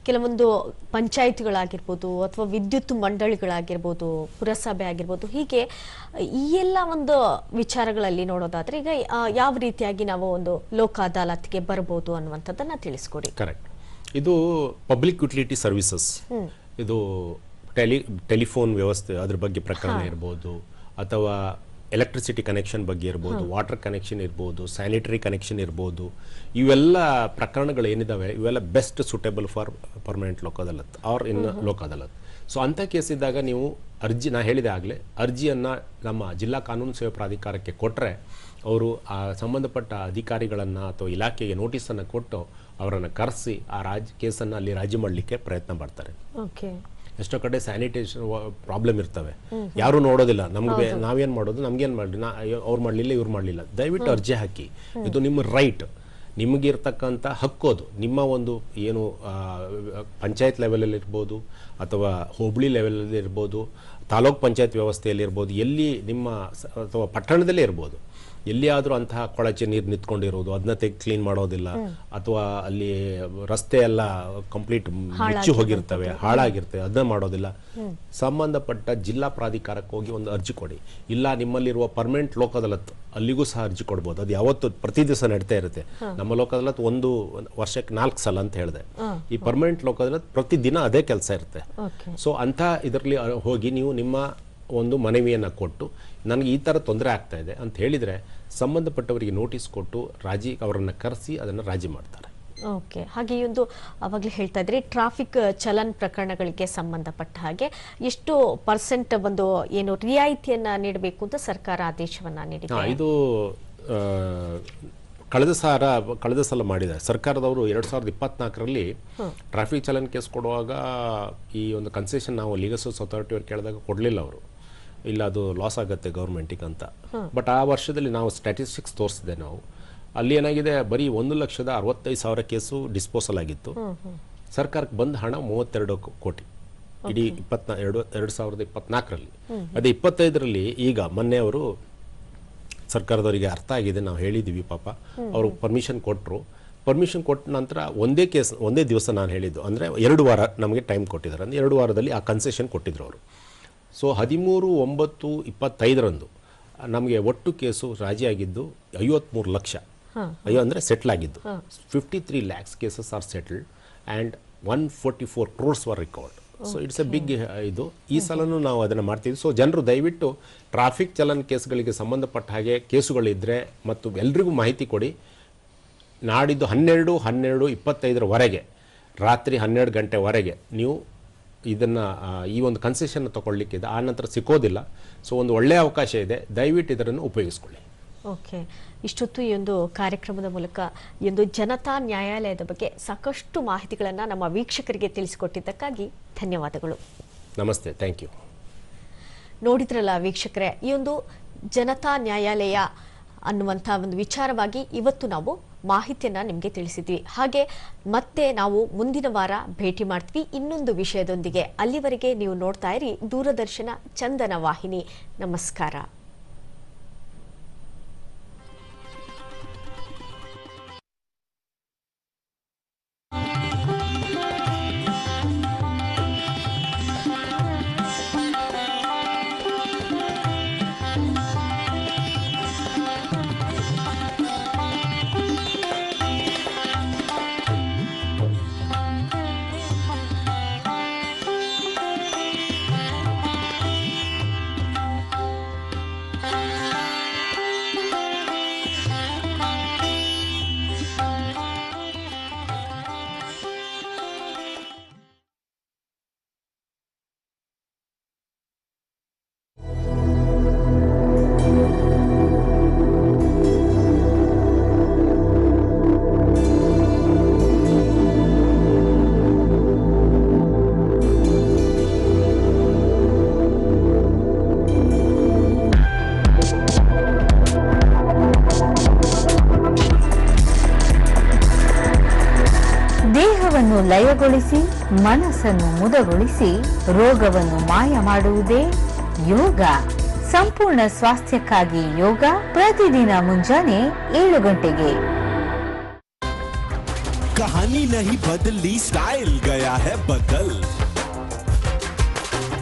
ಕೆಲವೊಂದು ಪಂಚಾಯಿತಿಗಳಾಗಿರ್ಬೋದು ಅಥವಾ ವಿದ್ಯುತ್ ಮಂಡಳಿಗಳಾಗಿರ್ಬೋದು, ಪುರಸಭೆ ಆಗಿರ್ಬೋದು, ಹೀಗೆ ಈ ಎಲ್ಲ ಒಂದು ವಿಚಾರಗಳಲ್ಲಿ ನೋಡೋದಾದ್ರೆ ಈಗ ಯಾವ ರೀತಿಯಾಗಿ ನಾವು ಒಂದು ಲೋಕ್ ಅದಾಲತ್ಗೆ ಬರ್ಬೋದು ಅನ್ನುವಂಥದ್ದನ್ನ ತಿಳಿಸ್ಕೊಡಿ. ಕರೆಕ್ಟ್. ಇದು ಪಬ್ಲಿಕ್ ಯುಟಿಲಿಟಿ ಸರ್ವಿಸಸ್, ಇದು ಟೆಲಿಫೋನ್ ವ್ಯವಸ್ಥೆ ಅದ್ರ ಬಗ್ಗೆ ಪ್ರಕರಣ ಇರ್ಬೋದು, ಅಥವಾ ಎಲೆಕ್ಟ್ರಿಸಿಟಿ ಕನೆಕ್ಷನ್ ಬಗ್ಗೆ ಇರ್ಬೋದು, ವಾಟರ್ ಕನೆಕ್ಷನ್ ಇರ್ಬೋದು, ಸ್ಯಾನಿಟರಿ ಕನೆಕ್ಷನ್ ಇರ್ಬೋದು. ಇವೆಲ್ಲ ಪ್ರಕರಣಗಳು ಏನಿದ್ದಾವೆ ಇವೆಲ್ಲ best suitable for permanent Lok Adalat or in Lok Adalat. So ಅಂಥ ಕೇಸ್ ಇದ್ದಾಗ ನೀವು ಅರ್ಜಿ, ನಾ ಹೇಳಿದೆ ಆಗಲೇ, ಅರ್ಜಿಯನ್ನು ನಮ್ಮ ಜಿಲ್ಲಾ ಕಾನೂನು ಸೇವೆ ಪ್ರಾಧಿಕಾರಕ್ಕೆ ಕೊಟ್ಟರೆ ಅವರು ಆ ಸಂಬಂಧಪಟ್ಟ ಅಧಿಕಾರಿಗಳನ್ನು ಅಥವಾ ಇಲಾಖೆಗೆ ನೋಟಿಸನ್ನು ಕೊಟ್ಟು ಅವರನ್ನು ಕರೆಸಿ ಆ ಕೇಸನ್ನು ಅಲ್ಲಿ ರಾಜಿ ಮಾಡಲಿಕ್ಕೆ ಪ್ರಯತ್ನ ಮಾಡ್ತಾರೆ. ಓಕೆ, ಎಷ್ಟೋ ಕಡೆ ಸ್ಯಾನಿಟೇಷನ್ ಪ್ರಾಬ್ಲಮ್ ಇರ್ತವೆ, ಯಾರು ನೋಡೋದಿಲ್ಲ. ನಮ್ಗೆ ನಾವೇನು ಮಾಡೋದು, ನಮ್ಗೇನು ಮಾಡಲಿ, ಅವ್ರು ಮಾಡಲಿಲ್ಲ ಇವ್ರು ಮಾಡಲಿಲ್ಲ. ದಯವಿಟ್ಟು ಅರ್ಜಿ ಹಾಕಿ, ಇದು ನಿಮ್ಮ ರೈಟ್, ನಿಮಗಿರ್ತಕ್ಕಂಥ ಹಕ್ಕೋದು. ನಿಮ್ಮ ಒಂದು ಏನು ಪಂಚಾಯತ್ ಲೆವೆಲಲ್ಲಿ ಇರ್ಬೋದು, ಅಥವಾ ಹೋಬಳಿ ಲೆವೆಲಲ್ಲಿ ಇರ್ಬೋದು, ತಾಲೂಕ್ ಪಂಚಾಯತ್ ವ್ಯವಸ್ಥೆಯಲ್ಲಿ ಇರ್ಬೋದು, ಎಲ್ಲಿ ನಿಮ್ಮ ಅಥವಾ ಪಟ್ಟಣದಲ್ಲೇ ಇರ್ಬೋದು, ಎಲ್ಲಿಯಾದರೂ ಅಂತಹ ಕೊಳಚೆ ನೀರು ನಿಂತ್ಕೊಂಡಿರೋದು ಅದನ್ನ ಕ್ಲೀನ್ ಮಾಡೋದಿಲ್ಲ, ಅಥವಾ ಅಲ್ಲಿ ರಸ್ತೆ ಎಲ್ಲ ಕಂಪ್ಲೀಟ್ ಮುಚ್ಚಿ ಹೋಗಿರ್ತವೆ, ಹಾಳಾಗಿರ್ತವೆ, ಅದನ್ನ ಮಾಡೋದಿಲ್ಲ. ಸಂಬಂಧಪಟ್ಟ ಜಿಲ್ಲಾ ಪ್ರಾಧಿಕಾರಕ್ಕೆ ಹೋಗಿ ಒಂದು ಅರ್ಜಿ ಕೊಡಿ. ಇಲ್ಲ ನಿಮ್ಮಲ್ಲಿರುವ ಪರ್ಮನೆಂಟ್ ಲೋಕ್ ಅದಾಲತ್ ಅಲ್ಲಿಗೂ ಸಹ ಅರ್ಜಿ ಕೊಡ್ಬೋದು. ಅದು ಯಾವತ್ತು ಪ್ರತಿ ದಿವಸ ನಡೀತಾ ಇರುತ್ತೆ. ನಮ್ಮ ಲೋಕ್ ಅದಾಲತ್ ಒಂದು ವರ್ಷಕ್ಕೆ 4 ಸಲ ಅಂತ ಹೇಳಿದೆ. ಈ ಪರ್ಮನೆಂಟ್ ಲೋಕ್ ಅದಾಲತ್ ಪ್ರತಿದಿನ ಅದೇ ಕೆಲಸ ಇರುತ್ತೆ. ಸೊ ಅಂತ ಇದರಲ್ಲಿ ಹೋಗಿ ನೀವು ನಿಮ್ಮ ಒಂದು ಮನವಿಯನ್ನು ಕೊಟ್ಟು ನನಗೆ ಈ ಥರ ತೊಂದರೆ ಆಗ್ತಾ ಇದೆ ಅಂತ ಹೇಳಿದರೆ ಸಂಬಂಧಪಟ್ಟವರಿಗೆ ನೋಟಿಸ್ ಕೊಟ್ಟು ಅವರನ್ನು ಕರೆಸಿ ಅದನ್ನು ರಾಜಿ ಮಾಡ್ತಾರೆ. ಓಕೆ. ಹಾಗೆ ಈ ಒಂದು ಅವಾಗಲೇ ಹೇಳ್ತಾ ಇದ್ರಿ ಟ್ರಾಫಿಕ್ ಚಲನ್ ಪ್ರಕರಣಗಳಿಗೆ ಸಂಬಂಧಪಟ್ಟ ಹಾಗೆ ಎಷ್ಟು ಪರ್ಸೆಂಟ್ ಒಂದು ಏನು ರಿಯಾಯಿತಿಯನ್ನ ನೀಡಬೇಕು ಅಂತ ಸರ್ಕಾರ ಆದೇಶವನ್ನ ನೀಡಿದೆ. ಇದು ಕಳೆದ ಸಲ ಮಾಡಿದ್ದಾರೆ ಸರ್ಕಾರದವರು 2024ರಲ್ಲಿ ಟ್ರಾಫಿಕ್ ಚಲನ್ ಕೇಸ್ ಕೊಡುವಾಗ ಈ ಒಂದು ಕನ್ಸೆಷನ್ ನಾವು ಲೀಗಲ್ ಸರ್ವಿಸ್ ಅಥಾರಿಟಿ ಅವ್ರು ಕೇಳಿದಾಗ ಕೊಡಲಿಲ್ಲ ಅವರು, ಇಲ್ಲ ಅದು ಲಾಸ್ ಆಗುತ್ತೆ ಗೌರ್ಮೆಂಟಿಗೆ ಅಂತ. ಬಟ್ ಆ ವರ್ಷದಲ್ಲಿ ನಾವು ಸ್ಟ್ಯಾಟಿಸ್ಟಿಕ್ಸ್ ತೋರಿಸಿದೆ ನಾವು, ಅಲ್ಲಿ ಏನಾಗಿದೆ ಬರೀ 1,65,000 ಕೇಸು ಡಿಸ್ಪೋಸಲ್ ಆಗಿತ್ತು. ಸರ್ಕಾರಕ್ಕೆ ಬಂದ ಹಣ 32 ಕೋಟಿ ಇಡೀ 2024ರಲ್ಲಿ. ಅದೇ 25ರಲ್ಲಿ ಈಗ ಮೊನ್ನೆ ಅವರು ಸರ್ಕಾರದವರಿಗೆ ಅರ್ಥ ಆಗಿದೆ, ನಾವು ಹೇಳಿದ್ದೀವಿ ಪಾಪ, ಅವರು ಪರ್ಮಿಷನ್ ಕೊಟ್ಟರು. ಪರ್ಮಿಷನ್ ಕೊಟ್ಟ ನಂತರ ಒಂದೇ ದಿವಸ ನಾನು ಹೇಳಿದ್ದು ಅಂದರೆ 2 ವಾರ ನಮಗೆ ಟೈಮ್ ಕೊಟ್ಟಿದ್ದಾರೆ. ಅಂದರೆ 2 ವಾರದಲ್ಲಿ ಆ ಕನ್ಸೆಷನ್ ಕೊಟ್ಟಿದ್ರು ಅವರು. ಸೊ 13/9/25ರಂದು ನಮಗೆ ಒಟ್ಟು ಕೇಸು ರಾಜಿಯಾಗಿದ್ದು 53 ಲಕ್ಷ ಅಂದರೆ ಸೆಟ್ಲ್ ಆಗಿದ್ದು. 53 lakhs cases are settled and 144 crores were recovered. So it's a big ಇದು. ಈ ಸಲನೂ ನಾವು ಅದನ್ನು ಮಾಡ್ತೀವಿ. ಸೊ ಜನರು ದಯವಿಟ್ಟು ಟ್ರಾಫಿಕ್ ಚಲನ್ ಕೇಸ್ಗಳಿಗೆ ಸಂಬಂಧಪಟ್ಟ ಹಾಗೆ ಕೇಸುಗಳಿದ್ದರೆ ಮತ್ತು ಎಲ್ರಿಗೂ ಮಾಹಿತಿ ಕೊಡಿ. ನಾಡಿದ್ದು 12/12/25 ರಾತ್ರಿ 12 ಗಂಟೆವರೆಗೆ ನೀವು ಇದನ್ನು ಈ ಒಂದು ಕನ್ಸೆಷನ್ ತಗೊಳ್ಳಿಕ್ಕಿದೆ, ಆ ನಂತರ ಸಿಕ್ಕೋದಿಲ್ಲ. ಸೊ ಒಂದು ಒಳ್ಳೆಯ ಅವಕಾಶ ಇದೆ, ದಯವಿಟ್ಟು ಇದನ್ನು ಉಪಯೋಗಿಸ್ಕೊಳ್ಳಿ. ಓಕೆ. ಇಷ್ಟೊತ್ತು ಈ ಒಂದು ಕಾರ್ಯಕ್ರಮದ ಮೂಲಕ ಈ ಒಂದು ಜನತಾ ನ್ಯಾಯಾಲಯದ ಬಗ್ಗೆ ಸಾಕಷ್ಟು ಮಾಹಿತಿಗಳನ್ನು ನಮ್ಮ ವೀಕ್ಷಕರಿಗೆ ತಿಳಿಸಿಕೊಟ್ಟಿದ್ದಕ್ಕಾಗಿ ಧನ್ಯವಾದಗಳು. ನಮಸ್ತೆ, ಥ್ಯಾಂಕ್ ಯು. ನೋಡಿದ್ರಲ್ಲ ವೀಕ್ಷಕರೇ, ಈ ಒಂದು ಜನತಾ ನ್ಯಾಯಾಲಯ ಅನ್ನುವಂಥ ಒಂದು ವಿಚಾರವಾಗಿ ಇವತ್ತು ನಾವು ಮಾಹಿತಿಯನ್ನು ನಿಮಗೆ ತಿಳಿಸಿದ್ವಿ. ಹಾಗೆ ಮತ್ತೆ ನಾವು ಮುಂದಿನ ವಾರ ಭೇಟಿ ಮಾಡ್ತೀವಿ ಇನ್ನೊಂದು ವಿಷಯದೊಂದಿಗೆ. ಅಲ್ಲಿವರೆಗೆ ನೀವು ನೋಡ್ತಾ ಇರಿ ದೂರದರ್ಶನ ಚಂದನ ವಾಹಿನಿ. ನಮಸ್ಕಾರ. ದೇಹವನ್ನು ಲಯಗೊಳಿಸಿ ಮನಸ್ಸನ್ನು ಮುದಗೊಳಿಸಿ ರೋಗವನ್ನು ಮಾಯ ಮಾಡುವುದೇ ಯೋಗ. ಸಂಪೂರ್ಣ ಸ್ವಾಸ್ಥ್ಯಕ್ಕಾಗಿ ಯೋಗ ಪ್ರತಿದಿನ ಮುಂಜಾನೆ 7 ಗಂಟೆಗೆ. कहानी नहीं बदली, स्टाइल गया है बदल.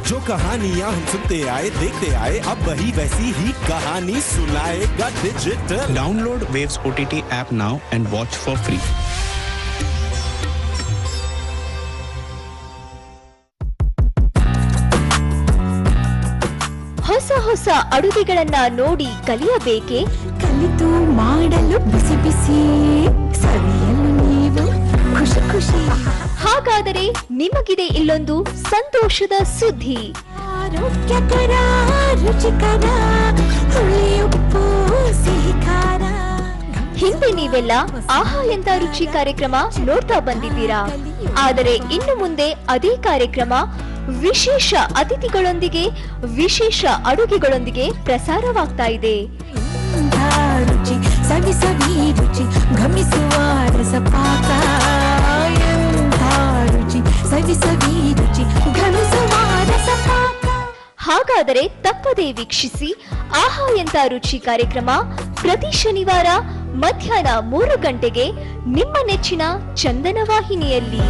जो कहानियां हम सुनते आए देखते आए, अब वही वैसी ही कहानी सुनाएगा digital. Download Waves OTT app now and watch for free. ಹೊಸ ಹೊಸ ಅಡುಗೆಗಳನ್ನ ನೋಡಿ ಕಲಿಯಬೇಕೆ? ಕಲಿತು ಮಾಡಲು ಬಿಸಿ ಬಿಸಿ ಸವಿಯಲು ನೀವು ಖುಷಿ ಖುಷಿ. ಹಾಗಾದರೆ ನಿಮಗಿದೆ ಇಲ್ಲೊಂದು ಸಂತೋಷದ ಸುದ್ದಿ. ಆರೋಗ್ಯಕರ ರುಚಿಕರ ಹುಳಿಯುಪ್ಪು ಸಿಹಿ ಖಾರ. ಹಿಂದೆ ನೀವೆಲ್ಲ ಆಹಾ ಎಂತ ರುಚಿ ಕಾರ್ಯಕ್ರಮ ನೋಡ್ತಾ ಬಂದಿದ್ದೀರಾ. ಆದರೆ ಇನ್ನು ಮುಂದೆ ಅದೇ ಕಾರ್ಯಕ್ರಮ ವಿಶೇಷ ಅತಿಥಿಗಳೊಂದಿಗೆ, ವಿಶೇಷ ಅಡುಗೆಗಳೊಂದಿಗೆ ಪ್ರಸಾರವಾಗ್ತಾ ಇದೆ. ರುಚಿ ಸವಿ ಸವಿ ರುಚಿ ಘಮಿಸುವ ರಸಪಾಕ. ರುಚಿ ಸವಿ ಸವಿ ರುಚಿ ಘಮಿಸುವ ರಸಪಾಕ. ಹಾಗಾದರೆ ತಪ್ಪದೇ ವೀಕ್ಷಿಸಿ ಆಹಾ ಎಂತ ರುಚಿ ಕಾರ್ಯಕ್ರಮ ಪ್ರತಿ ಶನಿವಾರ ಮಧ್ಯಾಹ್ನ 3 ಗಂಟೆಗೆ ನಿಮ್ಮ ನೆಚ್ಚಿನ ಚಂದನ ವಾಹಿನಿಯಲ್ಲಿ.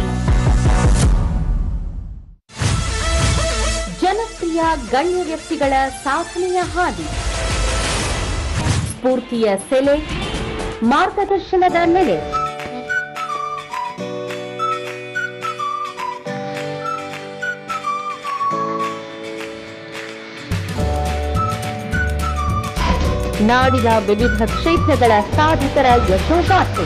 ಜನಪ್ರಿಯ ಗಣ್ಯ ವ್ಯಕ್ತಿಗಳ ಸಾಧನೆಯ ಹಾದಿ, ಸ್ಫೂರ್ತಿಯ ಸೆಲೆ, ಮಾರ್ಗದರ್ಶನದ ನೆಲೆ. ನಾಡಿನ ವಿವಿಧ ಕ್ಷೇತ್ರಗಳ ಸಾಧಕರ ಯಶೋಗಾಥೆ.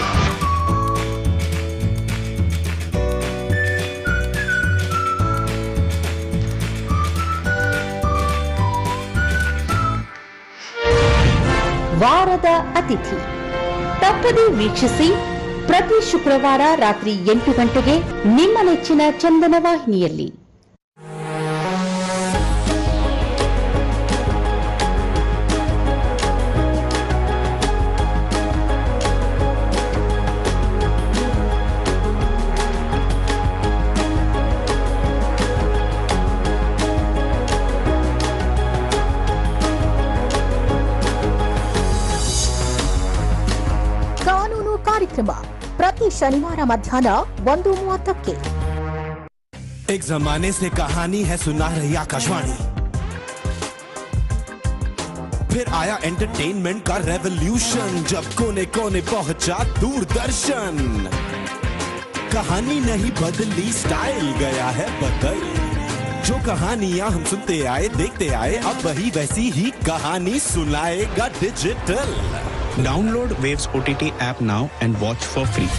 ವಾರದ ಅತಿಥಿ. ತಪ್ಪದೇ ವೀಕ್ಷಿಸಿ ಪ್ರತಿ ಶುಕ್ರವಾರ ರಾತ್ರಿ 8 ಗಂಟೆಗೆ ನಿಮ್ಮ ನೆಚ್ಚಿನ ಚಂದನ ವಾಹಿನಿಯಲ್ಲಿ. ಕಾನೂನು ಕಾರ್ಯಕ್ರಮ ಪ್ರತಿ ಶನಿವಾರ ಮಧ್ಯಾಹ್ನ 1:30ಕ್ಕೆ. एक जमाने से कहानी है सुना रही आकाशवाणी, फिर आया एंटरटेनमेंट का रेवोल्यूशन, जब कोने कोने पहुंचा दूरदर्शन. कहानी नहीं बदली, स्टाइल गया है बदल. जो कहानियां हम सुनते आए देखते आए, अब वही वैसी ही कहानी सुनाएगा digital. Download Waves OTT app now and watch for free.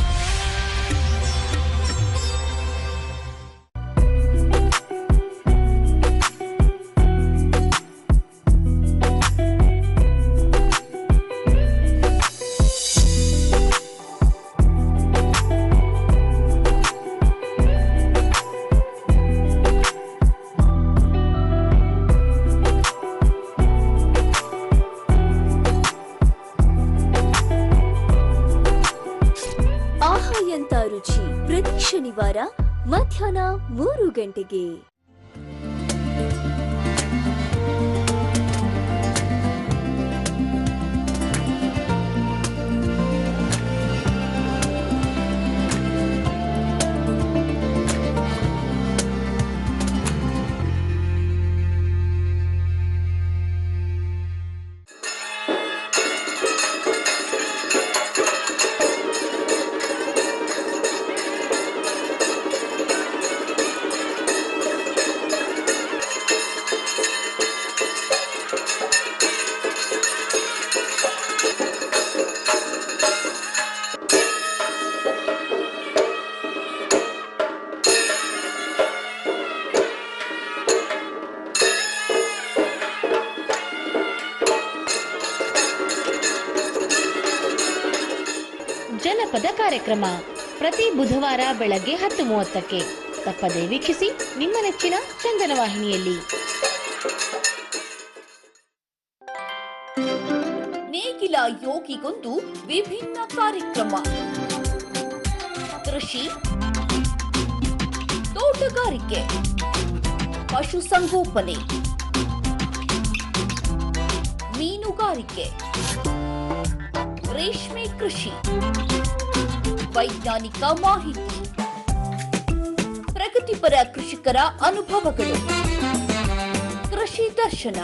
ರುಚಿ ಪ್ರತಿ ಶನಿವಾರ ಮಧ್ಯಾಹ್ನ 3 ಗಂಟೆಗೆ. ಜನಪದ ಕಾರ್ಯಕ್ರಮ ಪ್ರತಿ ಬುಧವಾರ ಬೆಳಗ್ಗೆ 10:30ಕ್ಕೆ. ತಪ್ಪದೇ ವೀಕ್ಷಿಸಿ ನಿಮ್ಮ ನೆಚ್ಚಿನ ಚಂದನ ವಾಹಿನಿಯಲ್ಲಿ. ನೇಗಿಲ ಯೋಗಿಗೊಂದು ವಿಭಿನ್ನ ಕಾರ್ಯಕ್ರಮ. ಕೃಷಿ, ತೋಟಗಾರಿಕೆ, ಪಶುಸಂಗೋಪನೆ, ಮೀನುಗಾರಿಕೆ, ರೇಷ್ಮೆ ಕೃಷಿ, ವೈಜ್ಞಾನಿಕ ಮಾಹಿತಿ, ಪ್ರಗತಿಪರ ಕೃಷಿಕರ ಅನುಭವಗಳು. ಕೃಷಿ ದರ್ಶನ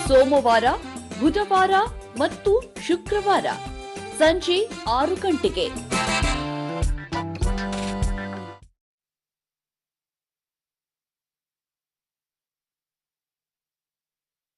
ಸೋಮವಾರ, ಬುಧವಾರ ಮತ್ತು ಶುಕ್ರವಾರ ಸಂಜೆ 6 ಗಂಟೆಗೆ.